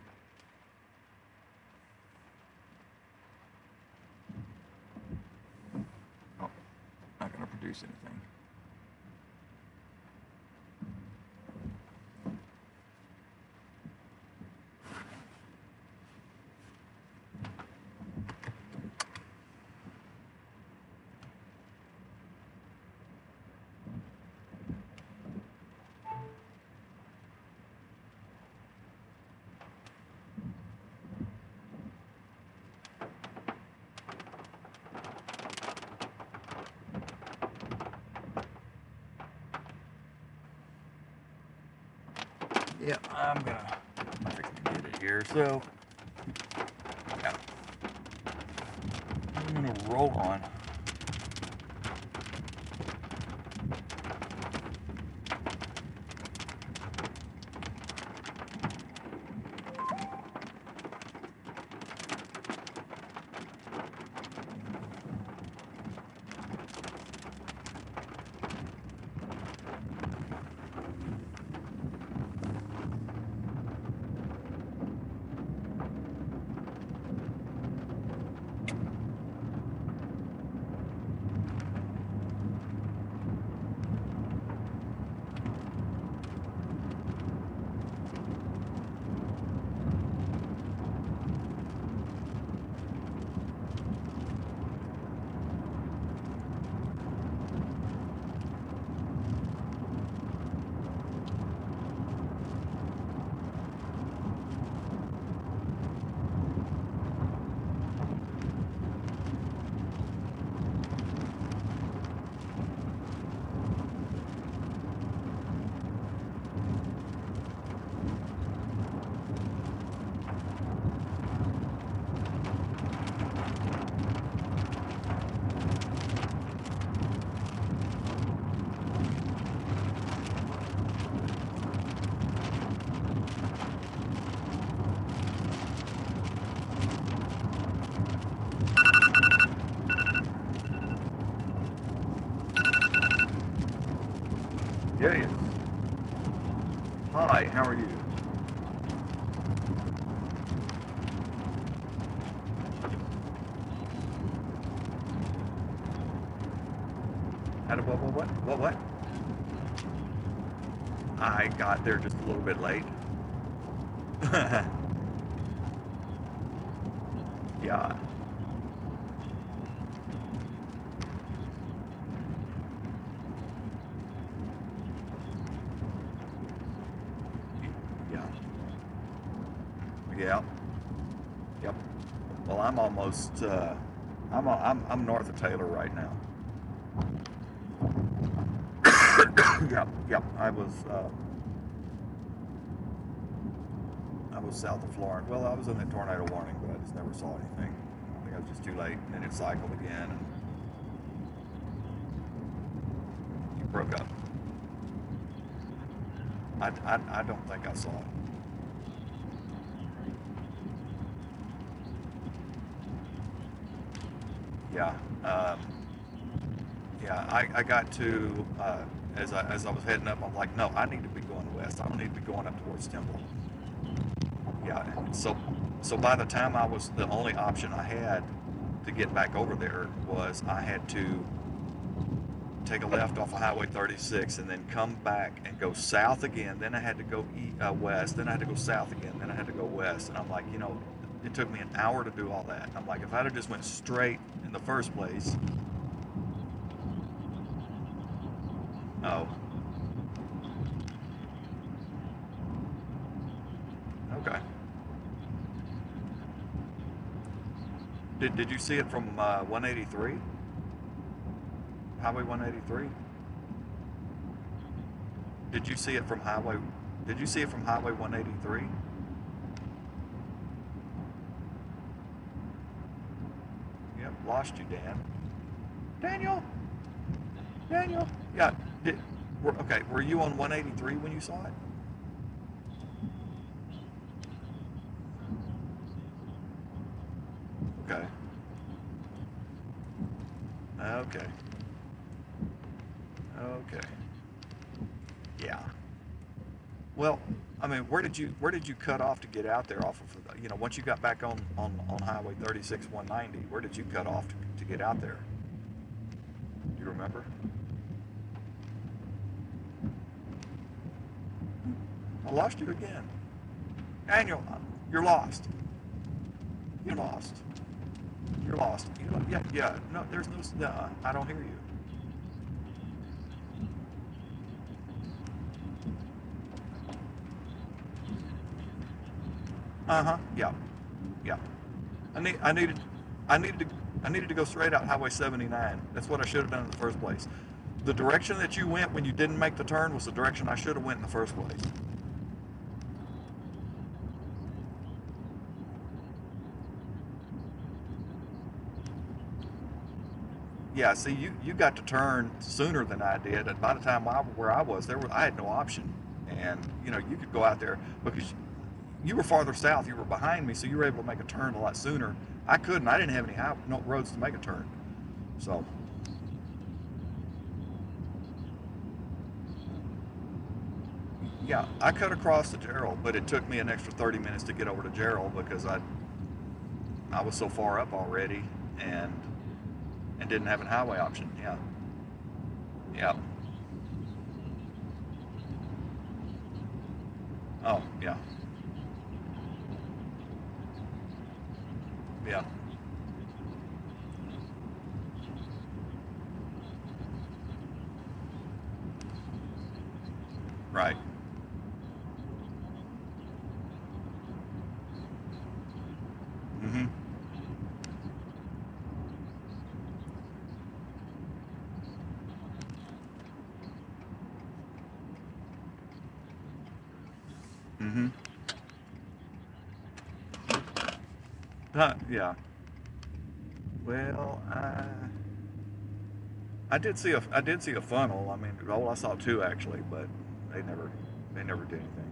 Oh, not going to produce anything. Yeah, I'm gonna get it here. So, yeah, I'm gonna roll on. How are you? How did what? I got there just a little bit late. Yeah. Yeah. Yeah. Yep. Well, I'm almost. I'm north of Taylor right now. Yep. Yep. I was south of Florence. Well, I was in the tornado warning, but I just never saw anything. I think I was just too late, and then it cycled again, and it broke up. I don't think I saw it. Yeah. Yeah. I got to as I was heading up. I'm like, no, I need to be going west. I don't need to be going up towards Temple. Yeah. So by the time I was the only option I had to get back over there was I had to take a left off of Highway 36 and then come back and go south again. Then I had to go west. Then I had to go south again. Then I had to go west. And I'm like, it took me an hour to do all that. I'm like, if I'd have just went straight in the first place. Oh, okay. Did you see it from 183? Highway 183? Did you see it from Highway? Did you see it from Highway 183? Yep, lost you, Dan. Daniel, Daniel. Yeah. Okay. Were you on 183 when you saw it? Okay. Okay. Okay. Yeah. Well, I mean, where did you cut off to get out there off of once you got back on Highway 36 190, where did you cut off to get out there? Do you remember? I lost you again. Daniel, you're lost. You're lost. You're lost. Yeah, yeah. No, there's no. I don't hear you. Uh huh. Yeah. Yeah. I need. I needed. I needed to. I needed to go straight out Highway 79. That's what I should have done in the first place. The direction that you went when you didn't make the turn was the direction I should have went in the first place. Yeah. See, you got to turn sooner than I did, and by the time where I was, I had no option, and you could go out there because you were farther south. You were behind me, so you were able to make a turn a lot sooner. I couldn't. I didn't have any no roads to make a turn. So yeah, I cut across to Gerald, but it took me an extra 30 minutes to get over to Gerald because I was so far up already and didn't have a highway option. Yeah, yeah. Oh yeah, yeah. Right. Mm-hmm. Mm-hmm. Yeah. Well, I did see a funnel. I mean, well, I saw two actually, but they never did anything.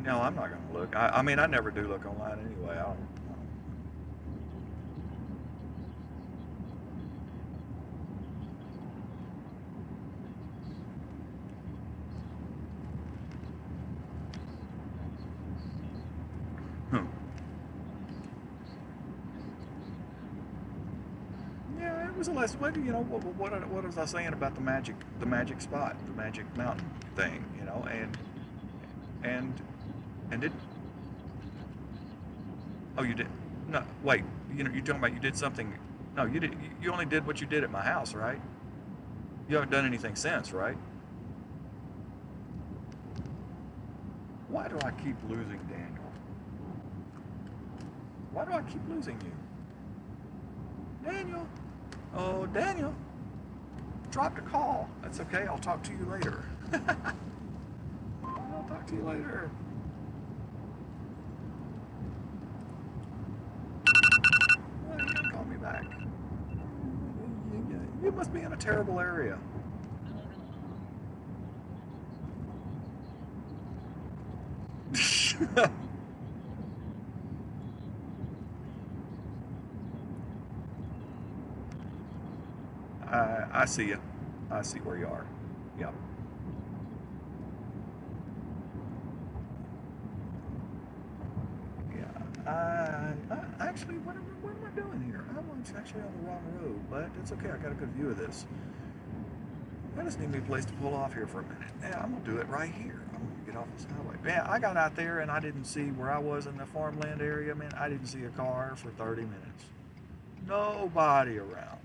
No, I'm not gonna look. I mean, I never do look online anyway. I don't. was the last? What you know? What was I saying about the magic spot, the magic mountain thing? You know, and and did. Oh, you did. No, wait. You know, you're talking about you did something. No, you did. You only did what you did at my house, right? You haven't done anything since, right? Why do I keep losing Daniel? Why do I keep losing you? Daniel? Oh, Daniel. Dropped a call. That's okay. I'll talk to you later. I'll talk to you later. Well, you can call me back. You must be in a terrible area. I see you. I see where you are. Yep. Yeah. Actually, what am I doing here? I'm actually on the wrong road, but it's okay. I got a good view of this. I just need me a place to pull off here for a minute. Yeah, I'm gonna do it right here. I'm gonna get off this highway. Yeah, I got out there and I didn't see where I was in the farmland area, man. I didn't see a car for 30 minutes. Nobody around.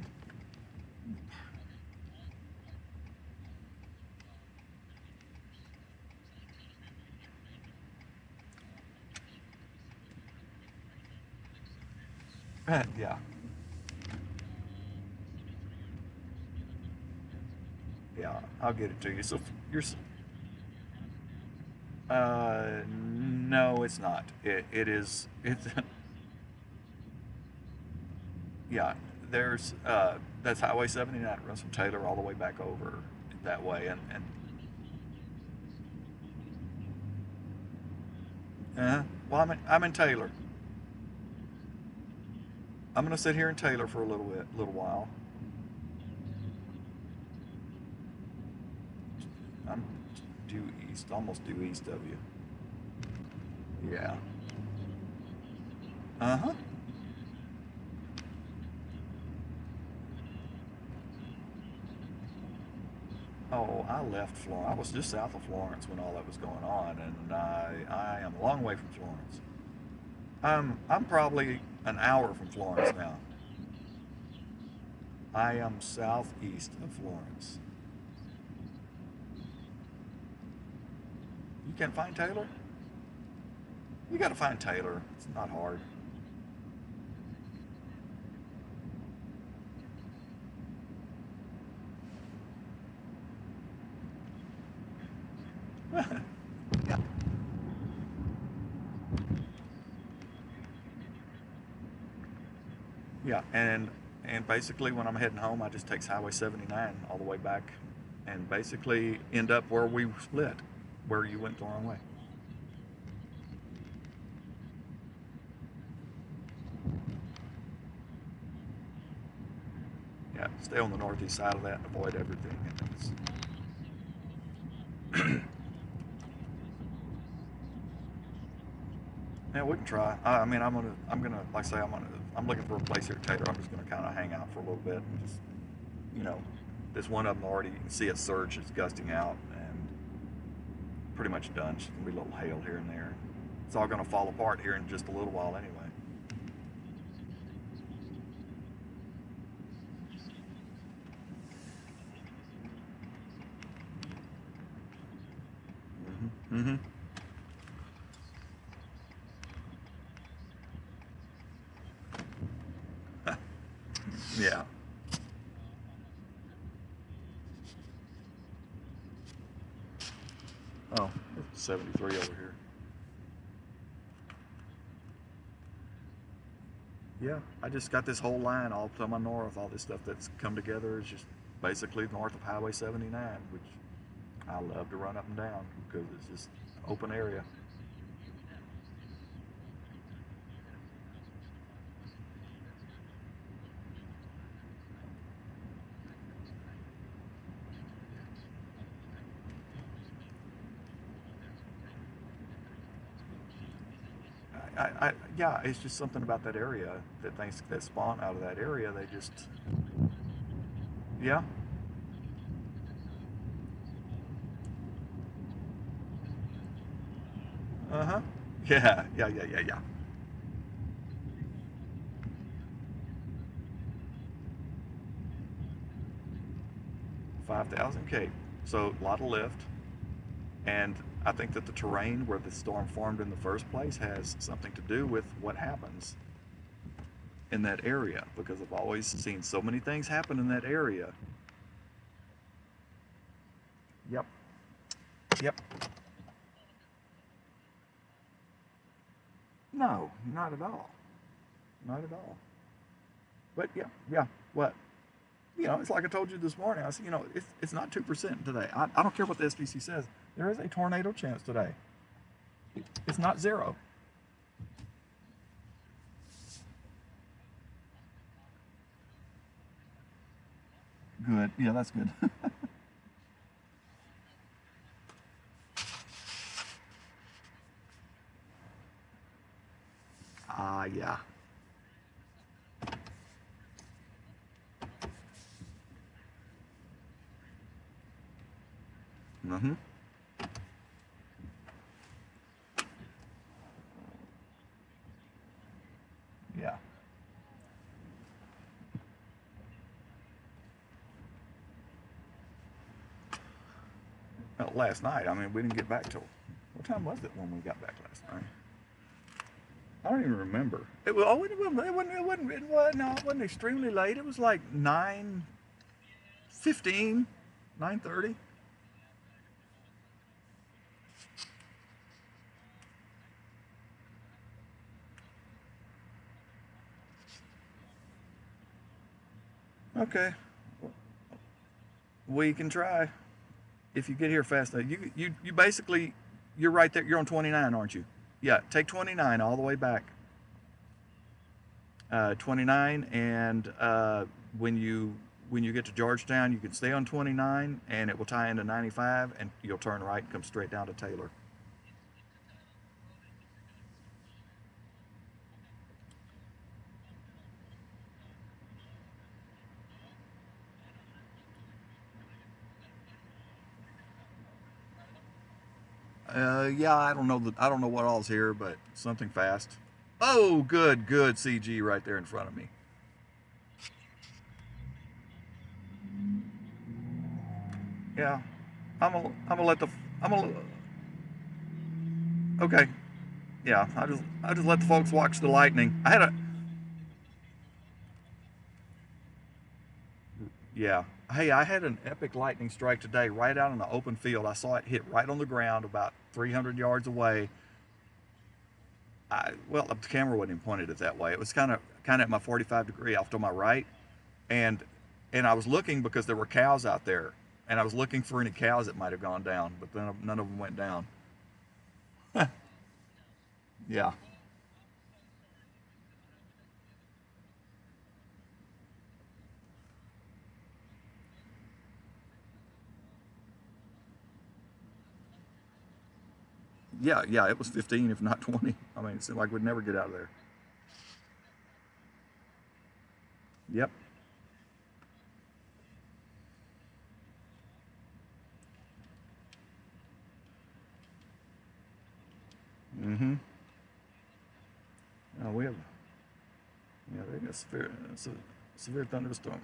Yeah, yeah, I'll get it to you. So you're, no, it's not. It is, it's, yeah, there's, that's Highway 79. It runs from Taylor all the way back over that way. Well, I'm in Taylor. I'm gonna sit here in Taylor for a little while. I'm due east, almost due east of you. Yeah. Uh-huh. Oh, I left Florence. I was just south of Florence when all that was going on, and I am a long way from Florence. I'm probably an hour from Florence now. I am southeast of Florence. You can't find Taylor? You got to find Taylor. It's not hard. Yeah. Yeah, and basically when I'm heading home, I just take Highway 79 all the way back, and basically end up where we split, where you went the wrong way. Yeah, stay on the northeast side of that and avoid everything. And yeah, we can try. I mean, like I say, I'm looking for a place here at Taylor. I'm just gonna kind of hang out for a little bit and just, you know, this one of them already. You can see it surge. It's gusting out and pretty much done. Just gonna be a little hail here and there. It's all gonna fall apart here in just a little while anyway. Mm-hmm. Yeah. Oh, it's 73 over here. Yeah, I just got this whole line all to my north. All this stuff that's come together is just basically north of Highway 79, which I love to run up and down because it's just open area. Yeah, it's just something about that area that things that spawn out of that area. They just Yeah. Uh-huh. Yeah, yeah, yeah, yeah, yeah. 5,000 cape. So a lot of lift. And I think that the terrain where the storm formed in the first place has something to do with what happens in that area, because I've always seen so many things happen in that area. Yep. Yep. No, not at all. Not at all. But yeah, yeah. What? It's like I told you this morning. I said, it's not 2% today. I don't care what the SPC says. There is a tornado chance today. It's not zero. Good. Yeah, that's good. Yeah. Mm-hmm. Yeah. Well, last night, I mean, we didn't get back till, what time was it when we got back last night? I don't even remember. It was, no, it wasn't extremely late. It was like 9:15, 9:30. Okay. We can try if you get here fast enough. You basically, you're right there. You're on 29, aren't you? Yeah, take 29 all the way back. 29, and when you get to Georgetown, you can stay on 29, and it will tie into 95, and you'll turn right and come straight down to Taylor. Yeah, I don't know what all's here, but something fast. Oh, good, good CG right there in front of me. Yeah, I'm gonna let the I'm gonna okay. Yeah, I just let the folks watch the lightning. Yeah. Hey, I had an epic lightning strike today right out in the open field. I saw it hit right on the ground about 300 yards away. Well, the camera wasn't even pointed it that way. It was kind of at my 45-degree off to my right, and I was looking because there were cows out there, and I was looking for any cows that might have gone down, but then none of them went down. Yeah. Yeah, yeah, it was 15, if not 20. I mean, it seemed like we'd never get out of there. Yep. Mm-hmm. We have, yeah, they got severe thunderstorm.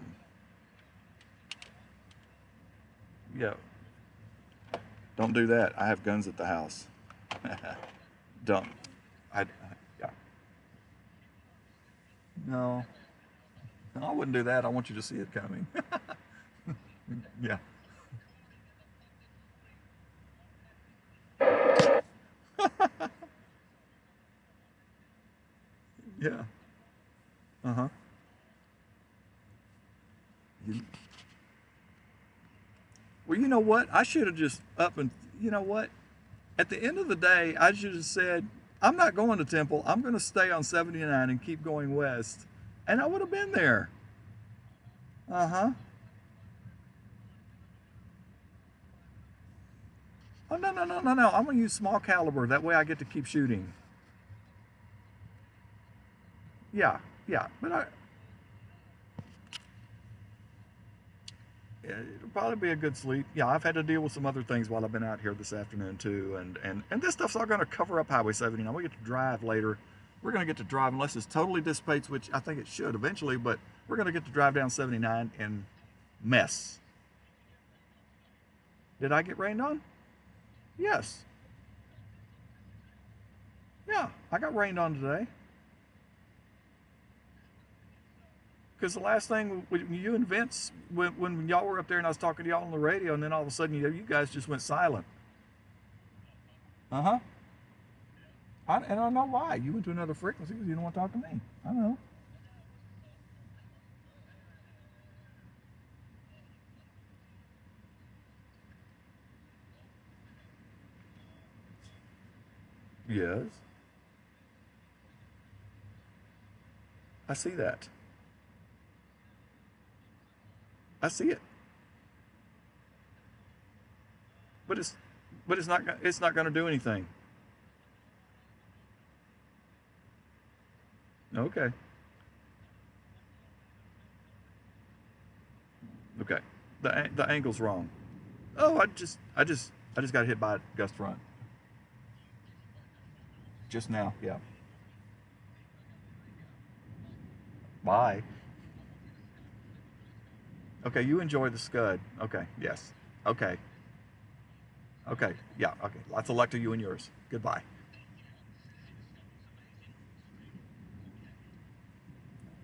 Yeah, don't do that. I have guns at the house. Don't. Yeah. No, no, I wouldn't do that. I want you to see it coming. Yeah. Yeah. Uh huh. You, well, you know what? I should have just up and, you know what? At the end of the day, I should have said, I'm not going to Temple. I'm going to stay on 79 and keep going west. And I would have been there. Uh huh. Oh, no, no, no, no, no. I'm going to use small caliber. That way I get to keep shooting. Yeah, yeah. But it'll probably be a good sleep. Yeah, I've had to deal with some other things while I've been out here this afternoon too, and this stuff's all going to cover up Highway 79. We get to drive later. We're going to get to drive unless it totally dissipates, which I think it should eventually. But we're going to get to drive down 79 and mess. Did I get rained on? Yes. Yeah, I got rained on today. Because the last thing when you and Vince, when y'all were up there and I was talking to y'all on the radio, and then all of a sudden you guys just went silent. Uh huh. And I know why. You went to another frequency because you don't want to talk to me. I know. Yes. I see that. I see it. But it's not going to do anything. Okay. Okay. The angle's wrong. Oh, I just got hit by a gust front just now. Yeah. Bye. Okay, you enjoy the scud. Okay. Yes. Okay. Okay. Yeah. Okay. Lots of luck to you and yours. Goodbye.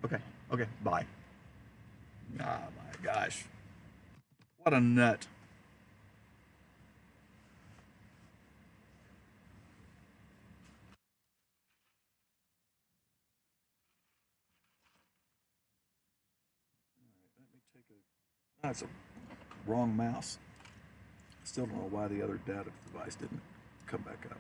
Okay. Okay. Bye. Oh my gosh. What a nut. Let me take a. That's a wrong mouse. Still don't know why the other data device didn't come back up.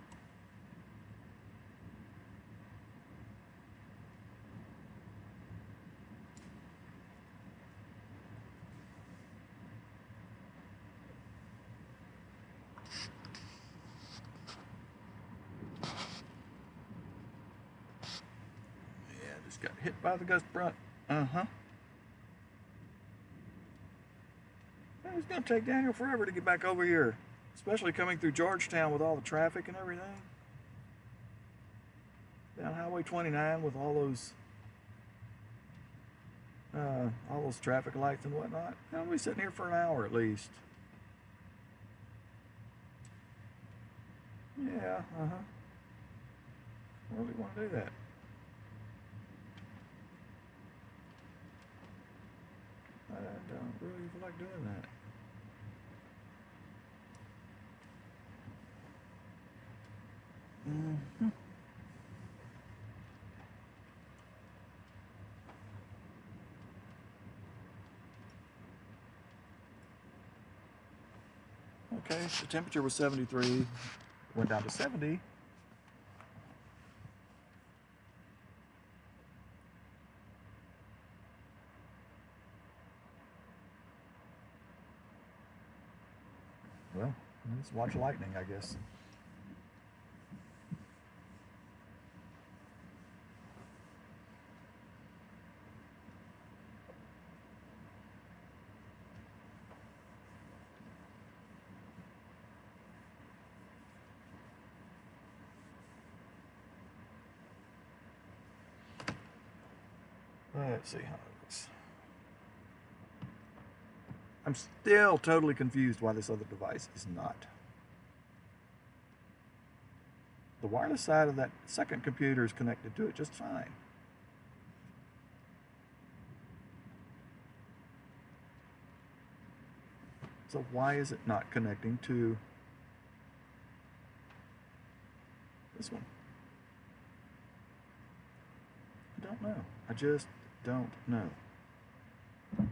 Yeah, just got hit by the gust front. Uh-huh. It's gonna take Daniel forever to get back over here, especially coming through Georgetown with all the traffic and everything. Down Highway 29 with all those traffic lights and whatnot. I'll be sitting here for an hour at least. Yeah, uh-huh. I really want to do that. I don't really feel like doing that. Mm-hmm. Okay, the temperature was 73, went down to 70. Well, let's watch lightning, I guess. Let's see how it looks. I'm still totally confused why this other device is not. The wireless side of that second computer is connected to it just fine. So why is it not connecting to this one? I don't know. I just don't know. I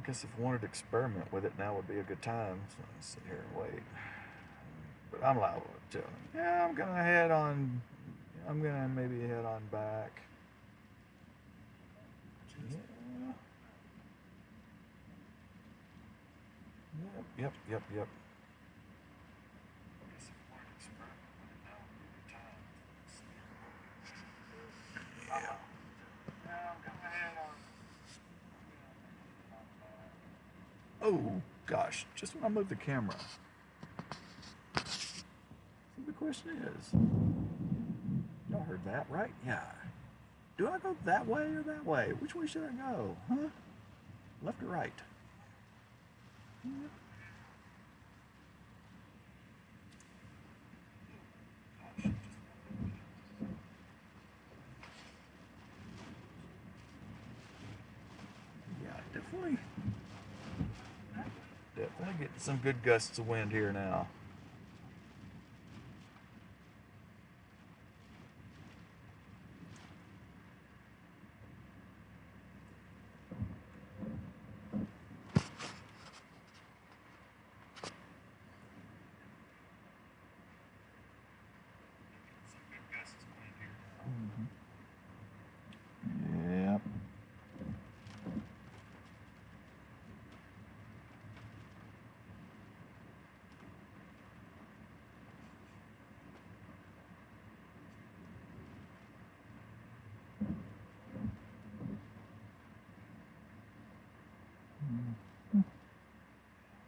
guess if I wanted to experiment with it, now would be a good time. So let's sit here and wait. But I'm liable to tell him. Yeah, I'm gonna maybe head on back. Yeah. Yep. Yeah. I'm gonna head gosh, just when I move the camera. So the question is, y'all heard that, right? Yeah. Do I go that way or that way? Which way should I go? Huh? Left or right? Yeah, definitely getting some good gusts of wind here now. Yep.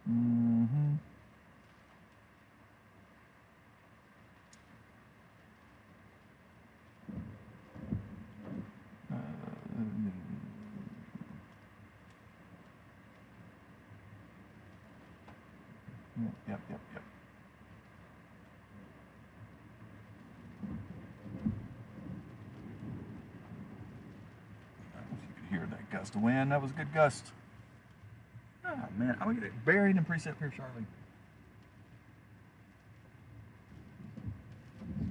Mm-hmm. Yep. I don't know if you could hear that gust of wind. That was a good gust. Oh man, I'm gonna get it buried in precip here, Charlie.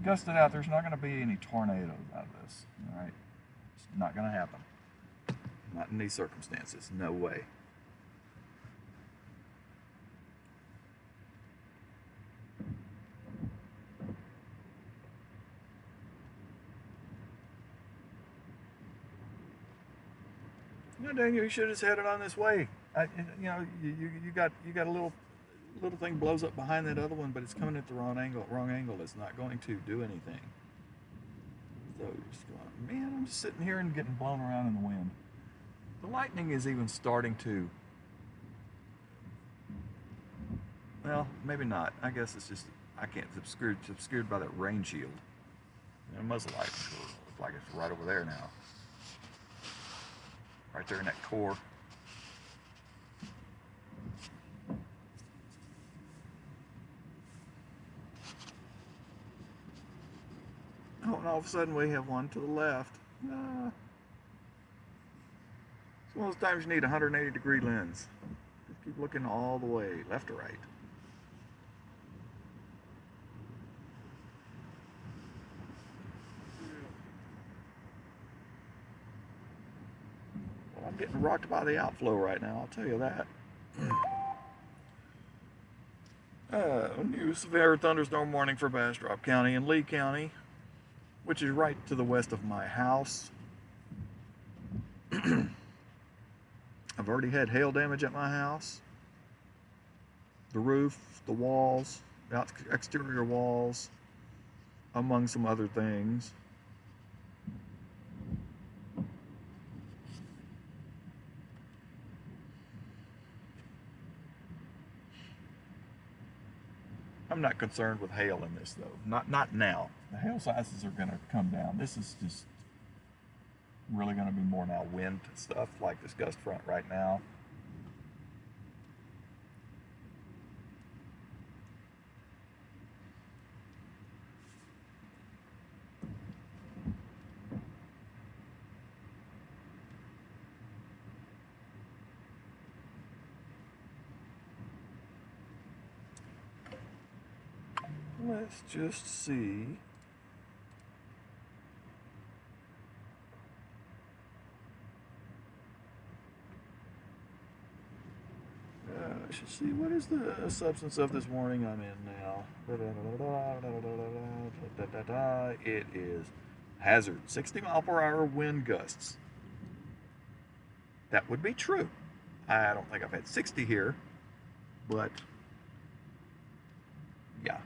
Gusted out. There's not going to be any tornadoes out of this. All right, it's not going to happen. Not in these circumstances. No way. No, Daniel, you should have just headed on this way. You got a little thing blows up behind that other one, but it's coming at the wrong angle. It's not going to do anything. So you're just going, man, I'm just sitting here and getting blown around in the wind. The lightning is even starting to. Well, maybe not. I guess it's just I can't. It's obscured by that rain shield. And muzzle light looks like it's right over there now. Right there in that core. Oh, and all of a sudden we have one to the left. It's one of those times you need a 180-degree lens. Just keep looking all the way, left or right. Well, I'm getting rocked by the outflow right now, I'll tell you that. New severe thunderstorm warning for Bastrop County and Lee County, which is right to the west of my house. I've already had hail damage at my house. The roof, the walls, the exterior walls, among some other things. I'm not concerned with hail in this though. Not now. The hail sizes are going to come down. This is just really going to be more now wind stuff like this gust front right now. Let's just see. I should see, what is the substance of this warning I'm in now? It is hazard, 60 mile per hour wind gusts. That would be true. I don't think I've had 60 here, but yeah.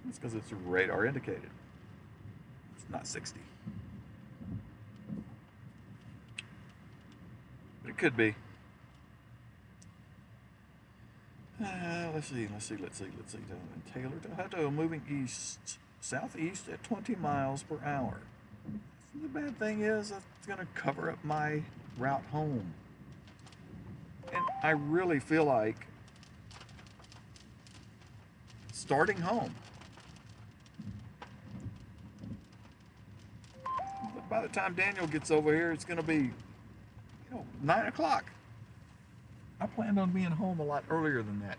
It's because it's radar indicated. It's not 60. But it could be. Let's see. Taylor, Tahoe, moving east, southeast at 20 miles per hour. The bad thing is, it's going to cover up my route home. And I really feel like starting home. But by the time Daniel gets over here, it's going to be, 9 o'clock. I planned on being home a lot earlier than that.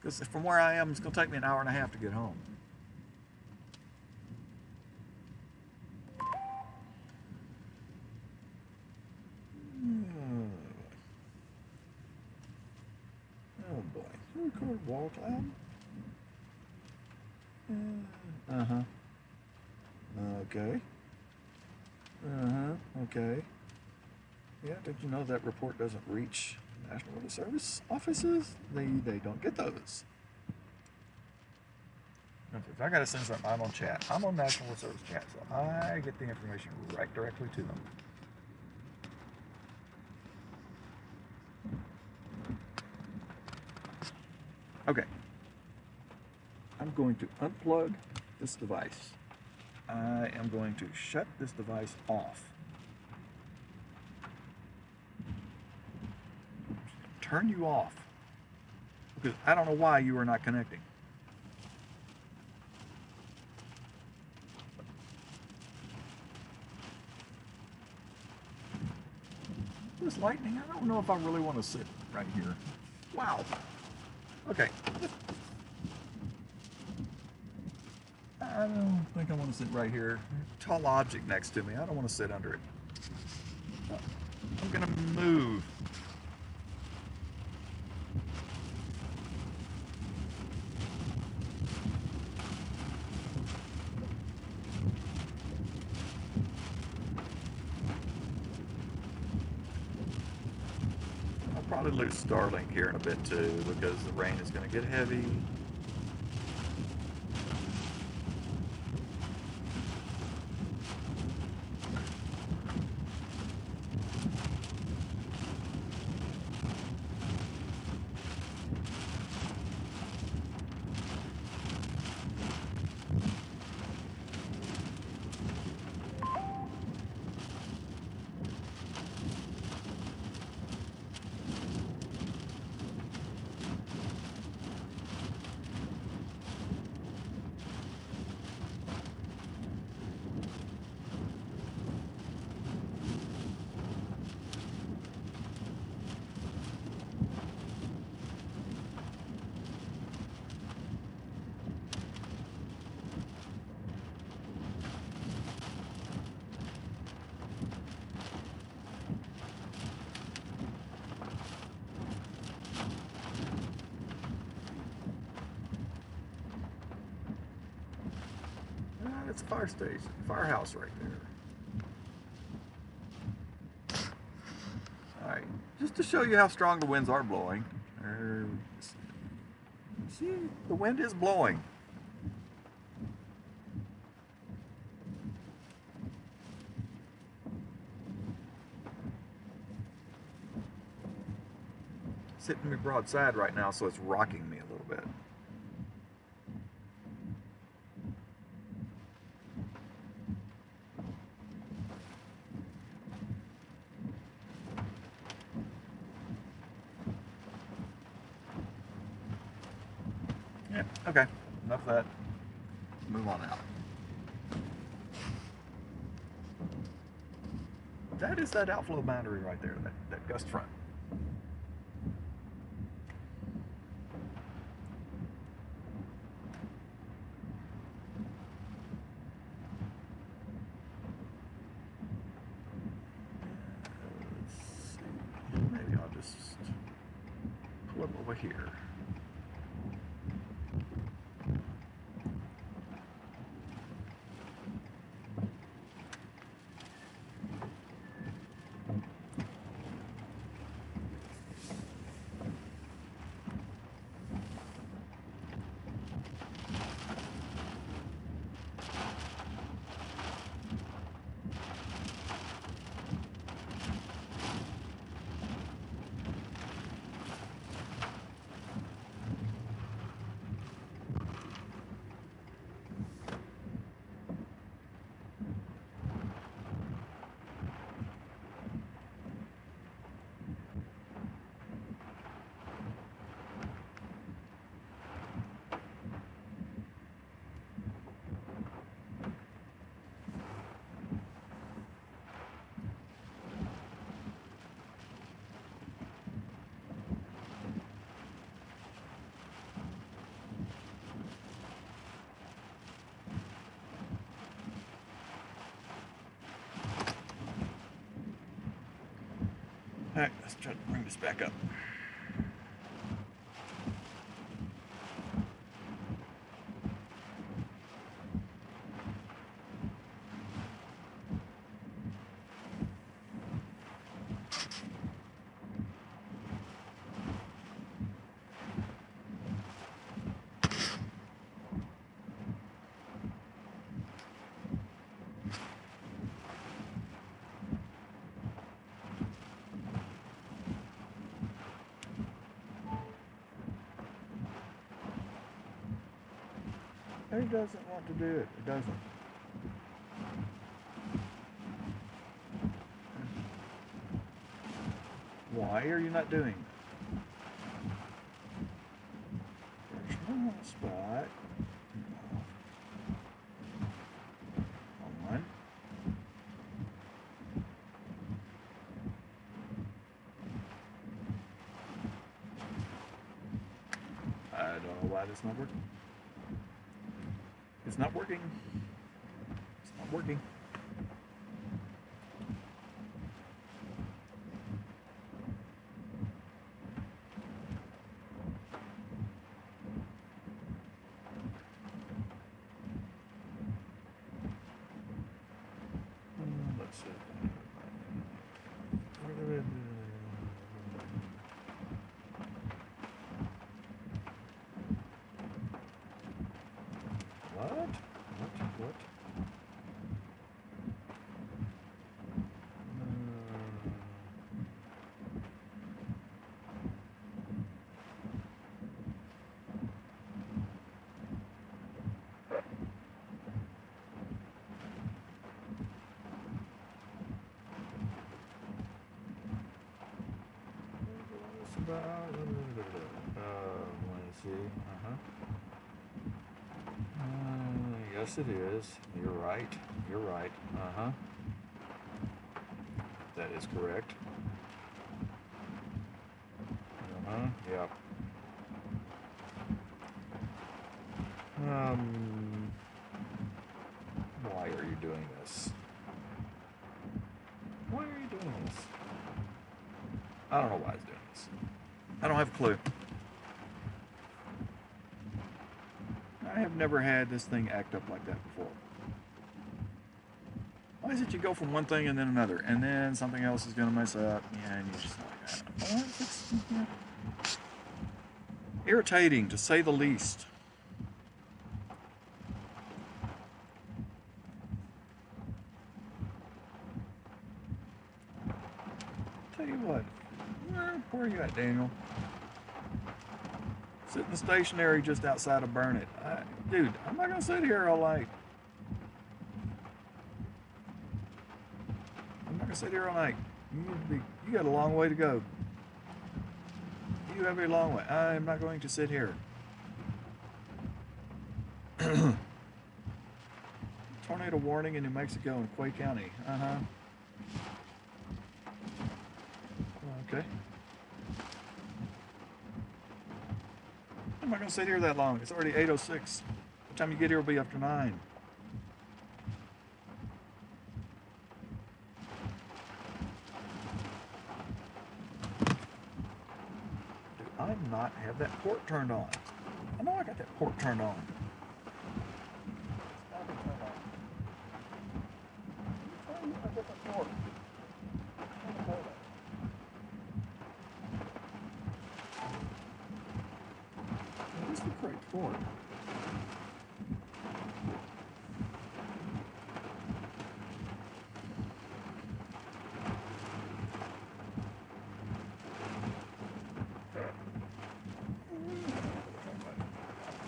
Because from where I am, it's going to take me an hour and a half to get home. Oh boy. Record wall cloud? Uh-huh. Okay. Okay. Yeah, did you know that report doesn't reach National Weather Service offices? They don't get those. If I gotta send something, I'm on chat. I'm on National Weather Service chat, so I get the information right directly to them. Okay. I'm going to unplug this device. I am going to shut this device off. Turn you off. Because I don't know why you are not connecting. This lightning, I don't know if I really want to sit right here. Wow. Okay. I don't think I want to sit right here. Tall object next to me. I don't want to sit under it. I'm going to move. I'll probably lose Starlink here in a bit too because the rain is going to get heavy. It's a fire station, firehouse right there. Alright, just to show you how strong the winds are blowing. See, the wind is blowing. It's hitting me broadside right now, so it's rocking me a little bit. Yeah, okay, enough of that. Move on out. That is that outflow boundary right there, that gust front. Let's see, maybe I'll just pull up over here. Alright, let's try to bring this back up. It doesn't want to do it. It doesn't. Why are you not doing? There's no spot. On. I don't know why this is not working. It's not working. It's not working. Let's see. What? Let's see. Yes, it is. You're right. You're right. That is correct. Yep. Why are you doing this? Why are you doing this? I don't know why it's doing this. I don't have a clue. I have never had this thing act up like that before. Why is it you go from one thing and then another, and then something else is going to mess up, and you're just like, what? It's irritating, to say the least. Tell you what, where are you at, Daniel? Sitting stationary just outside of Burn It. Dude, I'm not going to sit here all night. I'm not going to sit here all night. You got a long way to go. You have a long way. I'm not going to sit here. Tornado warning in New Mexico and Quay County. Okay. I'm not going to sit here that long. It's already 8:06. By the time you get here, it'll be after 9. Do I not have that port turned on? I know I got that port turned on. It's got to be turned on. Try a different port. Where's the correct port?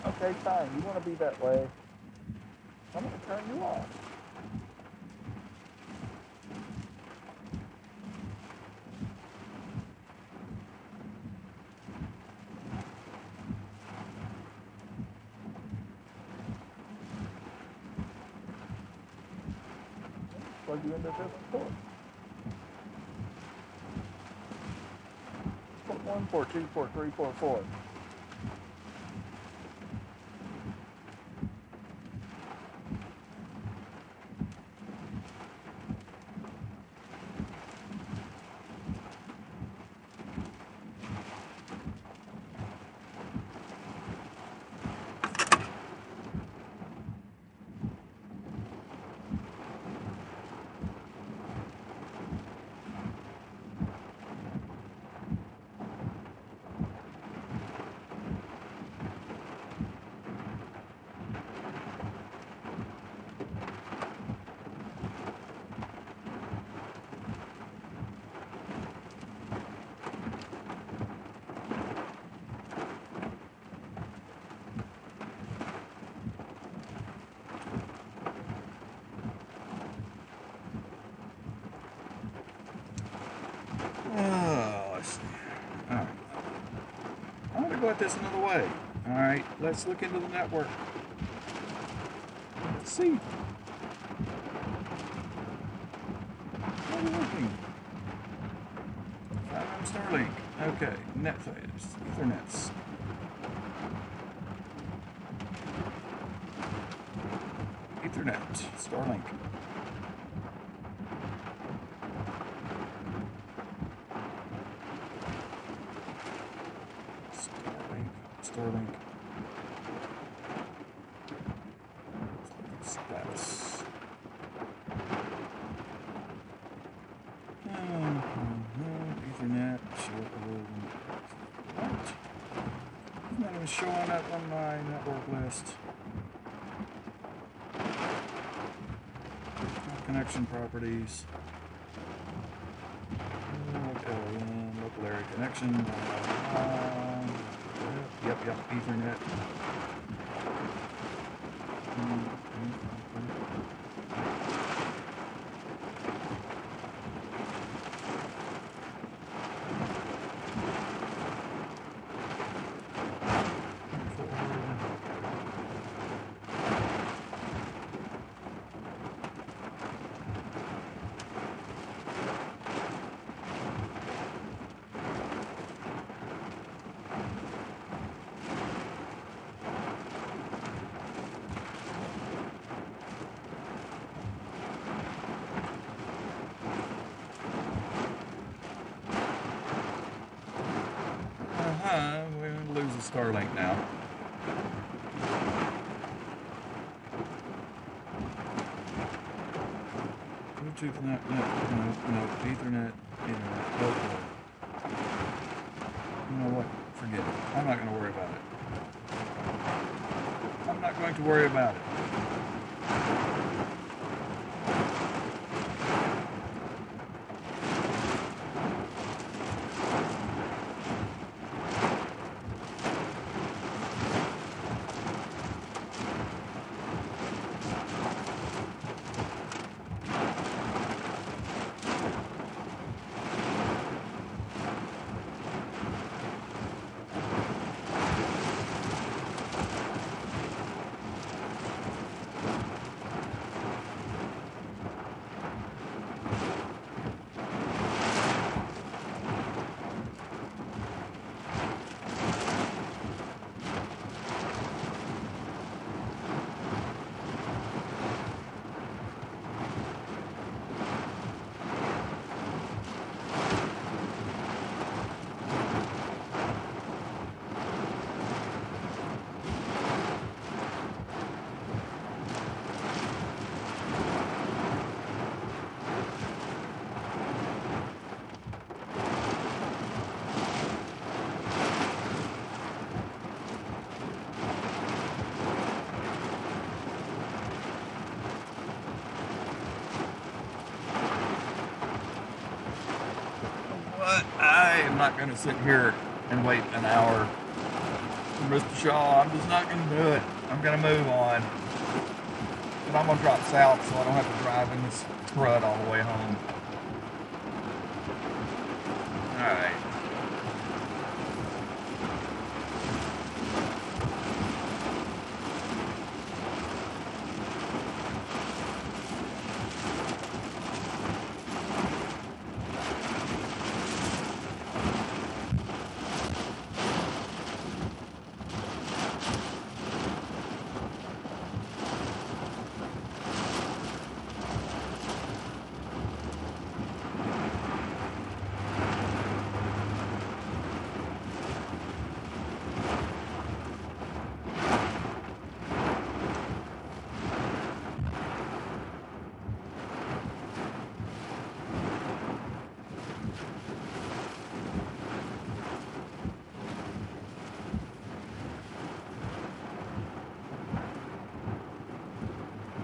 Okay, fine. You want to be that way. I'm going to turn you off. Plug you into this port. Port 1, port 2, port 3, port 4. go at this another way. All right, let's look into the network. Let's see. What are we looking? 5M Starlink. Okay, net phase, Ethernets. Ethernet, Starlink. Starlink. Status. Ethernet. What? It's not even showing up on my network list. Connection properties. Local area connection. Yep, Ethernet. We're going to lose the Starlink now. Bluetooth, no, Ethernet, local. You know what? Forget it. I'm not going to worry about it. I'm not going to worry about it. I am not going to sit here and wait an hour for Mr. Shaw. I'm just not going to do it. I'm going to move on. And I'm going to drop south so I don't have to drive in this crud all the way home. Alright.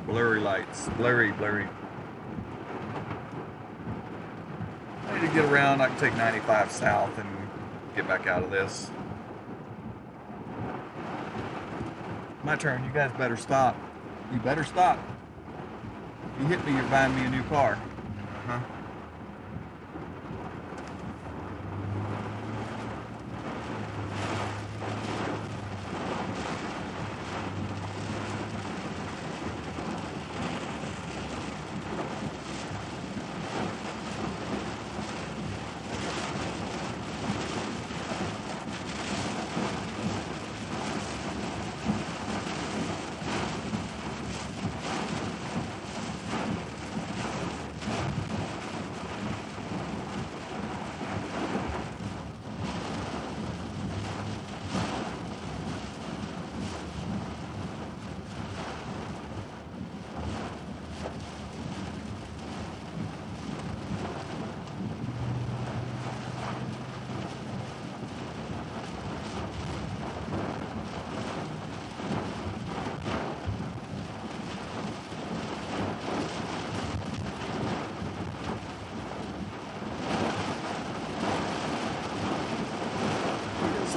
Blurry lights. Blurry. I need to get around. I can take 95 south and get back out of this. My turn. You guys better stop. You better stop. You hit me, you're buying me a new car. Uh-huh.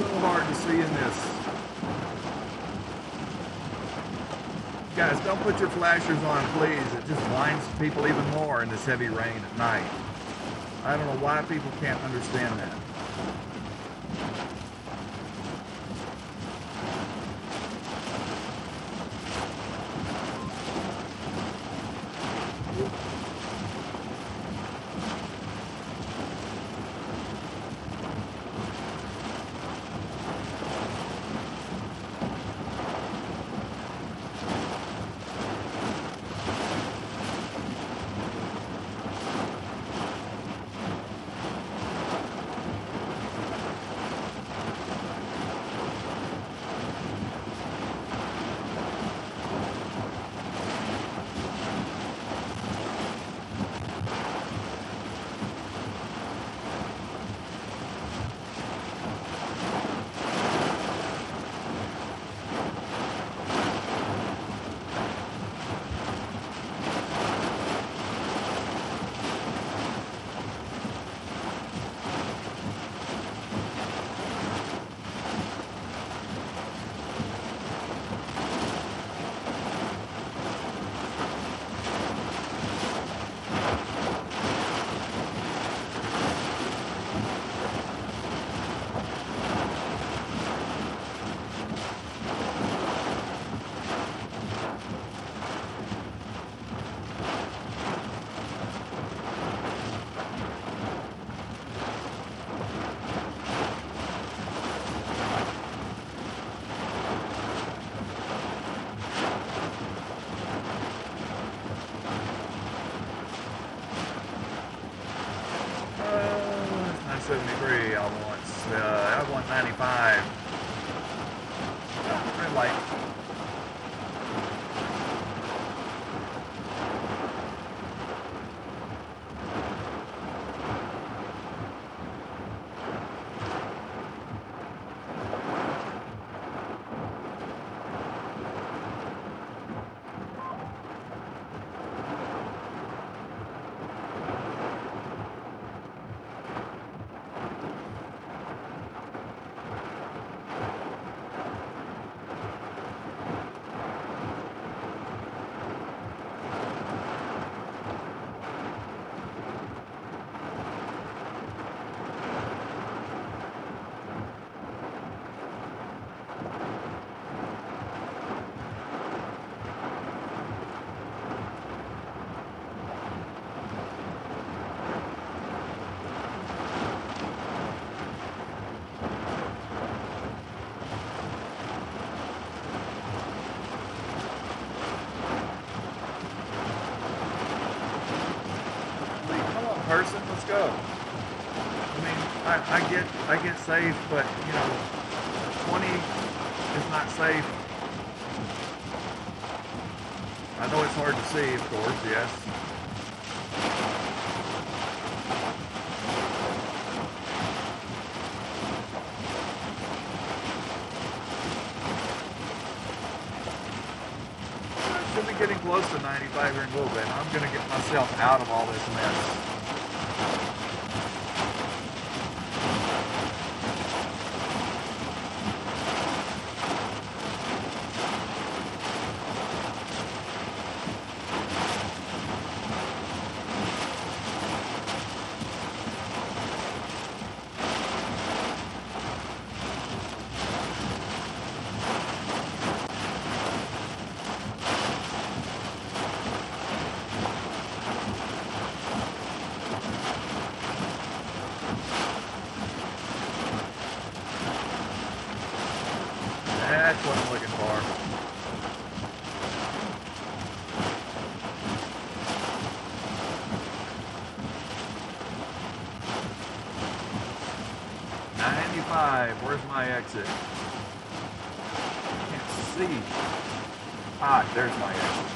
so hard to see in this. Guys, don't put your flashers on, please. It just blinds people even more in this heavy rain at night. I don't know why people can't understand that. I want 95. Red light. Person, let's go. I mean, I get safe, but you know, 20 is not safe. I know it's hard to see, of course, yes. I should be getting close to 95 here in a little bit. I'm going to get myself out of all this mess. That's what I'm looking for. Where's my exit? I can't see. Ah, there's my exit.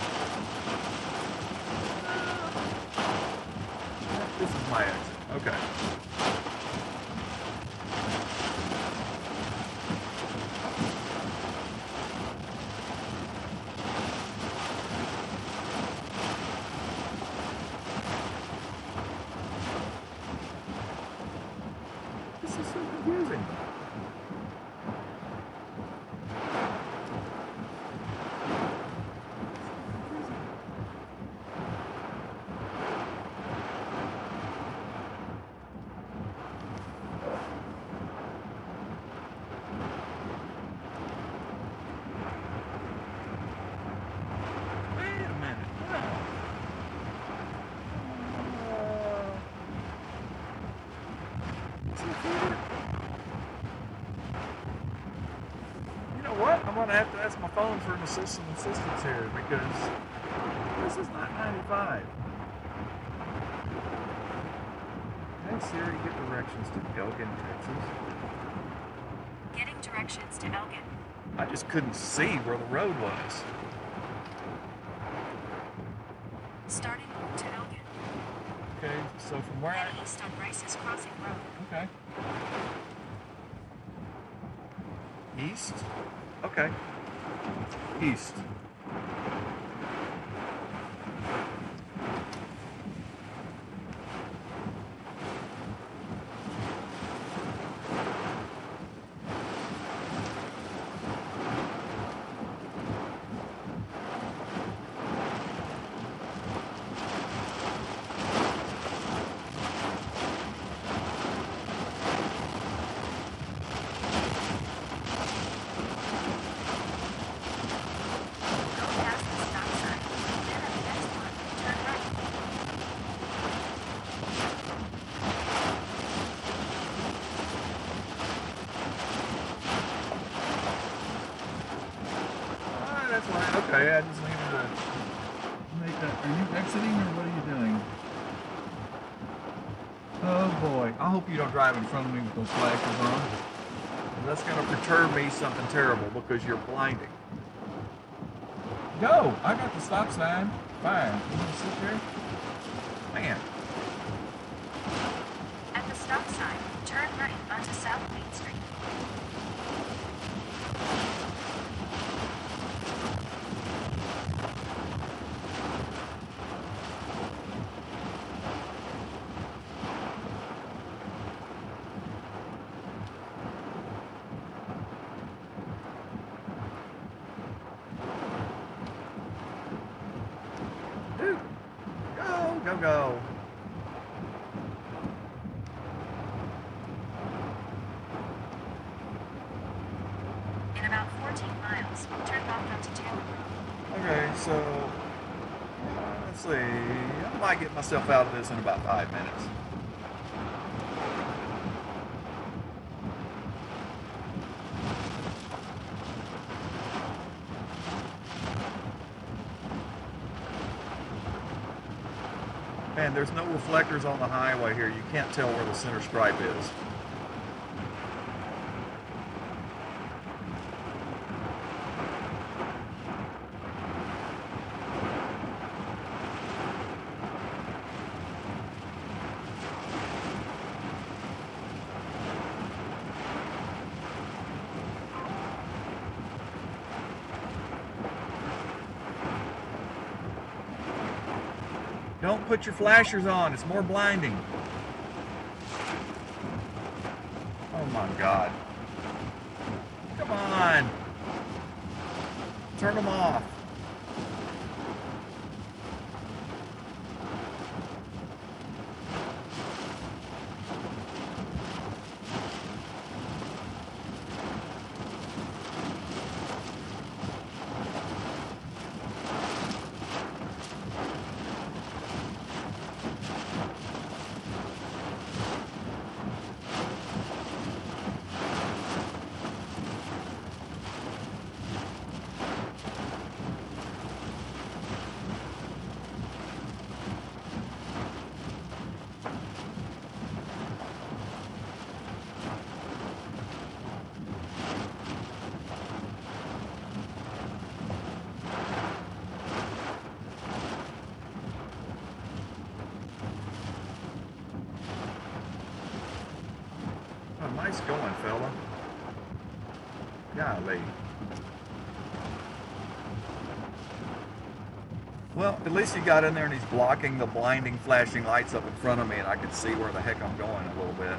This is my exit. Okay. This is so confusing. know what? I'm going to have to ask my phone for an assistance here because this is not 95. Hey Siri, get directions to Elgin, Texas. Getting directions to Elgin. I just couldn't see where the road was. Starting to Elgin. Okay, so from where Head east on Rice's Crossing Road. Okay. East? Okay. East. Okay, I just needed to make that. Are you exiting or what are you doing? Oh boy. I hope you don't drive in front of me with those flashers on. That's going to perturb me something terrible because you're blinding. Go! I got the stop sign. Fine. You want to sit there? Man. At the stop sign, turn right onto South Main Street. Go. In about 14 miles, turn left onto Taylor Road. Okay, so let's see. I might get myself out of this in about 5 minutes. Man, there's no reflectors on the highway here. You can't tell where the center stripe is. Don't put your flashers on. It's more blinding. Oh my God. Come on. Turn them off. Nice going, fella. Golly. Well, at least he got in there and he's blocking the blinding flashing lights up in front of me and I can see where the heck I'm going a little bit.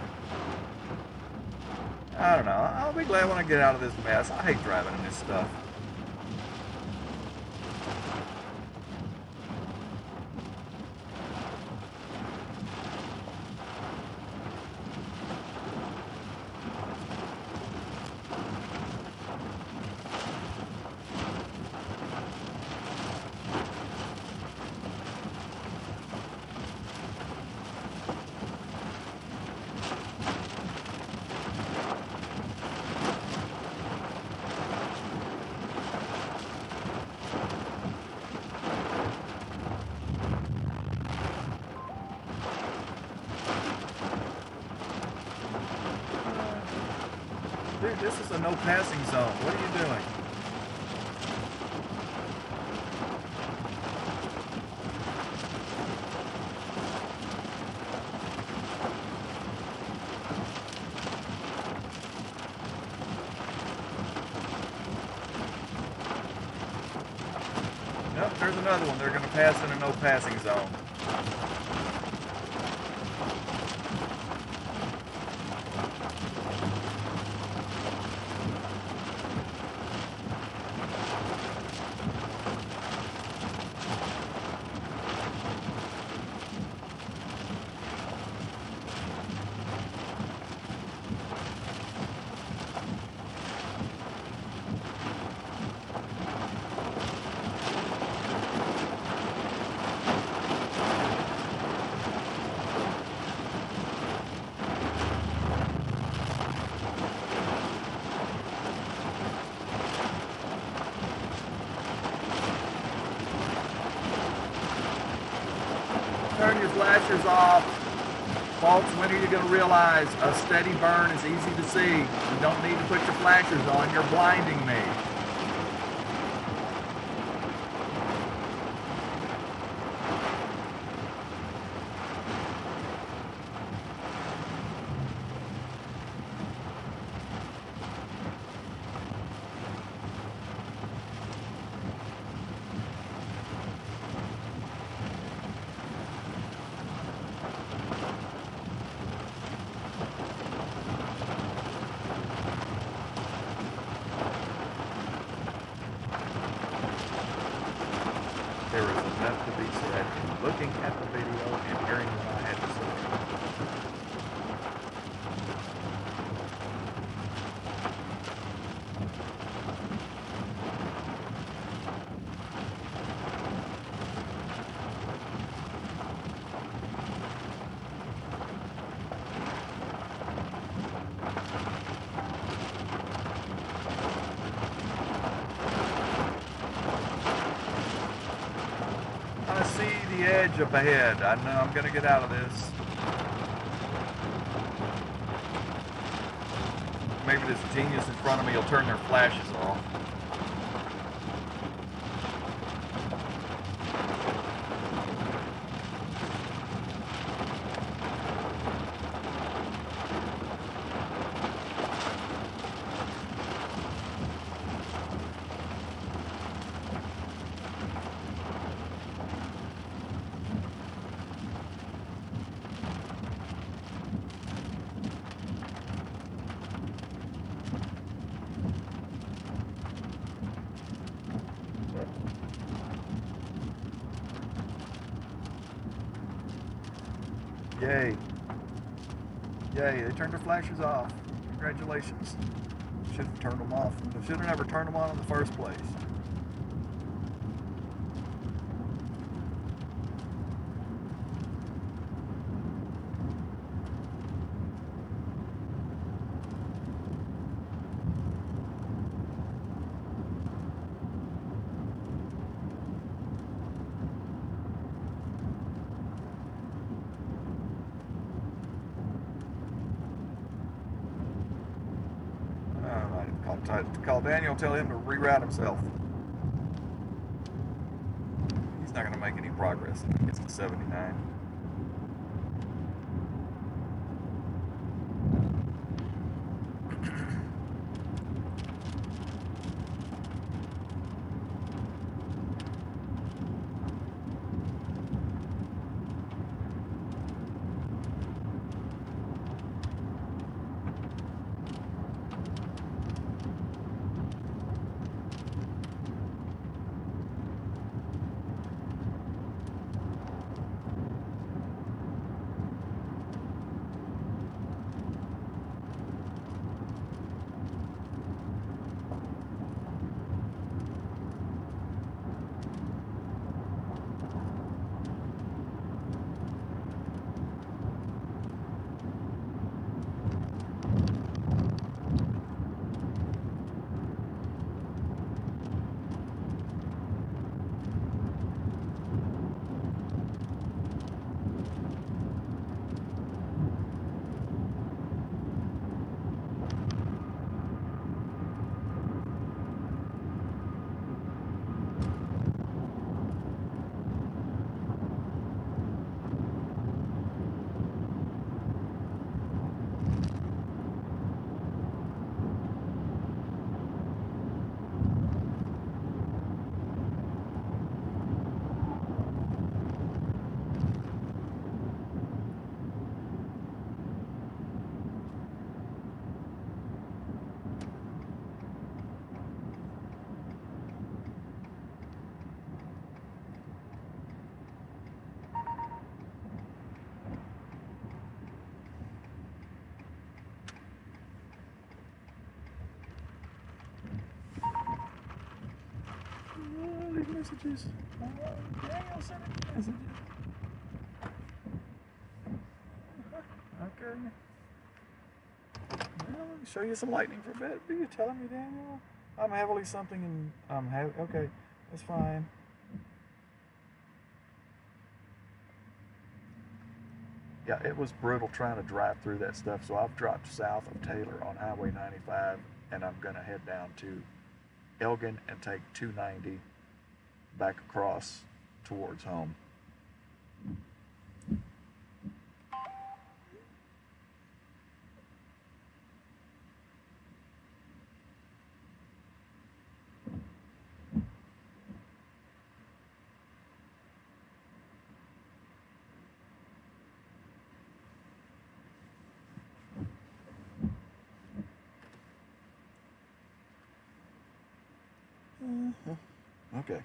I don't know. I'll be glad when I get out of this mess. I hate driving in this stuff. Dude, this is a no passing zone. What are you doing? Nope, there's another one. They're going to pass in a no passing zone. Turn your flashers off. Folks, when are you going to realize a steady burn is easy to see? You don't need to put your flashers on. You're blinding me. There is enough to be said in looking at the video and hearing what I had to say. I see the edge up ahead. I know I'm going to get out of this. Maybe this genius in front of me will turn their flashes off. Yay. Yay, they turned their flashes off. Congratulations. Should have turned them off. They should have never turned them on in the first place. Call Daniel, tell him to reroute himself. He's not going to make any progress if he gets to 79. messages. Daniel sending me messages. Okay. Well, let me show you some lightning for a bit. Are you telling me, Daniel? I'm heavily something and I'm heavy. Okay, that's fine. Yeah, it was brutal trying to drive through that stuff. So I've dropped south of Taylor on Highway 95, and I'm gonna head down to Elgin and take 290 back across towards home. Okay.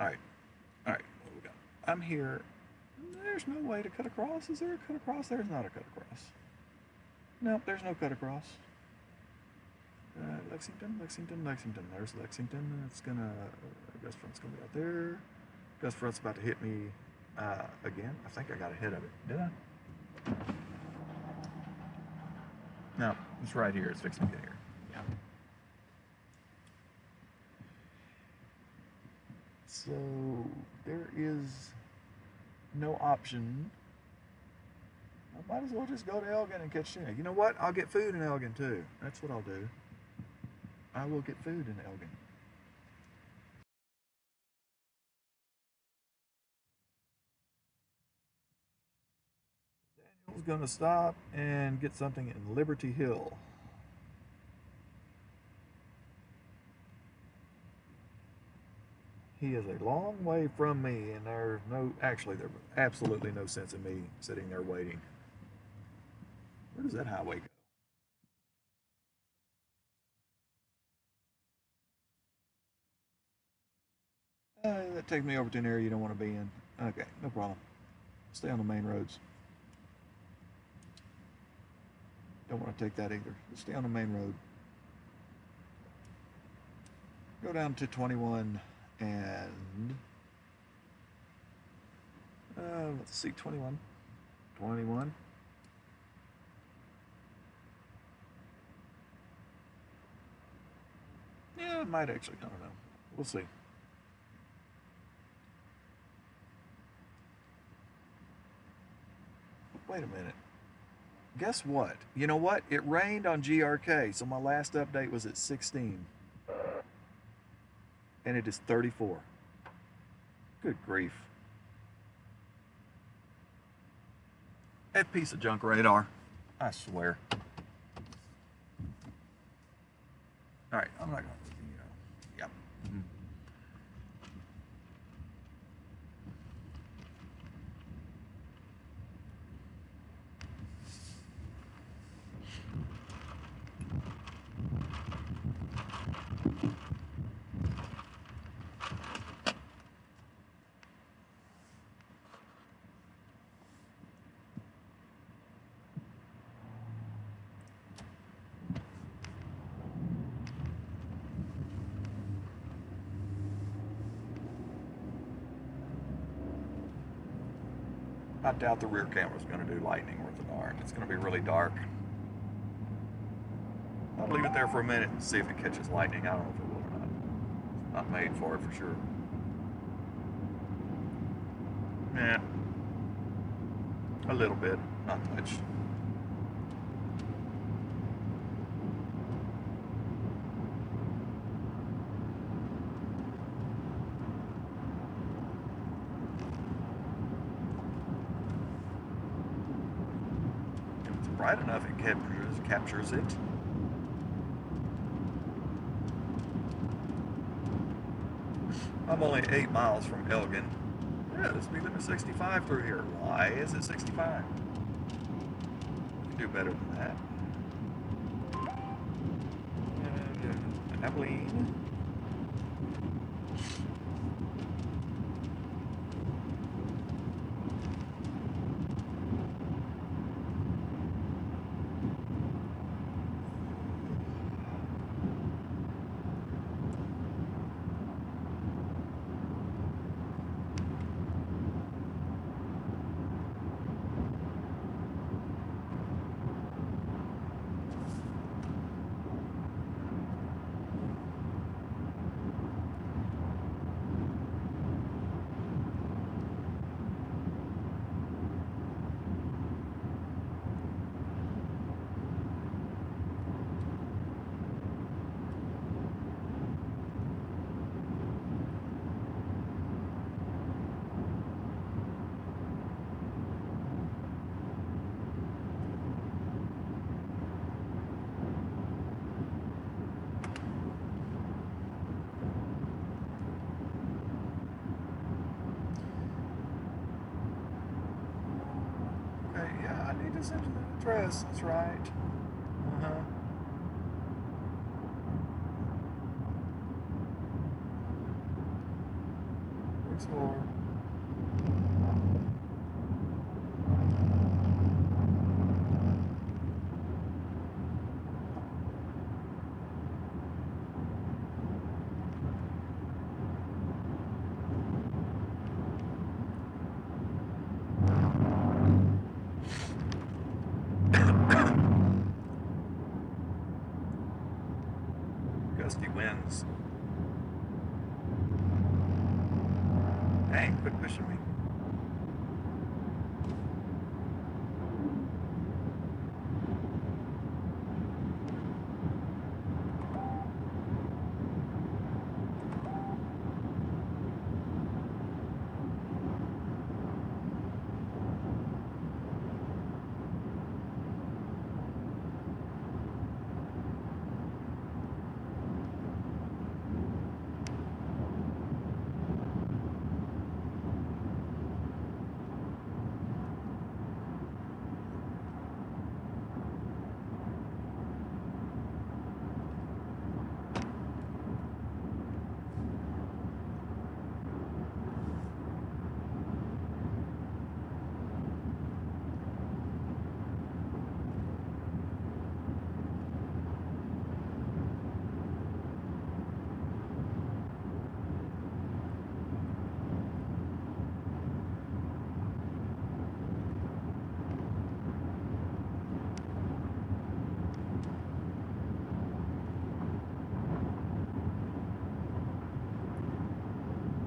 All right. All right. What do we got? I'm here. There's no way to cut across. Is there a cut across? There's not a cut across. Nope, there's no cut across. Lexington, Lexington, Lexington. There's Lexington. It's gonna. Gust front's gonna be out there. Gust front's about to hit me again. I think I got ahead of it. Did I? No, it's right here. It's fixing to get here. Yeah. So there is no option. I might as well just go to Elgin and catch dinner. You know what? I'll get food in Elgin too. That's what I'll do. I will get food in Elgin. Daniel's gonna stop and get something in Liberty Hill. He is a long way from me, and there's absolutely no sense in me sitting there waiting. Where does that highway go? That takes me over to an area you don't want to be in. Okay, no problem. Stay on the main roads. Don't want to take that either. Just stay on the main road. Go down to 21 and let's see, 21. 21. Yeah, it might actually. I don't know. We'll see. Wait a minute. Guess what? You know what? It rained on GRK, so my last update was at 16. And it is 34. Good grief. That piece of junk radar. I swear. All right, I'm not going to, yep. Mm-hmm. I doubt the rear camera's going to do lightning worth a darn. It's going to be really dark. I'll leave it there for a minute and see if it catches lightning. I don't know if it will or not. It's not made for it for sure. Yeah. A little bit, not much. Bright enough, it captures it. I'm only 8 miles from Elgin. Yeah, the speed limit is 65 through here. Why is it 65? We can do better than that. Abilene. sent you the address. That's right. Uh-huh. Explore. Gusty winds. Dang, quit pushing me.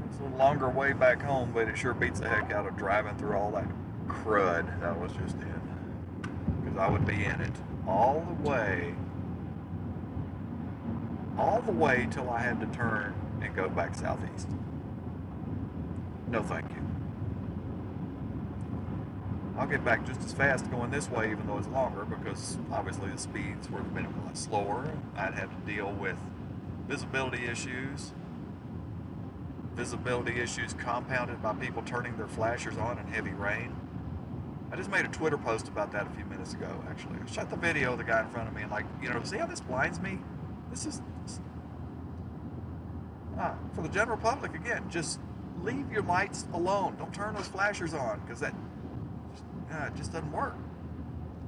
It's a little longer way back home, but it sure beats the heck out of driving through all that crud that was just in. Because I would be in it all the way till I had to turn and go back southeast. No thank you. I'll get back just as fast going this way, even though it's longer, because obviously the speeds would have been a lot slower. I'd have to deal with visibility issues compounded by people turning their flashers on in heavy rain. I just made a Twitter post about that a few minutes ago, actually. I shot the video of the guy in front of me and see how this blinds me? For the general public, again, just leave your lights alone. Don't turn those flashers on, because that it just doesn't work.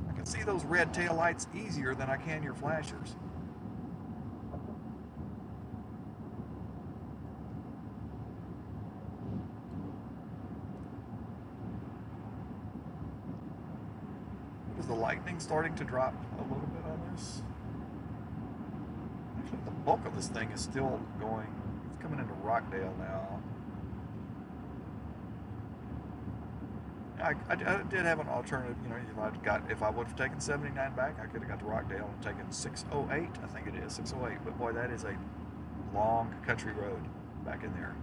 I can see those red tail lights easier than I can your flashers. Is the lightning starting to drop a little bit on this? Actually, the bulk of this thing is still going. It's coming into Rockdale now. I did have an alternative. If I would have taken 79 back, I could have got to Rockdale and taken 608. I think it is 608. But boy, that is a long country road back in there.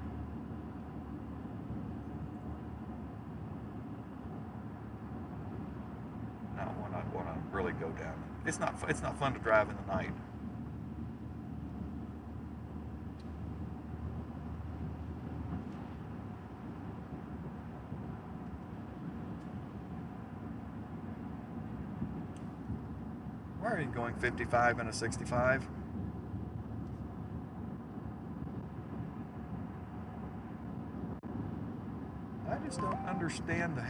Not one I'd want to really go down. It's not fun to drive in the night. Why are you going 55 and a 65? I just don't understand the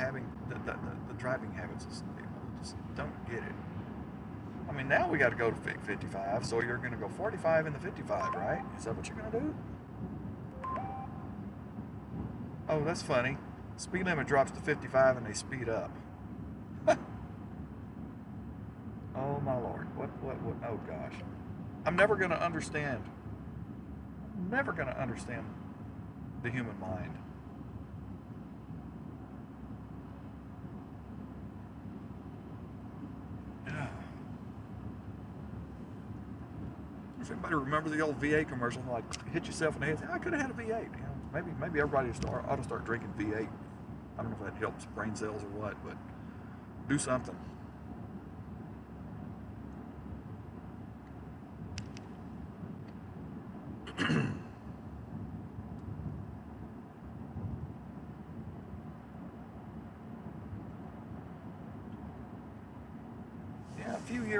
driving habits of some people. I just don't get it. I mean, now we got to go to 55, so you're going to go 45 in the 55, right? Is that what you're going to do? Oh, that's funny. Speed limit drops to 55 and they speed up. Oh my Lord. What? Oh gosh. I'm never going to understand. Never going to understand the human mind. If anybody remembers the old VA commercial, like hit yourself in the head, say, I could have had a V8. Maybe everybody ought to start drinking V8. I don't know if that helps brain cells or what, but do something.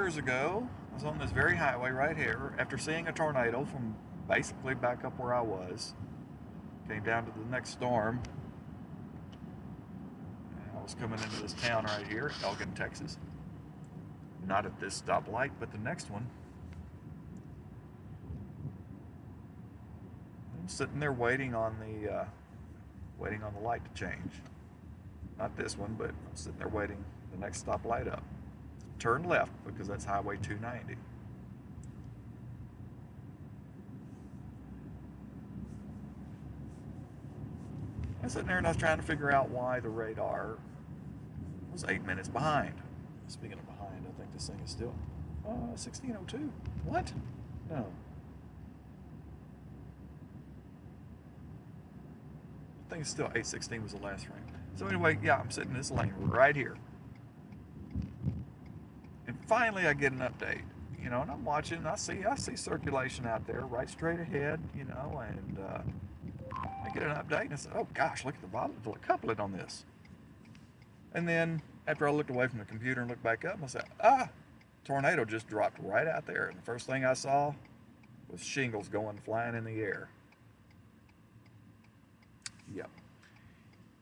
years ago, I was on this very highway right here after seeing a tornado from basically back up where I was. Came down to the next storm. And I was coming into this town right here, Elgin, Texas. Not at this stoplight, but the next one. I'm sitting there waiting on the light to change. Not this one, but I'm sitting there waiting the next stoplight up. Turn left because that's Highway 290. I was sitting there and I was trying to figure out why the radar was 8 minutes behind. Speaking of behind, I think this thing is still 1602. What? No. I think it's still 816 was the last frame. So anyway, yeah, I'm sitting in this lane right here. And finally I get an update, you know, and I'm watching, I see circulation out there right straight ahead, you know, and I get an update and I said, oh gosh, look at the couplet on this. And then after I looked away from the computer and looked back up, I said, tornado just dropped right out there. And the first thing I saw was shingles going flying in the air. Yep.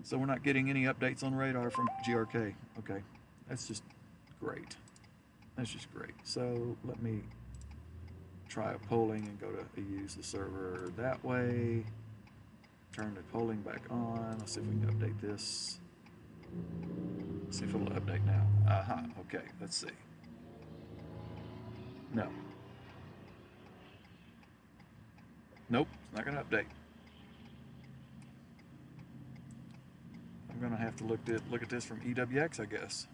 So we're not getting any updates on radar from GRK. Okay, that's just great. That's just great. So let me try a polling and go to use the server that way. Turn the polling back on. Let's see if we can update this. Let's see if it'll update now. Okay, let's see. No. Nope, it's not going to update. I'm going to have to look at this from EWX, I guess.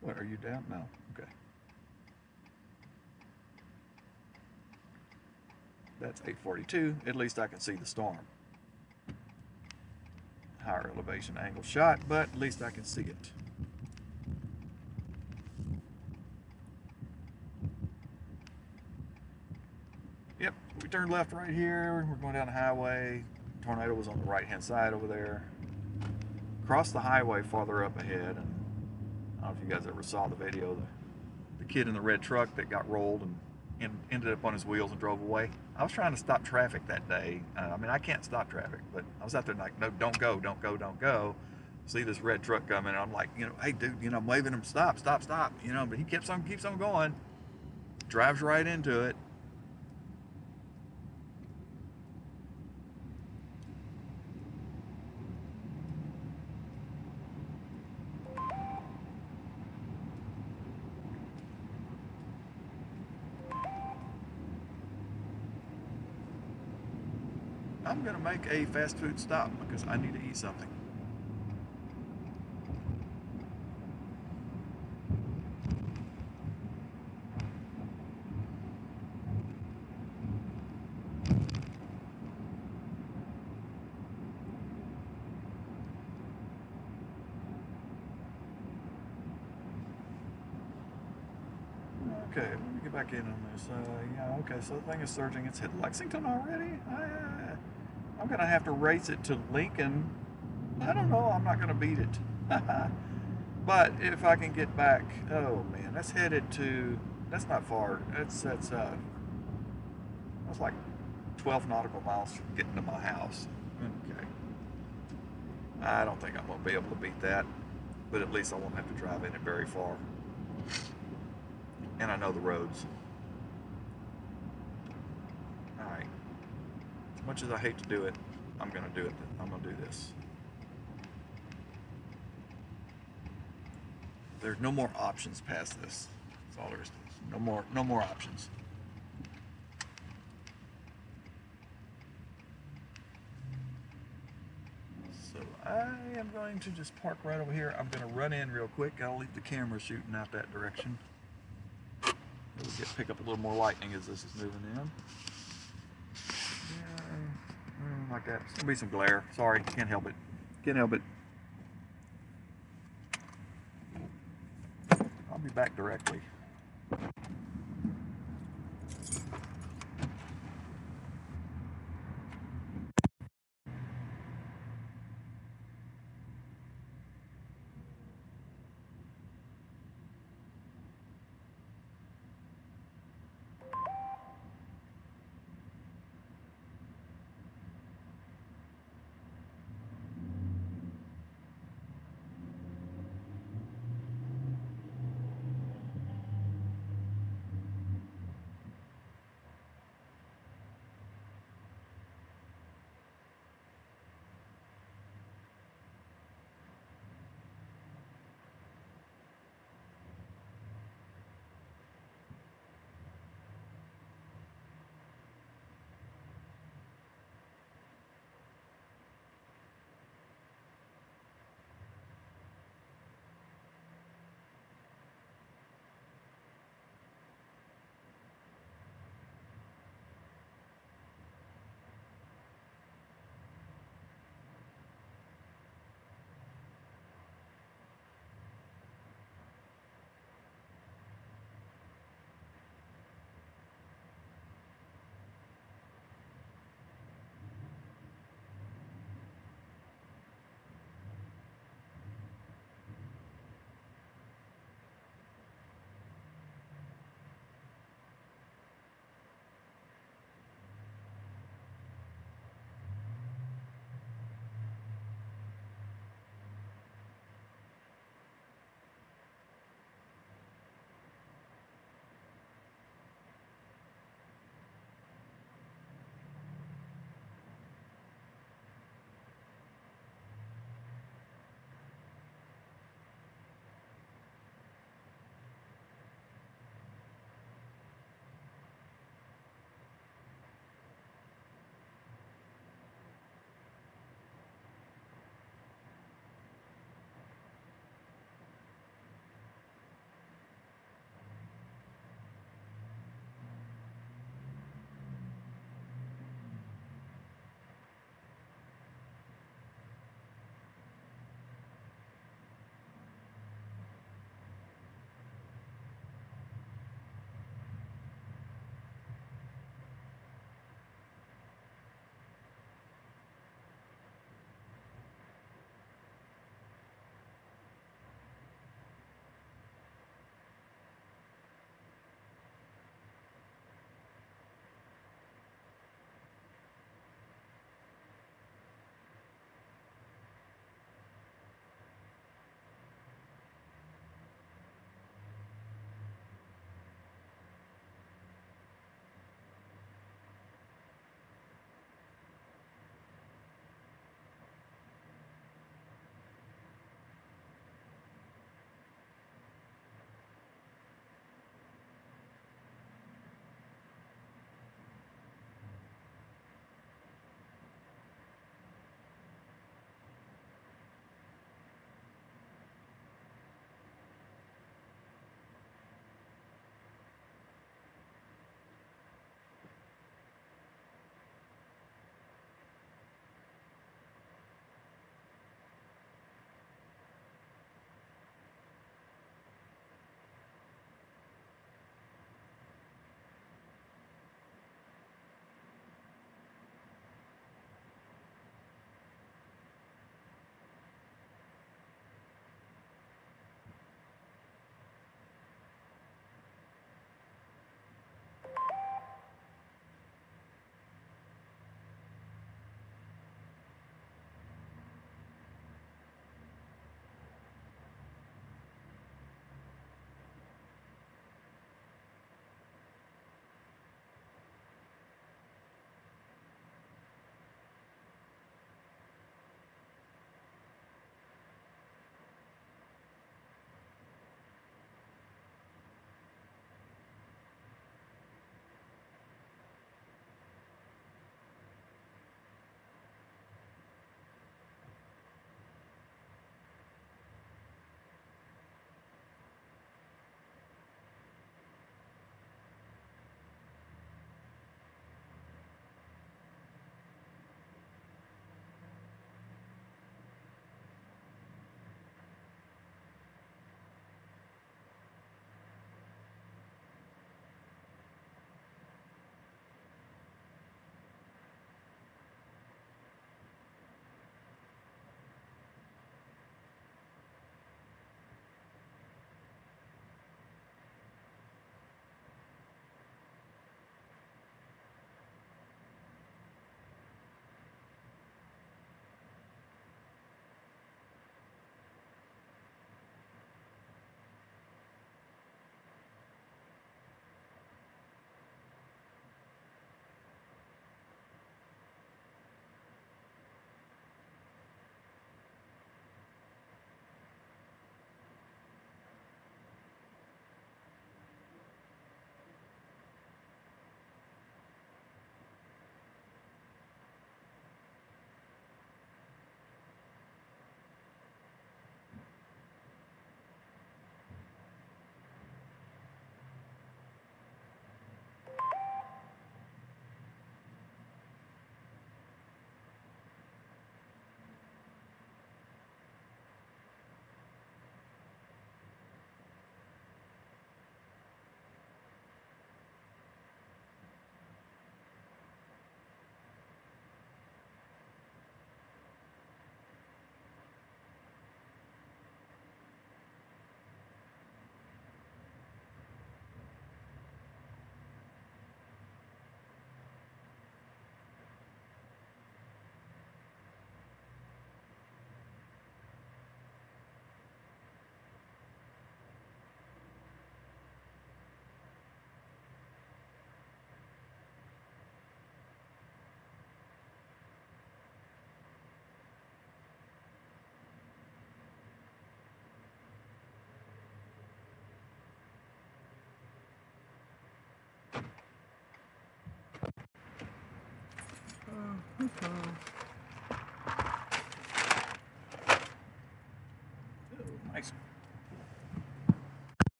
What, are you down? No. Okay. That's 842. At least I can see the storm. Higher elevation angle shot, but at least I can see it. Yep, we turned left right here. We're going down the highway. Tornado was on the right-hand side over there. Crossed the highway farther up ahead. And I don't know if you guys ever saw the video. The kid in the red truck that got rolled and ended up on his wheels and drove away. I was trying to stop traffic that day. I mean, I can't stop traffic, but I was out there like, no, don't go, don't go, don't go. See this red truck coming, and I'm like, you know, hey, dude, you know, I'm waving him, stop, stop, stop, you know, but he keeps on going, drives right into it. I'm gonna make a fast food stop because I need to eat something. Okay, let me get back in on this. Yeah, okay, so the thing is surging. It's hit Lexington already? I'm going to have to race it to Lincoln. I don't know. I'm not going to beat it. But if I can get back... Oh, man. That's headed to... That's not far. That's like 12 nautical miles from getting to my house. Okay. I don't think I'm going to be able to beat that. But at least I won't have to drive in it very far. And I know the roads. Alright. As much as I hate to do it, I'm going to do it. I'm going to do this. There's no more options past this. That's all there is to this. No more options. So I am going to just park right over here. I'm going to run in real quick. I'll leave the camera shooting out that direction. We'll pick up a little more lightning as this is moving in. Yeah, like that. It's going to be some glare. Sorry, can't help it. Can't help it. I'll be back directly.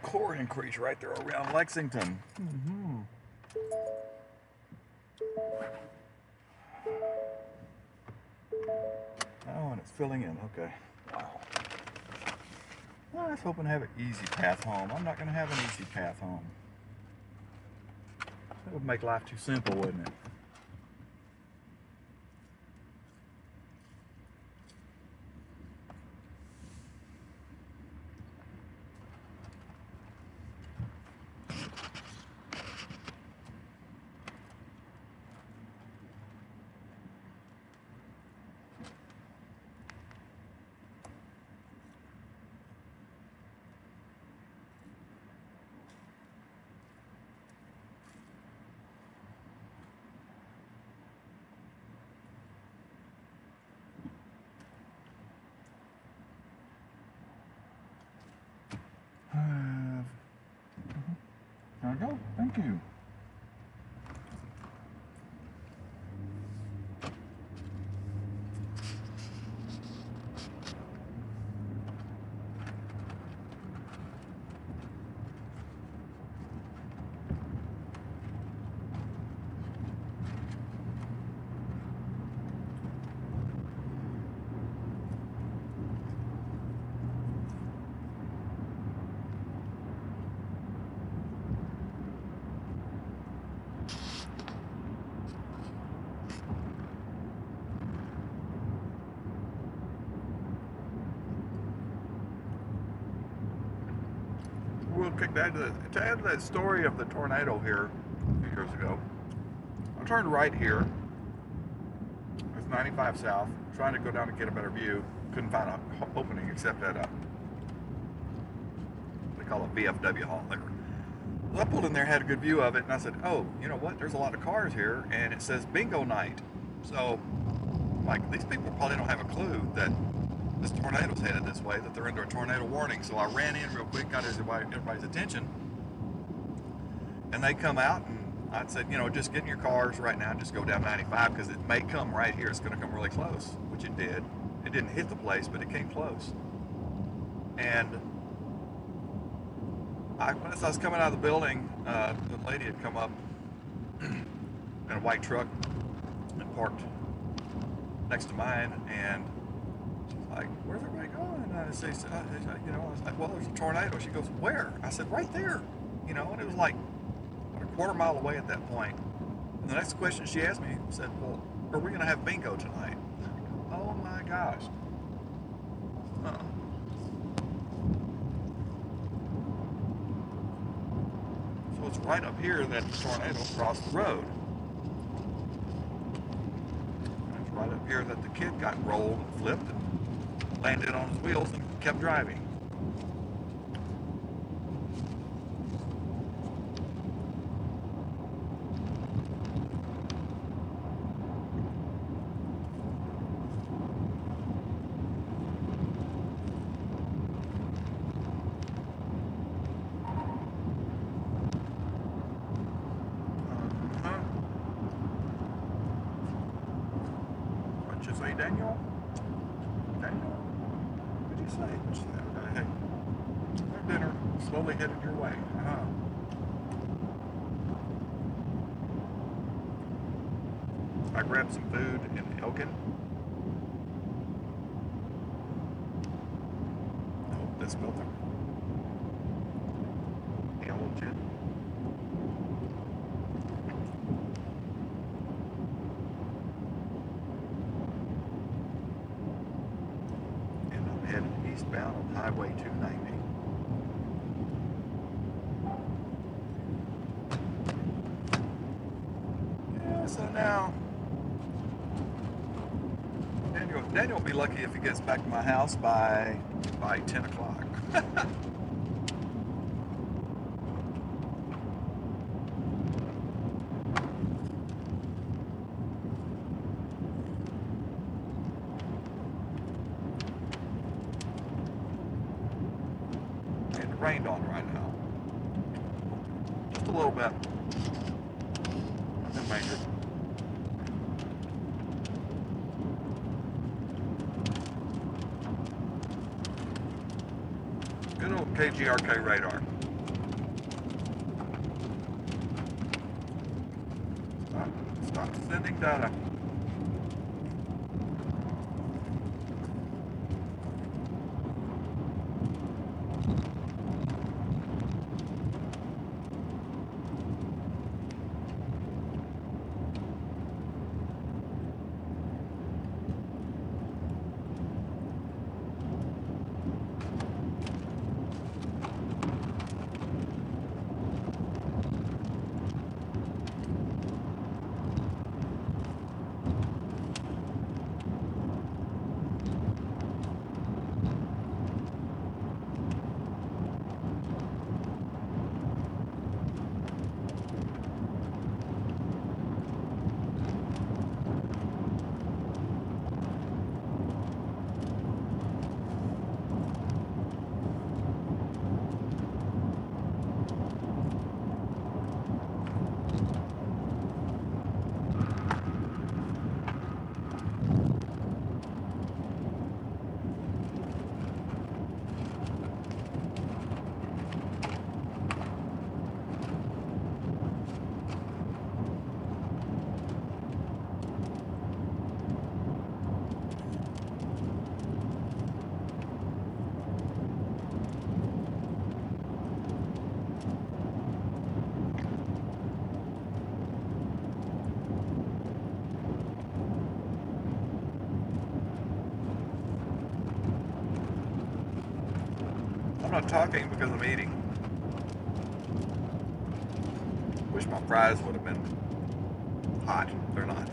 core increase right there around Lexington. Oh, and it's filling in. Okay. Wow. I was hoping to have an easy path home. I'm not going to have an easy path home. That would make life too simple, wouldn't it? There we go. Thank you. We'll kick back to add to that story of the tornado here a few years ago. I turned right here. It's 95 south, trying to go down and get a better view. Couldn't find an opening except at they call it VFW Hall Liquor. Well, I pulled in there, had a good view of it, and I said, oh, you know what? There's a lot of cars here, and it says bingo night. So, like, these people probably don't have a clue that this tornado's headed this way, that they're under a tornado warning. So I ran in real quick, got everybody's attention, and they come out, and I said, you know, just get in your cars right now and just go down 95 because it may come right here. It's going to come really close, which it did. It didn't hit the place, but it came close. And as I was coming out of the building, the lady had come up in a white truck and parked next to mine, and like, where's everybody going? And I said, you know, I was like, well, there's a tornado. She goes, where? I said, right there. You know, and it was like a quarter mile away at that point. And the next question she asked me said, well, are we going to have bingo tonight? Oh my gosh. So it's right up here that the tornado crossed the road. And it's right up here that the kid got rolled and flipped and landed on his wheels and kept driving. What'd you say, Daniel? Daniel? What'd you say? Hey, their dinner slowly headed your way. I grabbed some food in Elkin. Oh, this building. Elgin. And I'm headed eastbound on Highway 290. Yeah, so now Daniel will be lucky if he gets back to my house by 10 o'clock. And it rained on right now. Just a little bit. Nothing major. Good old KGRK radar. Stop sending data. I'm not talking because I'm eating. Wish my fries would have been hot. They're not.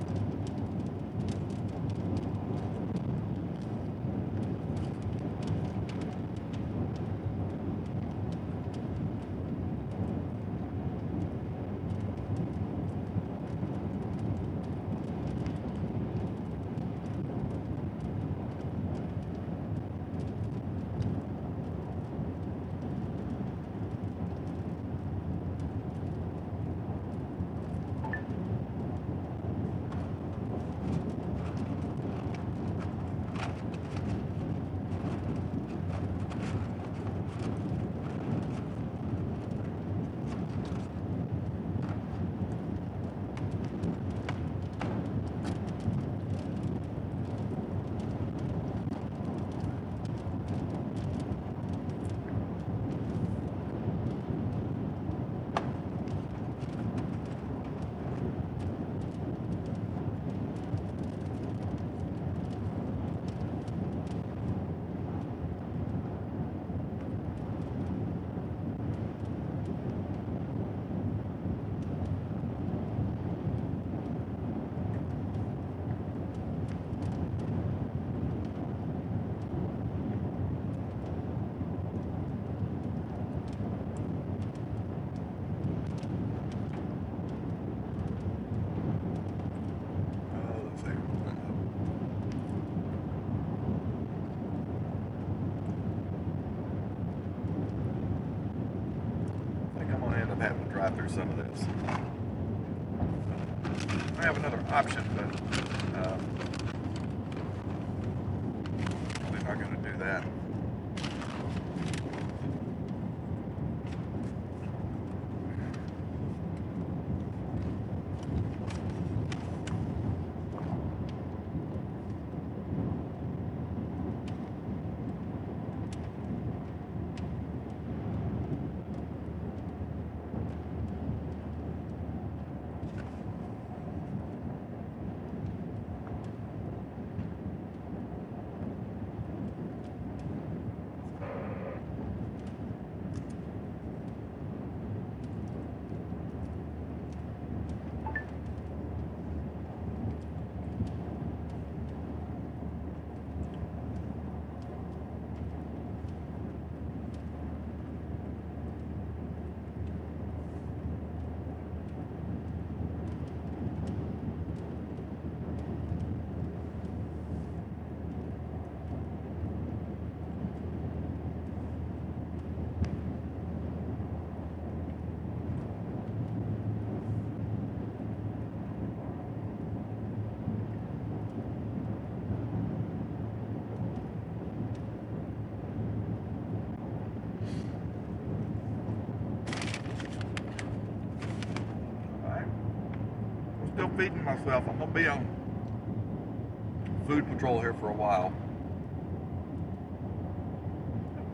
Having to drive through some of this. I have another option, but probably not going to do that. still feeding myself. I'm gonna be on food patrol here for a while.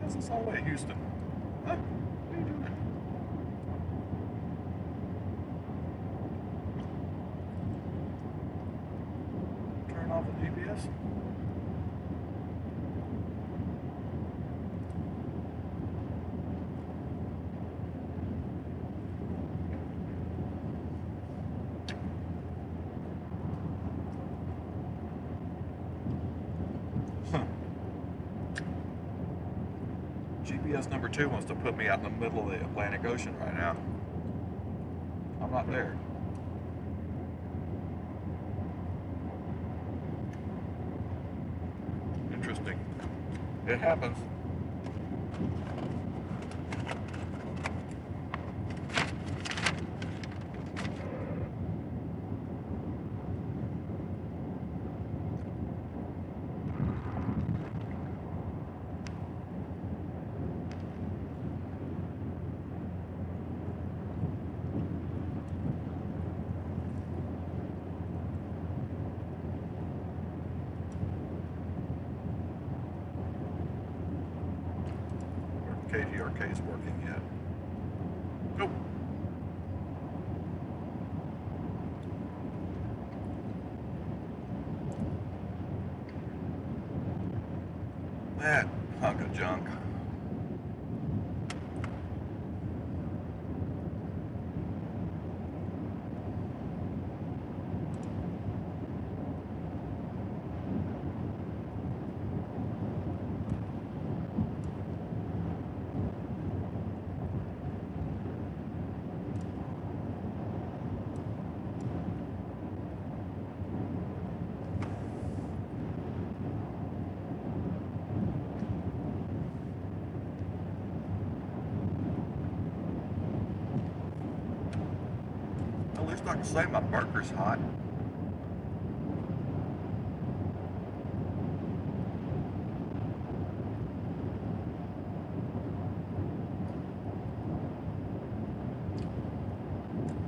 This is all the way to Houston. Huh? What are you doing? Turn off the GPS. GPS number 2 wants to put me out in the middle of the Atlantic Ocean right now. I'm not there. Interesting. It happens. KTRK is working yet. Nope. That hunk of junk. At least I can say my burger's hot.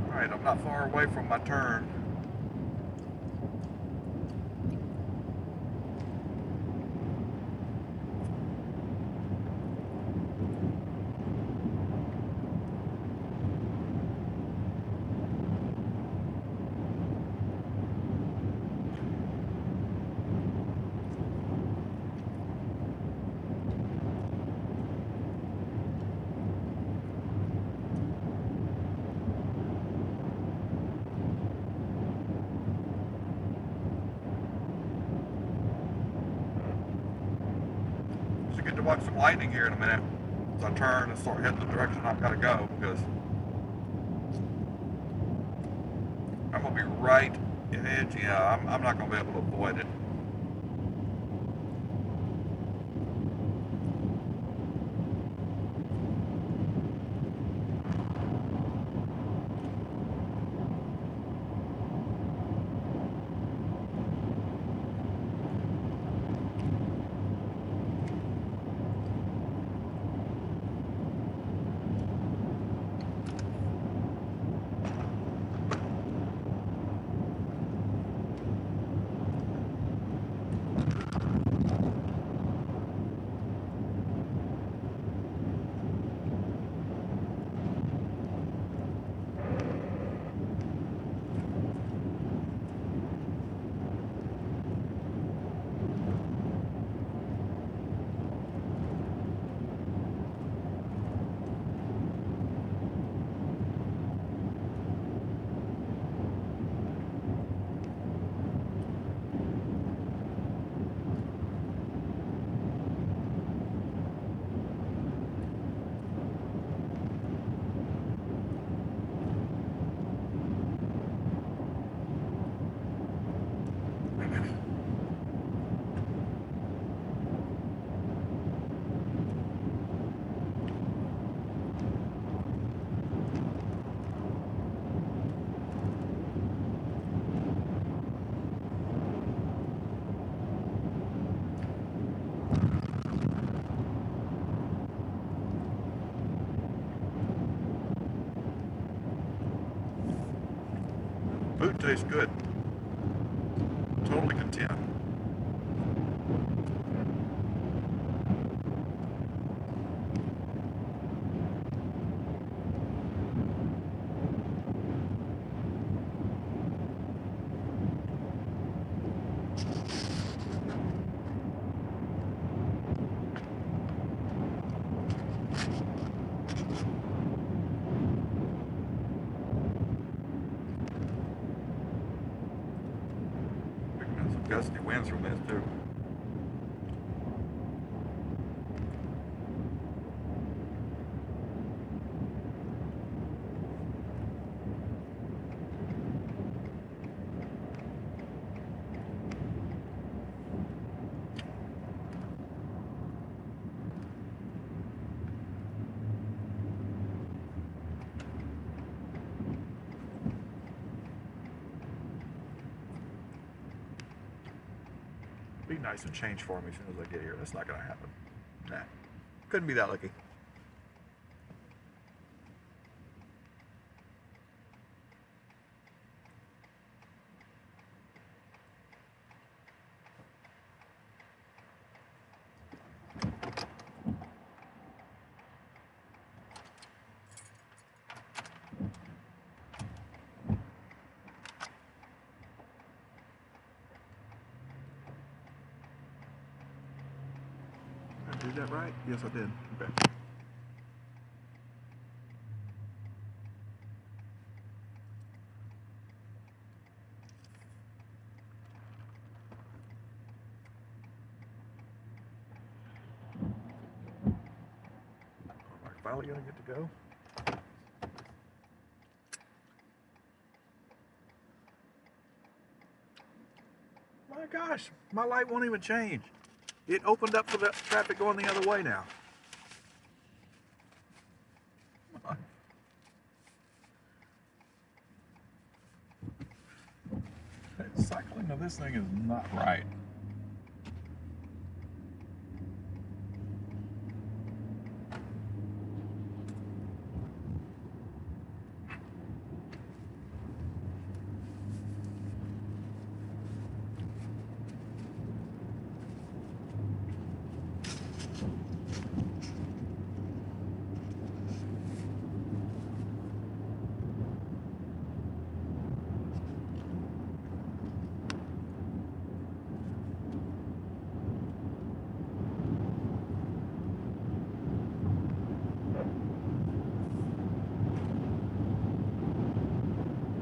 Alright, I'm not far away from my turn. Get to watch some lightning here in a minute as I turn and start heading the direction I've got to go, because I'm going to be right edge. Yeah, I'm not going to be able to avoid it. Food tastes good. Totally content. Picking up some gusty winds from this too. Be nice and change for me as soon as I get here. That's not going to happen. Nah, couldn't be that lucky. Did that right? Yes, I did. Okay. Am I finally gonna get to go? My gosh, my light won't even change. It opened up for the traffic going the other way now. Cycling of this thing is not right.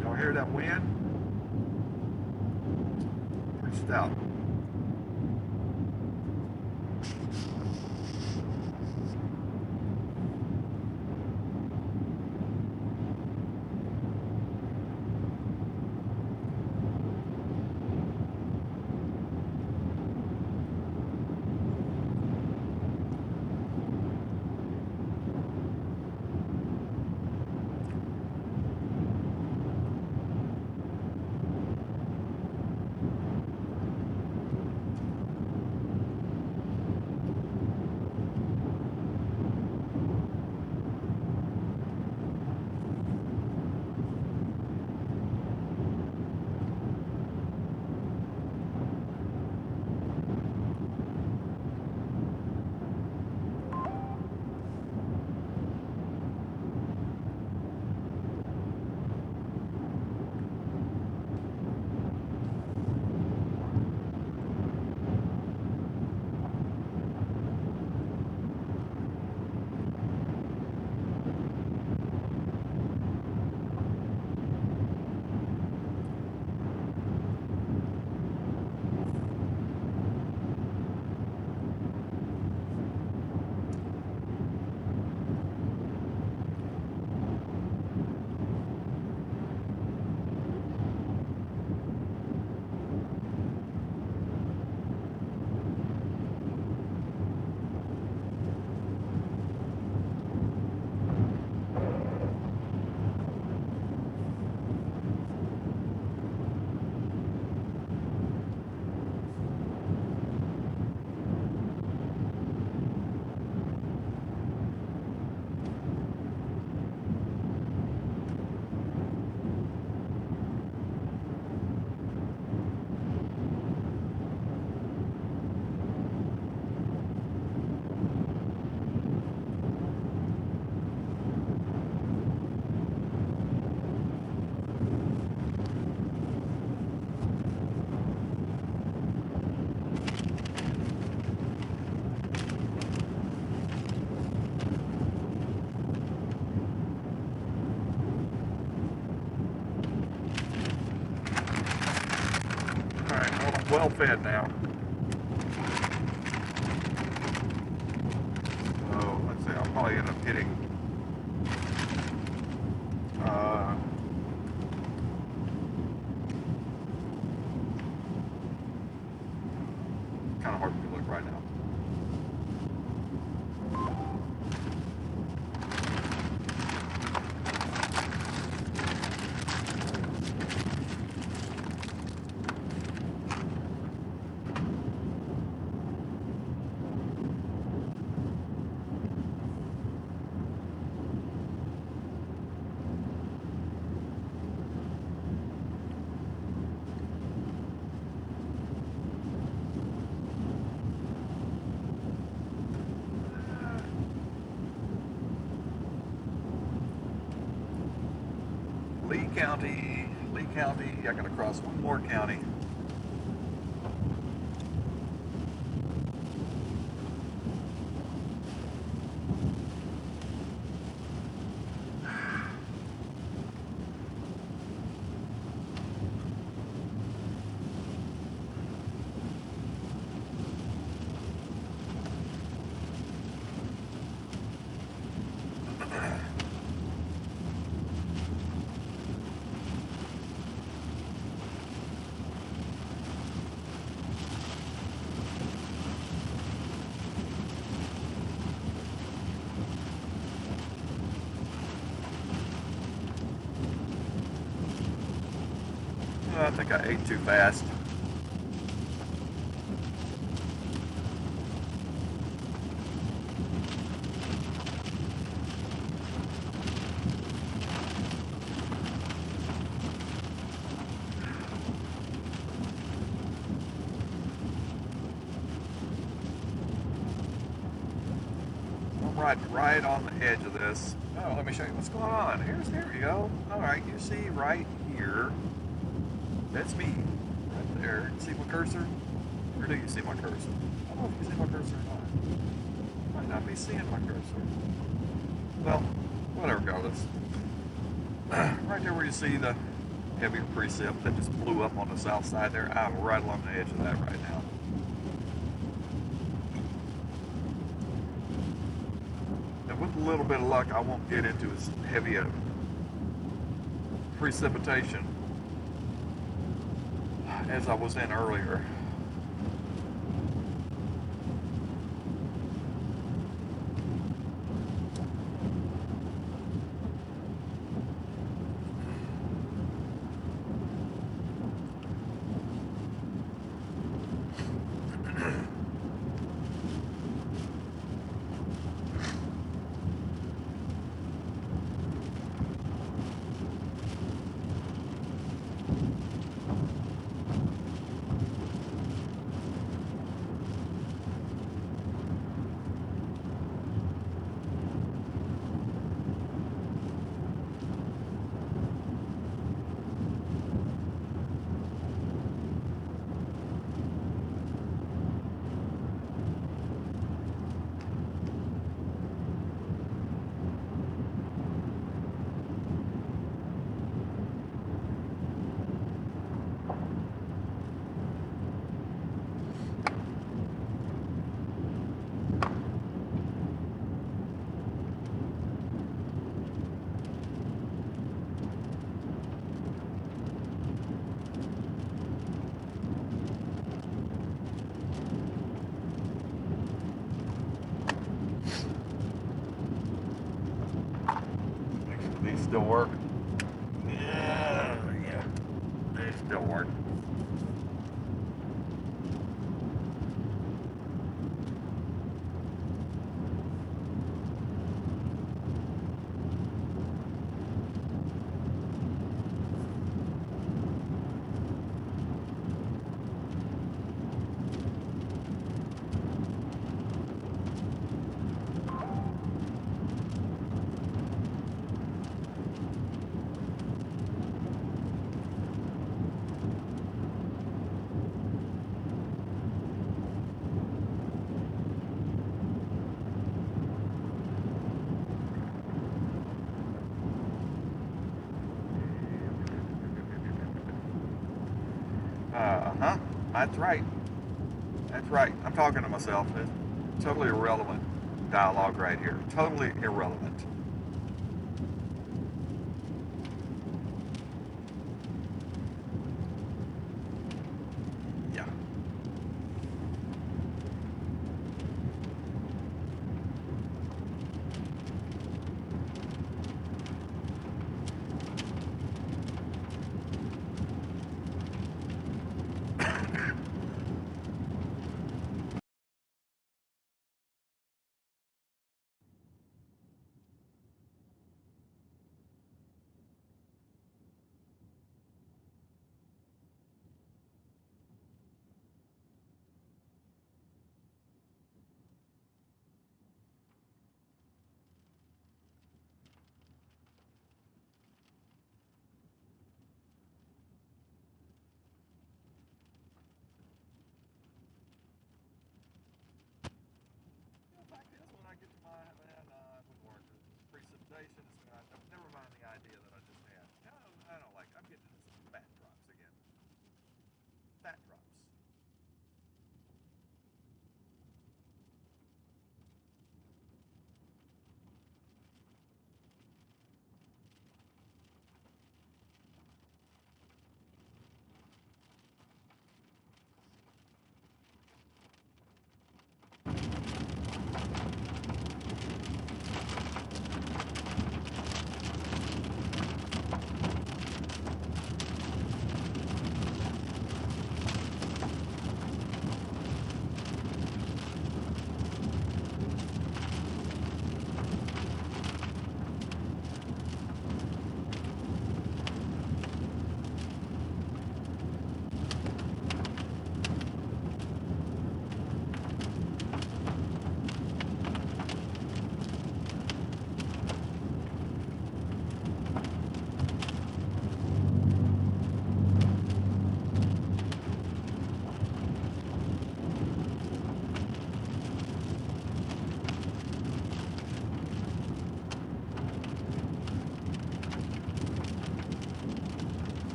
Y'all hear that wind? Pretty stout. well fed now. So let's see, I'll probably end up hitting kind of hard to look right now. Lee County, I gotta cross one more county. I think I ate too fast. I'm right on the edge of this. Oh, let me show you what's going on. Here we go. All right, you see right here. That's me, right there. See my cursor? Or do you see my cursor? I don't know if you see my cursor or not. You might not be seeing my cursor. Well, whatever, regardless. Right there where you see the heavier precip that just blew up on the south side there, I'm right along the edge of that right now. And with a little bit of luck, I won't get into as heavy a precipitation as I was in earlier. These still work. Yeah, they still work. That's right. That's right. I'm talking to myself. It's totally irrelevant dialogue right here. Totally irrelevant. Yeah.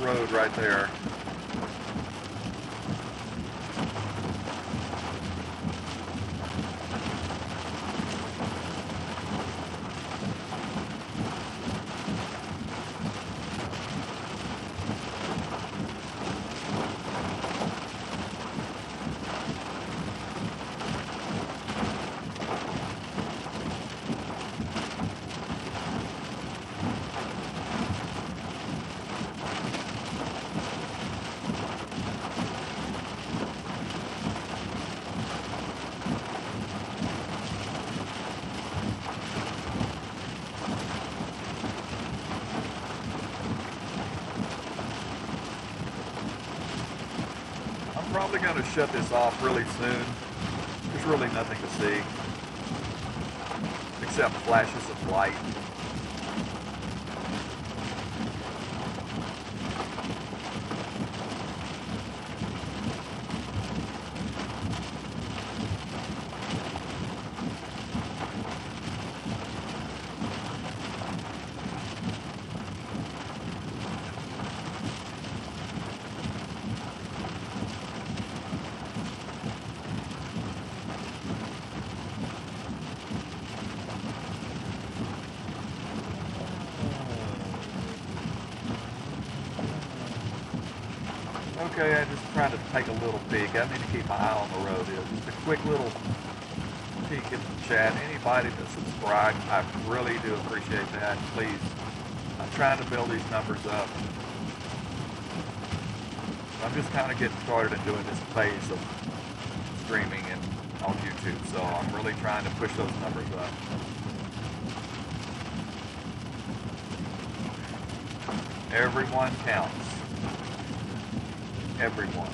road right there. Probably going to shut this off really soon. There's really nothing to see except flashes of light. Okay, I just tried to take a little peek. I need to keep my eye on the road here. Just a quick little peek in the chat. Anybody that subscribed, I really do appreciate that. Please, I'm trying to build these numbers up. I'm just kind of getting started in doing this phase of streaming and on YouTube, so I'm really trying to push those numbers up. Everyone counts. Everyone.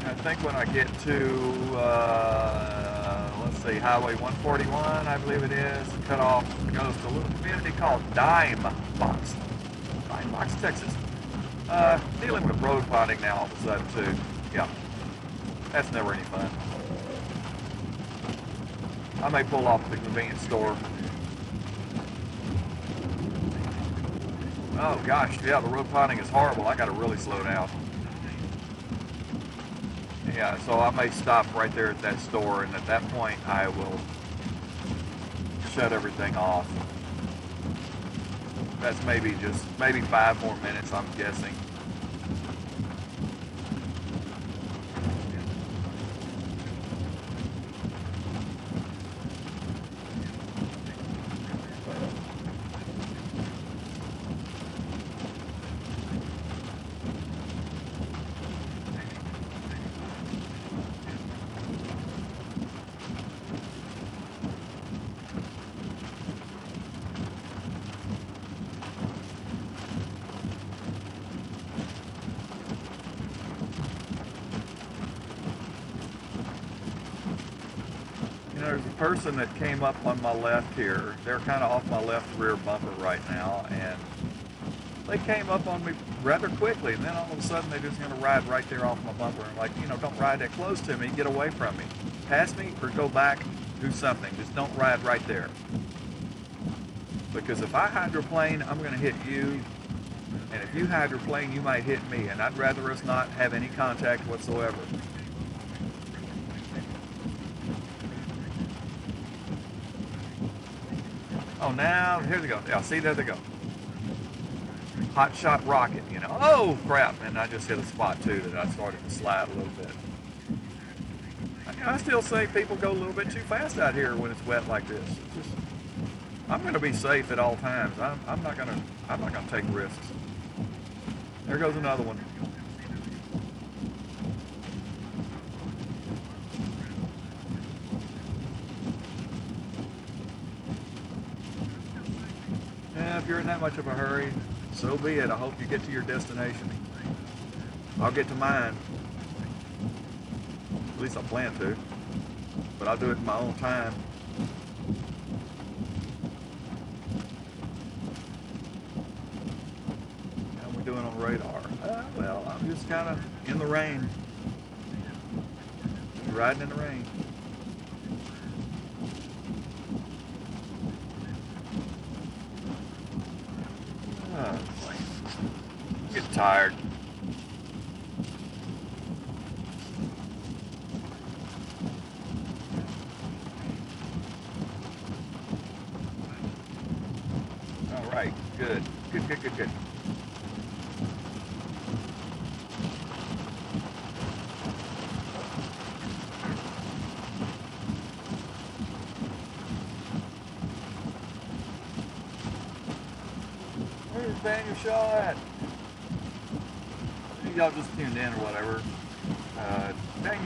I think when I get to let's see, Highway 141, I believe it is, cut off, goes to a little community called Dime Box, Texas. Dealing with road bonding now all of a sudden too. Yeah, that's never any fun. I may pull off at the convenience store. Oh gosh, yeah, the road bonding is horrible. I gotta really slow down. Yeah, so I may stop right there at that store, and at that point I will shut everything off. That's maybe 5 more minutes, I'm guessing. There's a person that came up on my left here. They're kind of off my left rear bumper right now, and they came up on me rather quickly, and then all of a sudden they're just going to ride right there off my bumper. And like, don't ride that close to me, get away from me. Pass me or go back, do something. Just don't ride right there. Because if I hydroplane, I'm going to hit you, and if you hydroplane, you might hit me, and I'd rather us not have any contact whatsoever. Oh, now, here they go. Yeah, see, there they go. Hot shot rocket, Oh, crap. And I just hit a spot, too, that I started to slide a little bit. I still say people go a little bit too fast out here when it's wet like this. I'm going to be safe at all times. I'm not going to take risks. There goes another one. If you're in that much of a hurry, so be it. I hope you get to your destination. I'll get to mine. At least I plan to. but I'll do it in my own time. How are we doing on radar? Well, I'm just kind of in the rain. Riding in the rain. I get tired. All right, good. Good. Where's Daniel Shaw at? Y'all just tuned in or whatever.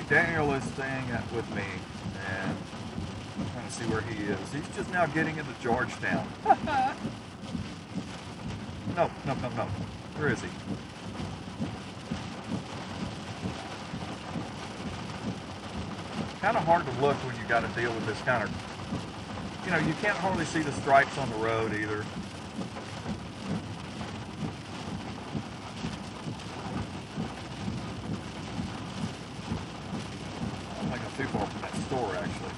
Daniel is staying with me, and I'm trying to see where he is. He's just now getting into Georgetown. No. Where is he? Kind of hard to look when you got to deal with this kind of, you can't hardly see the stripes on the road either. I don't think I'm too far from that store, actually.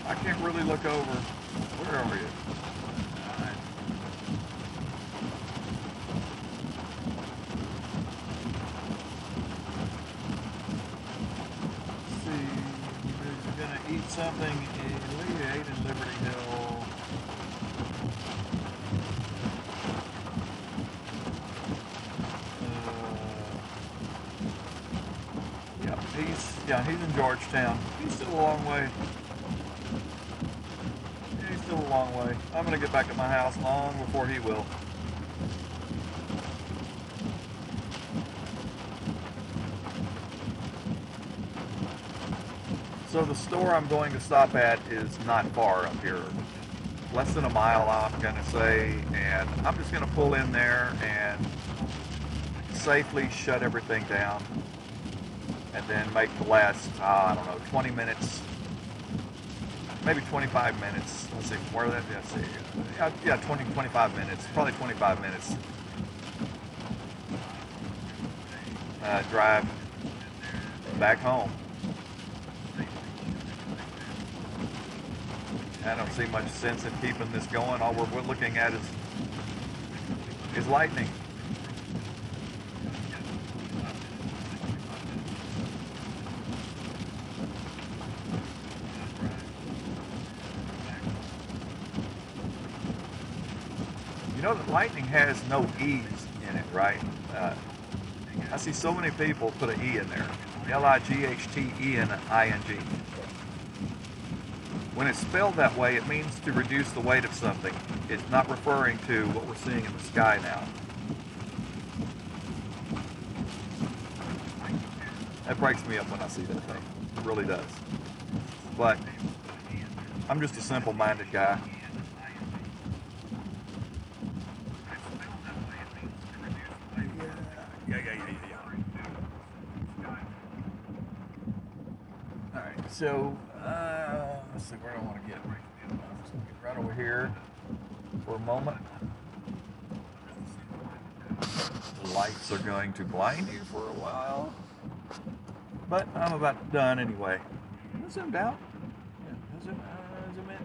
I can't really look over. Where are you? Let's see. He's gonna eat something. He ate in Liberty Hill. He's in Georgetown. He's still a long way. He's still a long way. I'm gonna get back to my house long before he will. So the store I'm going to stop at is not far up here. Less than a mile, I'm gonna say, and I'm just gonna pull in there and safely shut everything down, and then make the last, 20 minutes, maybe 25 minutes. Let's see, where that, let's see, 25 minutes, probably 25 minutes. Drive back home. I don't see much sense in keeping this going. All we're looking at is lightning. You know that lightning has no E's in it, right? I see so many people put an E in there. L-I-G-H-T-E-N-I-N-G. When it's spelled that way, it means to reduce the weight of something. It's not referring to what we're seeing in the sky now. That breaks me up when I see that thing. It really does. But I'm just a simple-minded guy. All right, so let's see where I want to get. I'm just going to get right over here for a moment. The lights are going to blind you for a while, but I'm about done anyway. Is it zoomed out? Yeah, zoom in.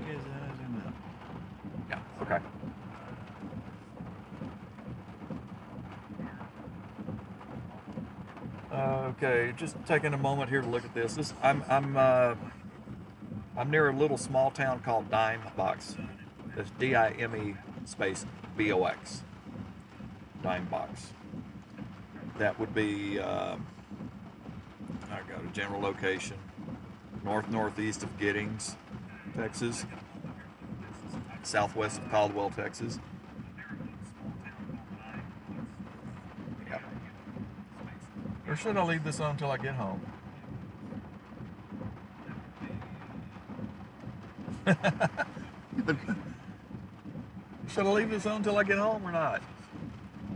Zoom out. Yeah, okay. Okay, just taking a moment here to look at this. I'm near a little small town called Dime Box. That's D-I-M-E space B-O-X. Dime Box. That would be, I got a general location, northeast of Giddings, Texas, southwest of Caldwell, Texas. Yeah. Or should I leave this on until I get home? Should I leave this on until I get home or not?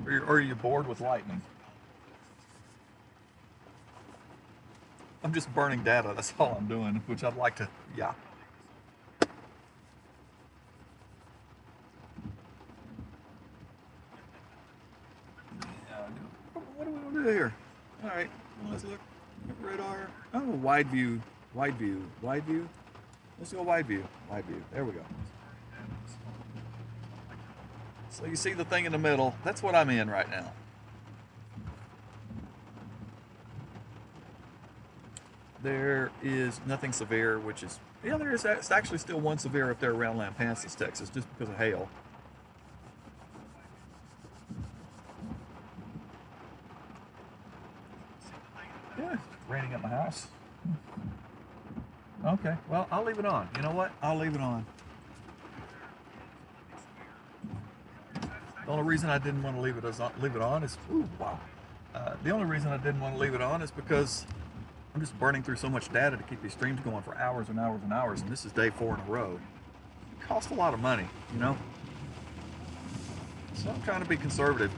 Or are you bored with lightning? I'm just burning data. That's all I'm doing, which I'd like to, yeah. What do we want to do here? All right, well, let's look. Radar. Oh, wide view, wide view, wide view. Let's go wide view, wide view. There we go. So you see the thing in the middle. That's what I'm in right now. There is nothing severe, which is, yeah, there is. It's actually still one severe up there around Lampasas, Texas, just because of hail. Yeah, it's raining at my house. Okay, well, I'll leave it on. You know what? I'll leave it on. The only reason I didn't want to leave it on is, ooh, wow. The only reason I didn't want to leave it on is because I'm just burning through so much data to keep these streams going for hours and hours and hours, and this is day 4 in a row. It costs a lot of money, you know? So I'm trying to be conservative.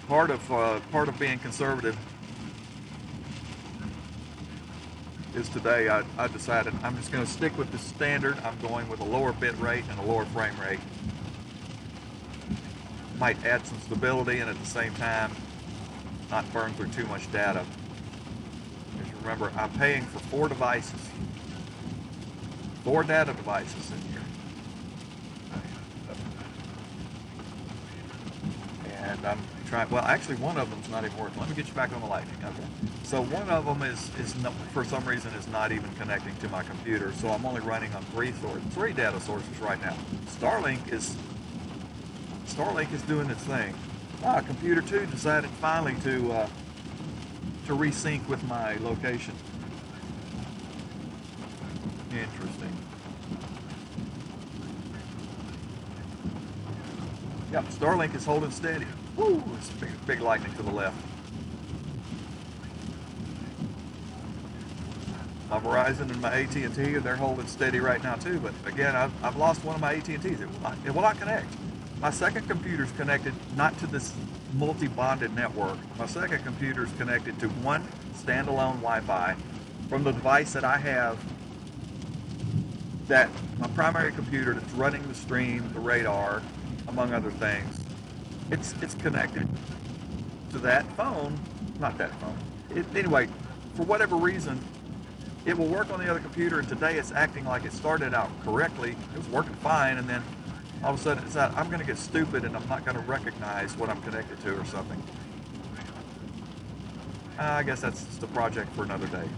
Part of being conservative is today I decided I'm just going to stick with the standard. I'm going with a lower bit rate and a lower frame rate. Might add some stability and at the same time not burn through too much data. Because remember, I'm paying for 4 devices, 4 data devices in here. And I'm trying, well, actually one of them's not even working. Let me get you back on the lightning. Okay. So one of them is not, for some reason, is not even connecting to my computer. So I'm only running on 3 data sources right now. Starlink is doing its thing. Computer 2 decided finally to resync with my location. Interesting. Yep, Starlink is holding steady. Woo! It's big lightning to the left. My Verizon and my AT&T, they're holding steady right now too. But again, I've lost one of my AT&Ts. It will not connect. My second computer's connected not to this multi-bonded network. My second computer's connected to one standalone Wi-Fi from the device that I have, that my primary computer that's running the stream, the radar, among other things. It's connected to that phone, not that phone. Anyway, for whatever reason, it will work on the other computer, and today it's acting like it started out correctly. It was working fine, and then all of a sudden it decided I'm going to get stupid and I'm not going to recognize what I'm connected to or something. I guess that's just a project for another day.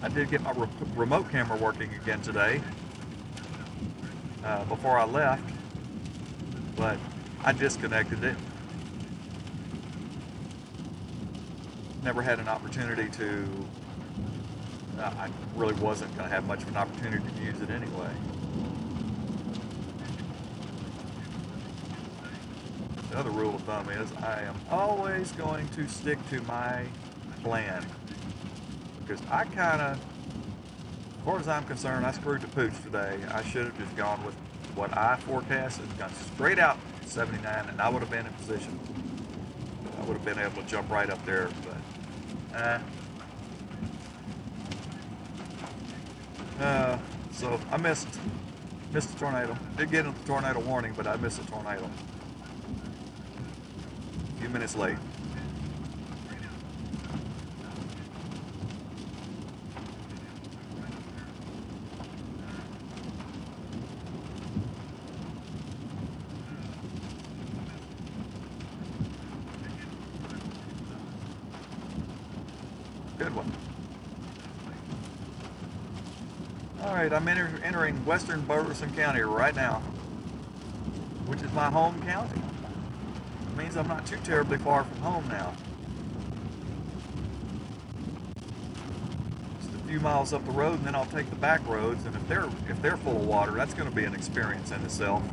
I did get my remote camera working again today before I left, but I disconnected it. Never had an opportunity to, I really wasn't going to have much of an opportunity to use it anyway. The other rule of thumb is I am always going to stick to my plan. Because I kind of, as far as I'm concerned, I screwed the pooch today. I should have just gone with what I forecasted, gone straight out 79, and I would have been in position. I would have been able to jump right up there, but so I missed the tornado. Did get into the tornado warning, but I missed the tornado. A few minutes late. Good one. All right, I'm entering western Burleson County right now, which is my home county. It means I'm not too terribly far from home now. Just a few miles up the road, and then I'll take the back roads. And if they're full of water, that's going to be an experience in itself.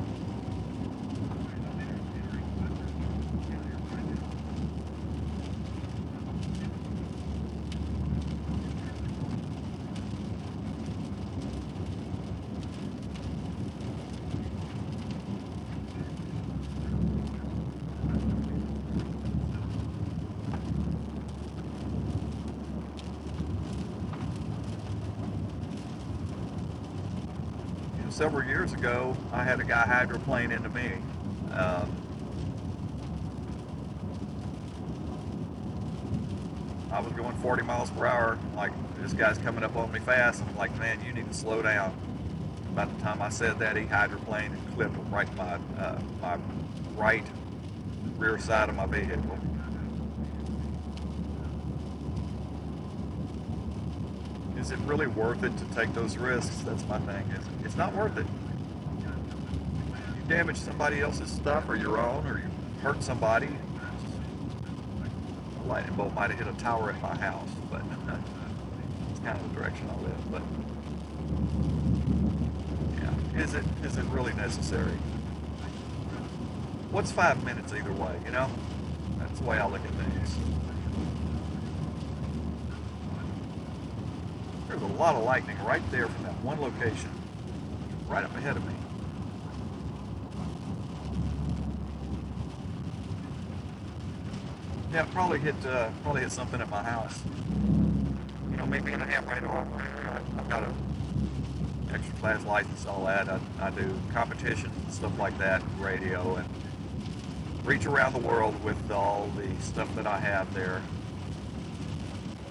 several years ago, I had a guy hydroplane into me. I was going 40 miles per hour, like this guy's coming up on me fast, and I'm like, man, you need to slow down. By the time I said that, he hydroplaned and clipped right in my right rear side of my vehicle. Is it really worth it to take those risks? That's my thing. It's not worth it. You damage somebody else's stuff or your own, or you hurt somebody. A lightning bolt might have hit a tower at my house, but it's kind of the direction I live. But yeah, is it really necessary? What's 5 minutes either way? You know, that's the way I look at things. There's a lot of lightning right there from that one location, right up ahead of me. Yeah, probably hit something at my house. You know, maybe in a ham radar. I've got an extra class license, all that. I do competitions and stuff like that, radio, and reach around the world with all the stuff that I have there.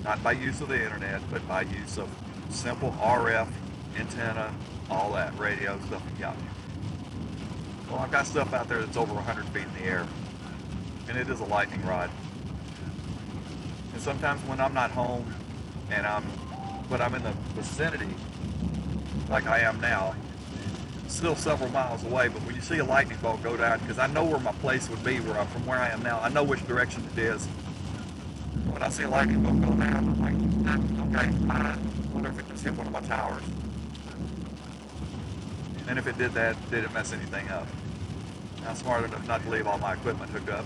Not by use of the internet, but by use of simple RF antenna, all that radio stuff. Yeah. Well, I've got stuff out there that's over 100 feet in the air, and it is a lightning rod. And sometimes when I'm not home, but I'm in the vicinity, like I am now, still several miles away. But when you see a lightning bolt go down, because I know where my place would be from where I am now, I know which direction it is. When I see a lightning bolt go down, I'm like, okay, I wonder if it just hit one of my towers. And if it did that, did it mess anything up? I'm smart enough not to leave all my equipment hooked up.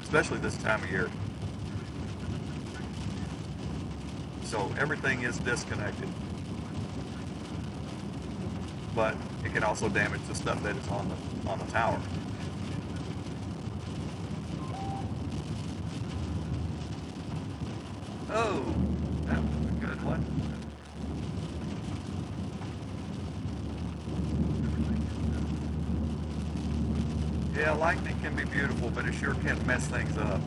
Especially this time of year. So everything is disconnected. But it can also damage the stuff that is on the tower. Oh, that was a good one. Yeah, lightning can be beautiful, but it sure can mess things up.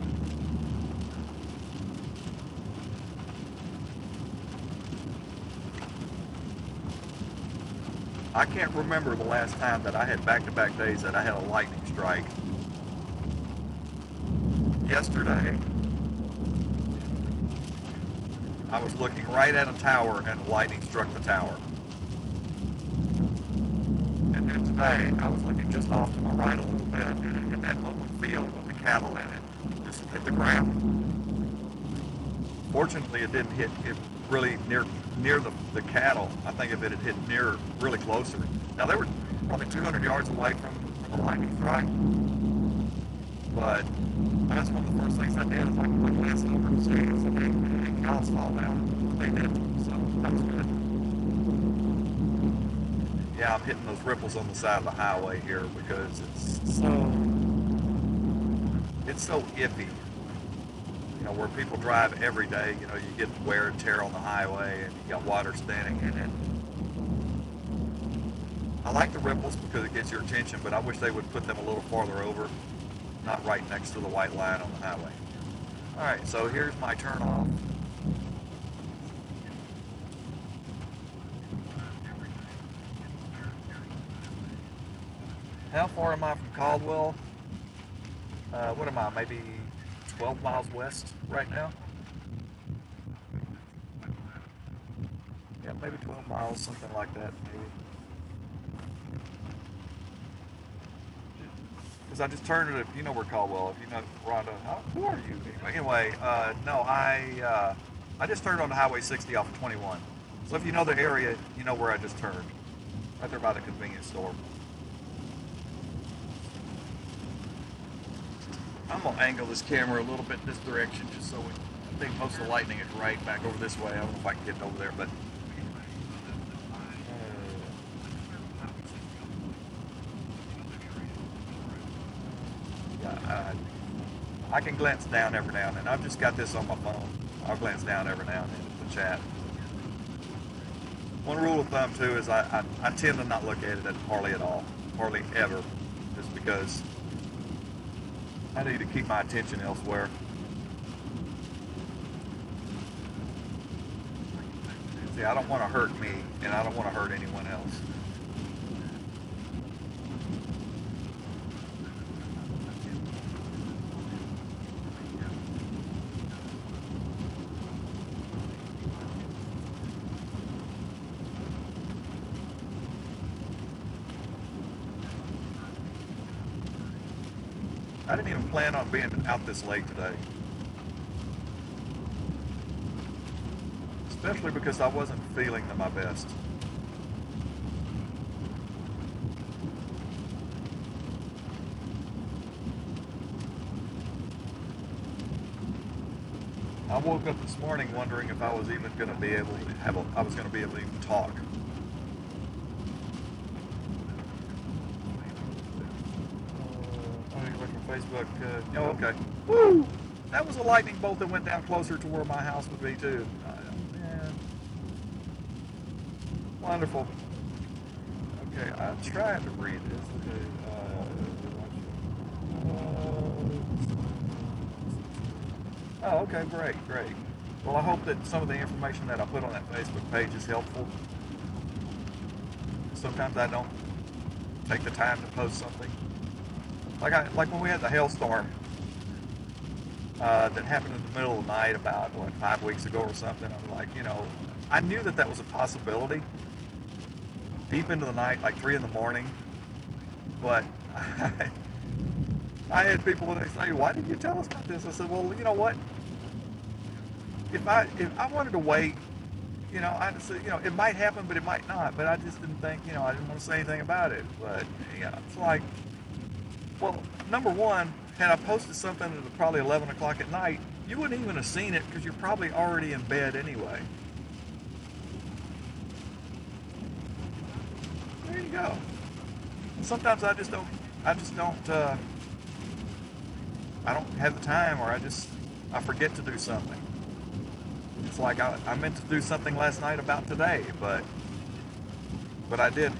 I can't remember the last time that I had back-to-back days that I had a lightning strike. Yesterday, I was looking right at a tower and lightning struck the tower. And then today, I was looking just off to my right a little bit and it hit that open field with the cattle in it. Just hit the ground. Fortunately, it didn't hit it really near the cattle. I think if it had hit really closer. Now, they were probably 200 yards away from the lightning strike. But that's one of the first things I did is I glanced over and see if any cows fall down. They did, so that was good. Yeah, I'm hitting those ripples on the side of the highway here because it's so iffy. You know, where people drive every day, you know, you get wear and tear on the highway and you got water standing in it. I like the ripples because it gets your attention, but I wish they would put them a little farther over, not right next to the white line on the highway. Alright, so here's my turn off. How far am I from Caldwell? What am I, maybe 12 miles west right now? Yeah, maybe 12 miles, something like that, maybe. Because I just turned it, you know where Caldwell, if you know Rhonda, who are you? Anyway, no, I just turned on the Highway 60 off of 21. So if you know the area, you know where I just turned. Right there by the convenience store. I'm going to angle this camera a little bit this direction just so I think most of the lightning is right back over this way. I don't know if I can get it over there, but I can glance down every now and then. I've just got this on my phone. I'll glance down every now and then to chat. One rule of thumb too is I tend to not look at it hardly at all, hardly ever, just because I need to keep my attention elsewhere. See, I don't want to hurt me, and I don't want to hurt anyone else. I didn't even plan on being out this late today. Especially because I wasn't feeling my best. I woke up this morning wondering if I was even going to be able to I was going to be able to even talk. Facebook. Oh, okay. Woo! That was a lightning bolt that went down closer to where my house would be too. Man. Wonderful. Okay, I tried to read this. Oh, okay, great. Well, I hope that some of the information that I put on that Facebook page is helpful. Sometimes I don't take the time to post something. Like when we had the hailstorm that happened in the middle of the night about, 5 weeks ago or something. I'm like, I knew that was a possibility deep into the night, like 3 in the morning. But I had people when they say, why didn't you tell us about this? I said, well, you know what? If I wanted to wait, I just said, it might happen, but it might not. But I just didn't think, I didn't want to say anything about it. But, it's like, well, number one, had I posted something at probably 11 o'clock at night, you wouldn't even have seen it because you're probably already in bed anyway. There you go. And sometimes I don't have the time, or I forget to do something. It's like I meant to do something last night about today, but I didn't.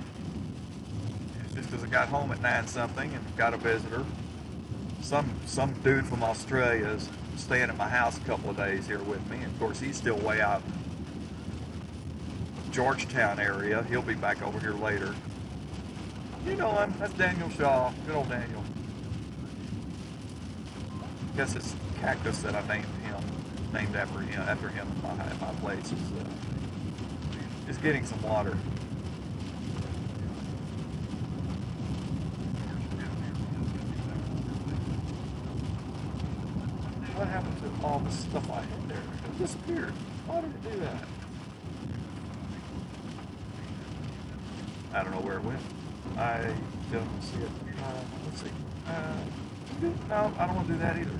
Just because I got home at 9 something and got a visitor. Some dude from Australia is staying at my house a couple of days here with me. And of course, he's still way out Georgetown area. He'll be back over here later. You know him. That's Daniel Shaw. Good old Daniel. I guess it's cactus that I named after him at my place. Is getting some water. What happened to all the stuff I had there? It disappeared. Why did it do that? I don't know where it went. I don't see it. Let's see. No, I don't want to do that either.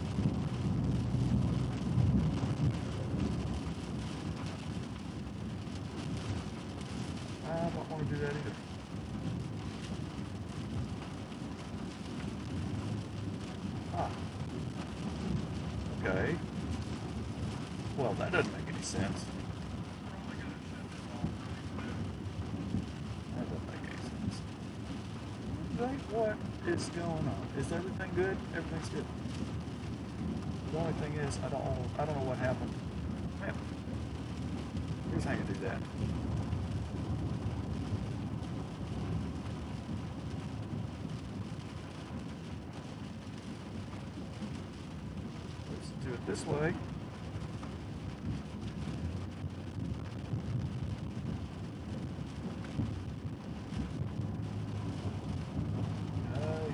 I don't want to do that either. Okay. Well, that doesn't make any sense. That doesn't make any sense. What is going on? Is everything good? Everything's good. The only thing is, I don't know what happened. Man, here's how you do that. Do it this way.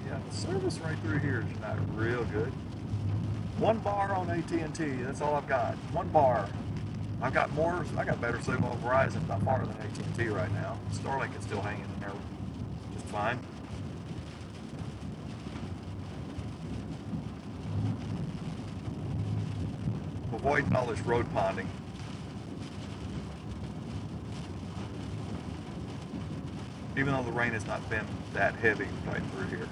Yeah, the service right through here is not real good. 1 bar on AT&T. That's all I've got. 1 bar. I got better signal on Verizon by far than AT&T right now. Starlink is still hanging in there just fine. Avoiding all this road ponding. Even though the rain has not been that heavy right through here.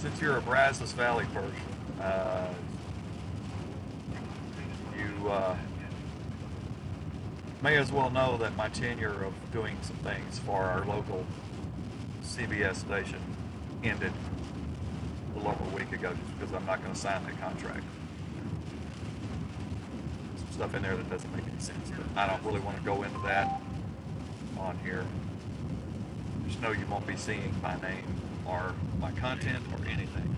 since you're a Brazos Valley person, you may as well know that my tenure of doing some things for our local CBS station ended a little over a week ago just because I'm not going to sign that contract. Some stuff in there that doesn't make any sense, but I don't really want to go into that on here. Just know you won't be seeing my name or my content or anything.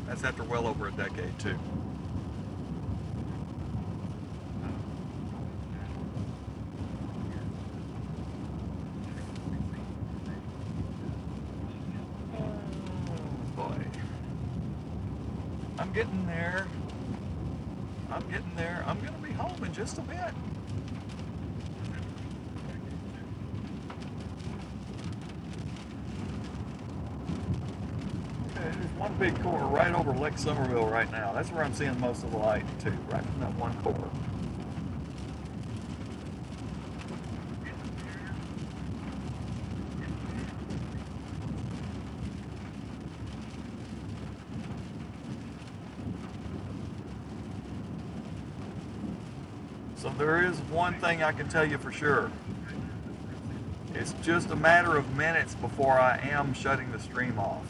That's after well over a decade too. Oh boy. I'm getting there. I'm getting there. I'm going to be home in just a bit. Okay, there's one big core right over Lake Somerville right now. That's where I'm seeing most of the light too, right from that one core. So there is one thing I can tell you for sure. It's just a matter of minutes before I am shutting the stream off.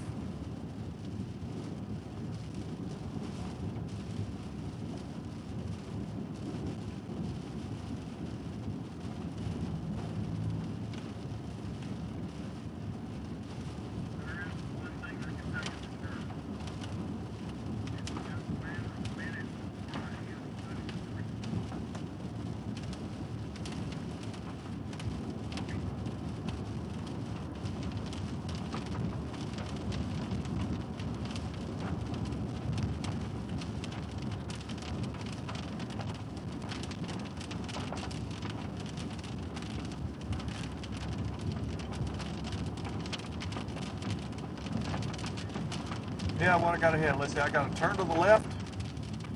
Yeah, what I got ahead, let's see, I got to turn to the left,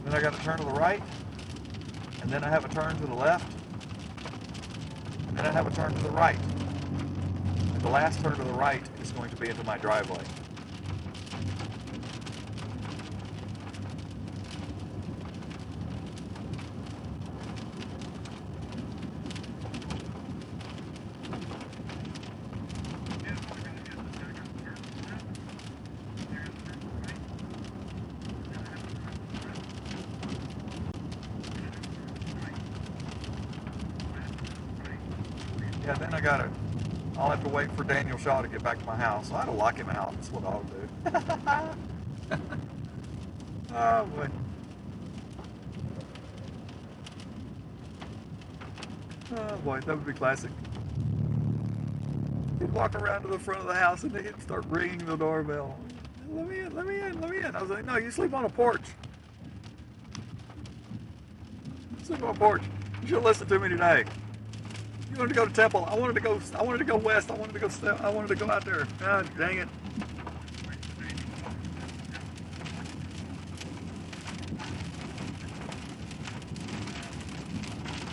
then I got to turn to the right, and then I have a turn to the left, and then I have a turn to the right. And the last turn to the right is going to be into my driveway. Yeah, then I'll have to wait for Daniel Shaw to get back to my house. So I had to lock him out. That's what I'll do. Oh, boy. Oh, boy, that would be classic. He'd walk around to the front of the house and he'd start ringing the doorbell. Let me in, let me in, let me in. I was like, no, you sleep on a porch. Sleep on a porch. You should listen to me today. You wanted to go to Temple. I wanted to go west. I wanted to go out there. God dang it.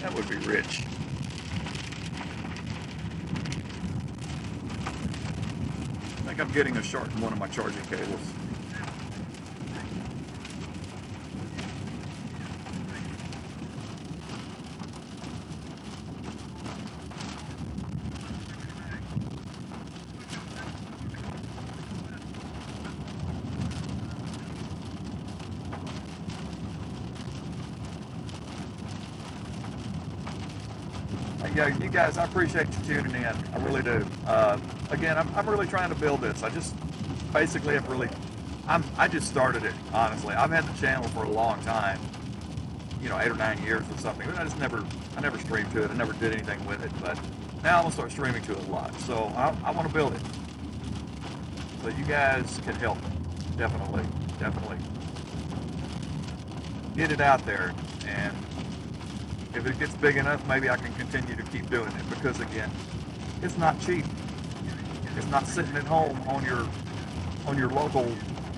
That would be rich. I think I'm getting a short in one of my charging cables. Yeah, you guys, I appreciate you tuning in. I really do. Again, I'm really trying to build this. I just basically I just started it, honestly. I've had the channel for a long time, 8 or 9 years or something. But I never streamed to it. I never did anything with it. But now I'm gonna start streaming to it a lot. So I want to build it. So you guys can help. Definitely. Get it out there, and if it gets big enough, maybe I can continue to keep doing it, because again, it's not cheap. It's not sitting at home on your local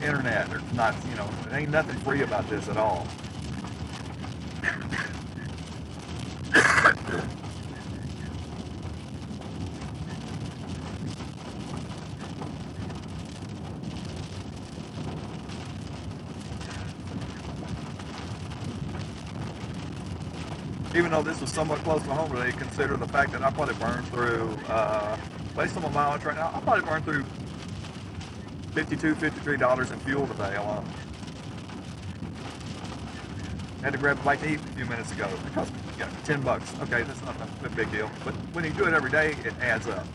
internet. There's not, it ain't nothing free about this at all. even though this was somewhat close to home today, consider the fact that I probably burned through, based on my mileage right now, I probably burned through $52, $53 in fuel today alone. Had to grab a bite to eat a few minutes ago. It cost me $10. Okay, that's not a big deal. But when you do it every day, it adds up.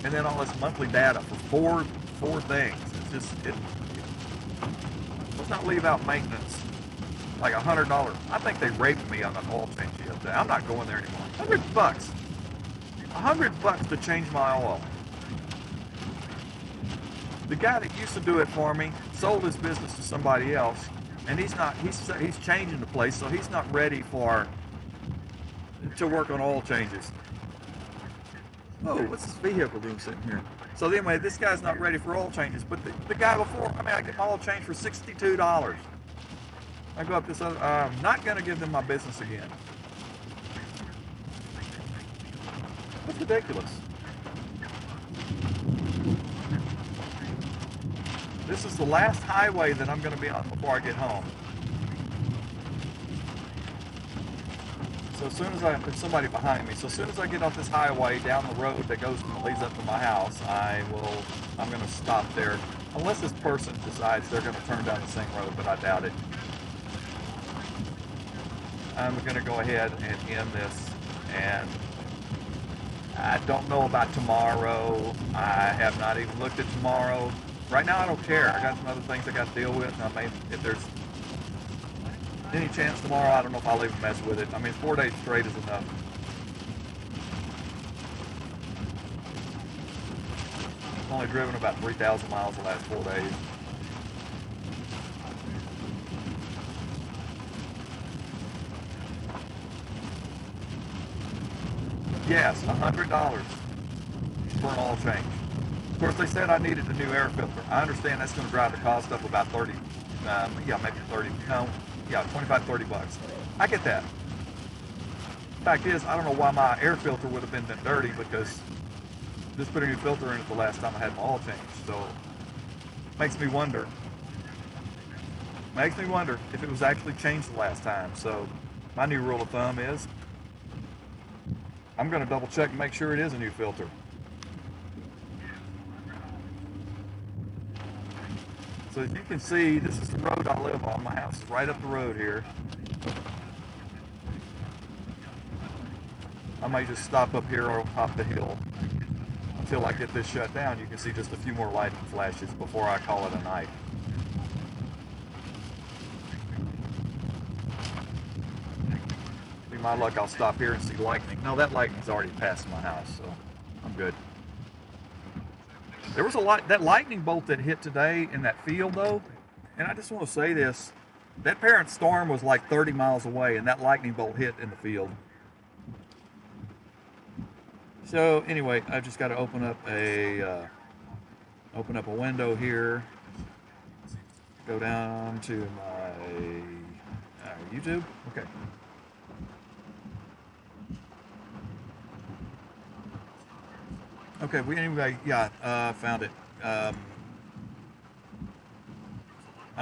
And then all this monthly data for four things. It's just, let's not leave out maintenance. Like $100. I think they raped me on an oil change the other day. I'm not going there anymore. $100. $100 to change my oil. The guy that used to do it for me sold his business to somebody else, and he's changing the place, so he's not ready to work on oil changes. Oh, what's this vehicle doing sitting here? So anyway, this guy's not ready for oil changes, but the guy before, I get my oil change for $62. I go up this other, I'm not gonna give them my business again. That's ridiculous. This is the last highway that I'm gonna be on before I get home. So as soon as there's somebody behind me, so as soon as I get off this highway down the road that leads up to my house, I'm gonna stop there. Unless this person decides they're gonna turn down the same road, but I doubt it. I'm gonna go ahead and end this, and I don't know about tomorrow. I have not even looked at tomorrow. Right now I don't care. I got some other things I got to deal with, and if there's any chance tomorrow, I don't know if I'll even mess with it. 4 days straight is enough. I've only driven about 3,000 miles the last 4 days. Yes, $100 for an oil change. Of course, they said I needed a new air filter. I understand that's going to drive the cost up about 30, maybe 30, no, yeah, 25, 30 bucks. I get that. Fact is, I don't know why my air filter would have been dirty, because just put a new filter in it the last time I had my oil change. So, makes me wonder. Makes me wonder if it was actually changed the last time. So, my new rule of thumb is, I'm going to double check and make sure it is a new filter. So as you can see, this is the road I live on. My house is right up the road here. I might just stop up here or top the hill until I get this shut down. You can see just a few more lightning flashes before I call it a night. Be my luck, I'll stop here and see lightning. No, that lightning's already past my house, so I'm good. There was that lightning bolt that hit today in that field though, and I just want to say this, that parent storm was like 30 miles away, and that lightning bolt hit in the field. So anyway, I've just got to open up a window here, go down to my YouTube. Okay. Okay, anyway, yeah, found it. I'm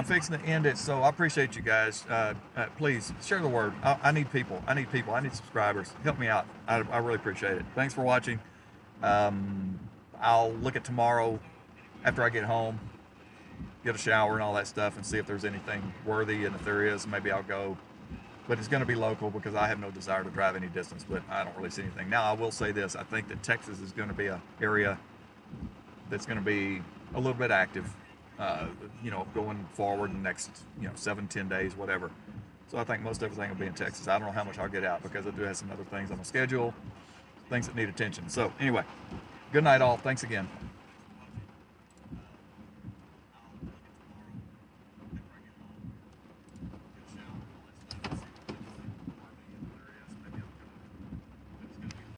fixing to end it, so I appreciate you guys. Please share the word. I need people. I need subscribers. Help me out. I really appreciate it. Thanks for watching. I'll look at tomorrow after I get home, get a shower and all that stuff, and see if there's anything worthy, and if there is, maybe I'll go. But it's going to be local, because I have no desire to drive any distance, but I don't really see anything. Now, I will say this. I think that Texas is going to be an area that's going to be a little bit active, going forward in the next, 7-10 days, whatever. So I think most everything will be in Texas. I don't know how much I'll get out, because I do have some other things on my schedule, things that need attention. So anyway, good night all. Thanks again.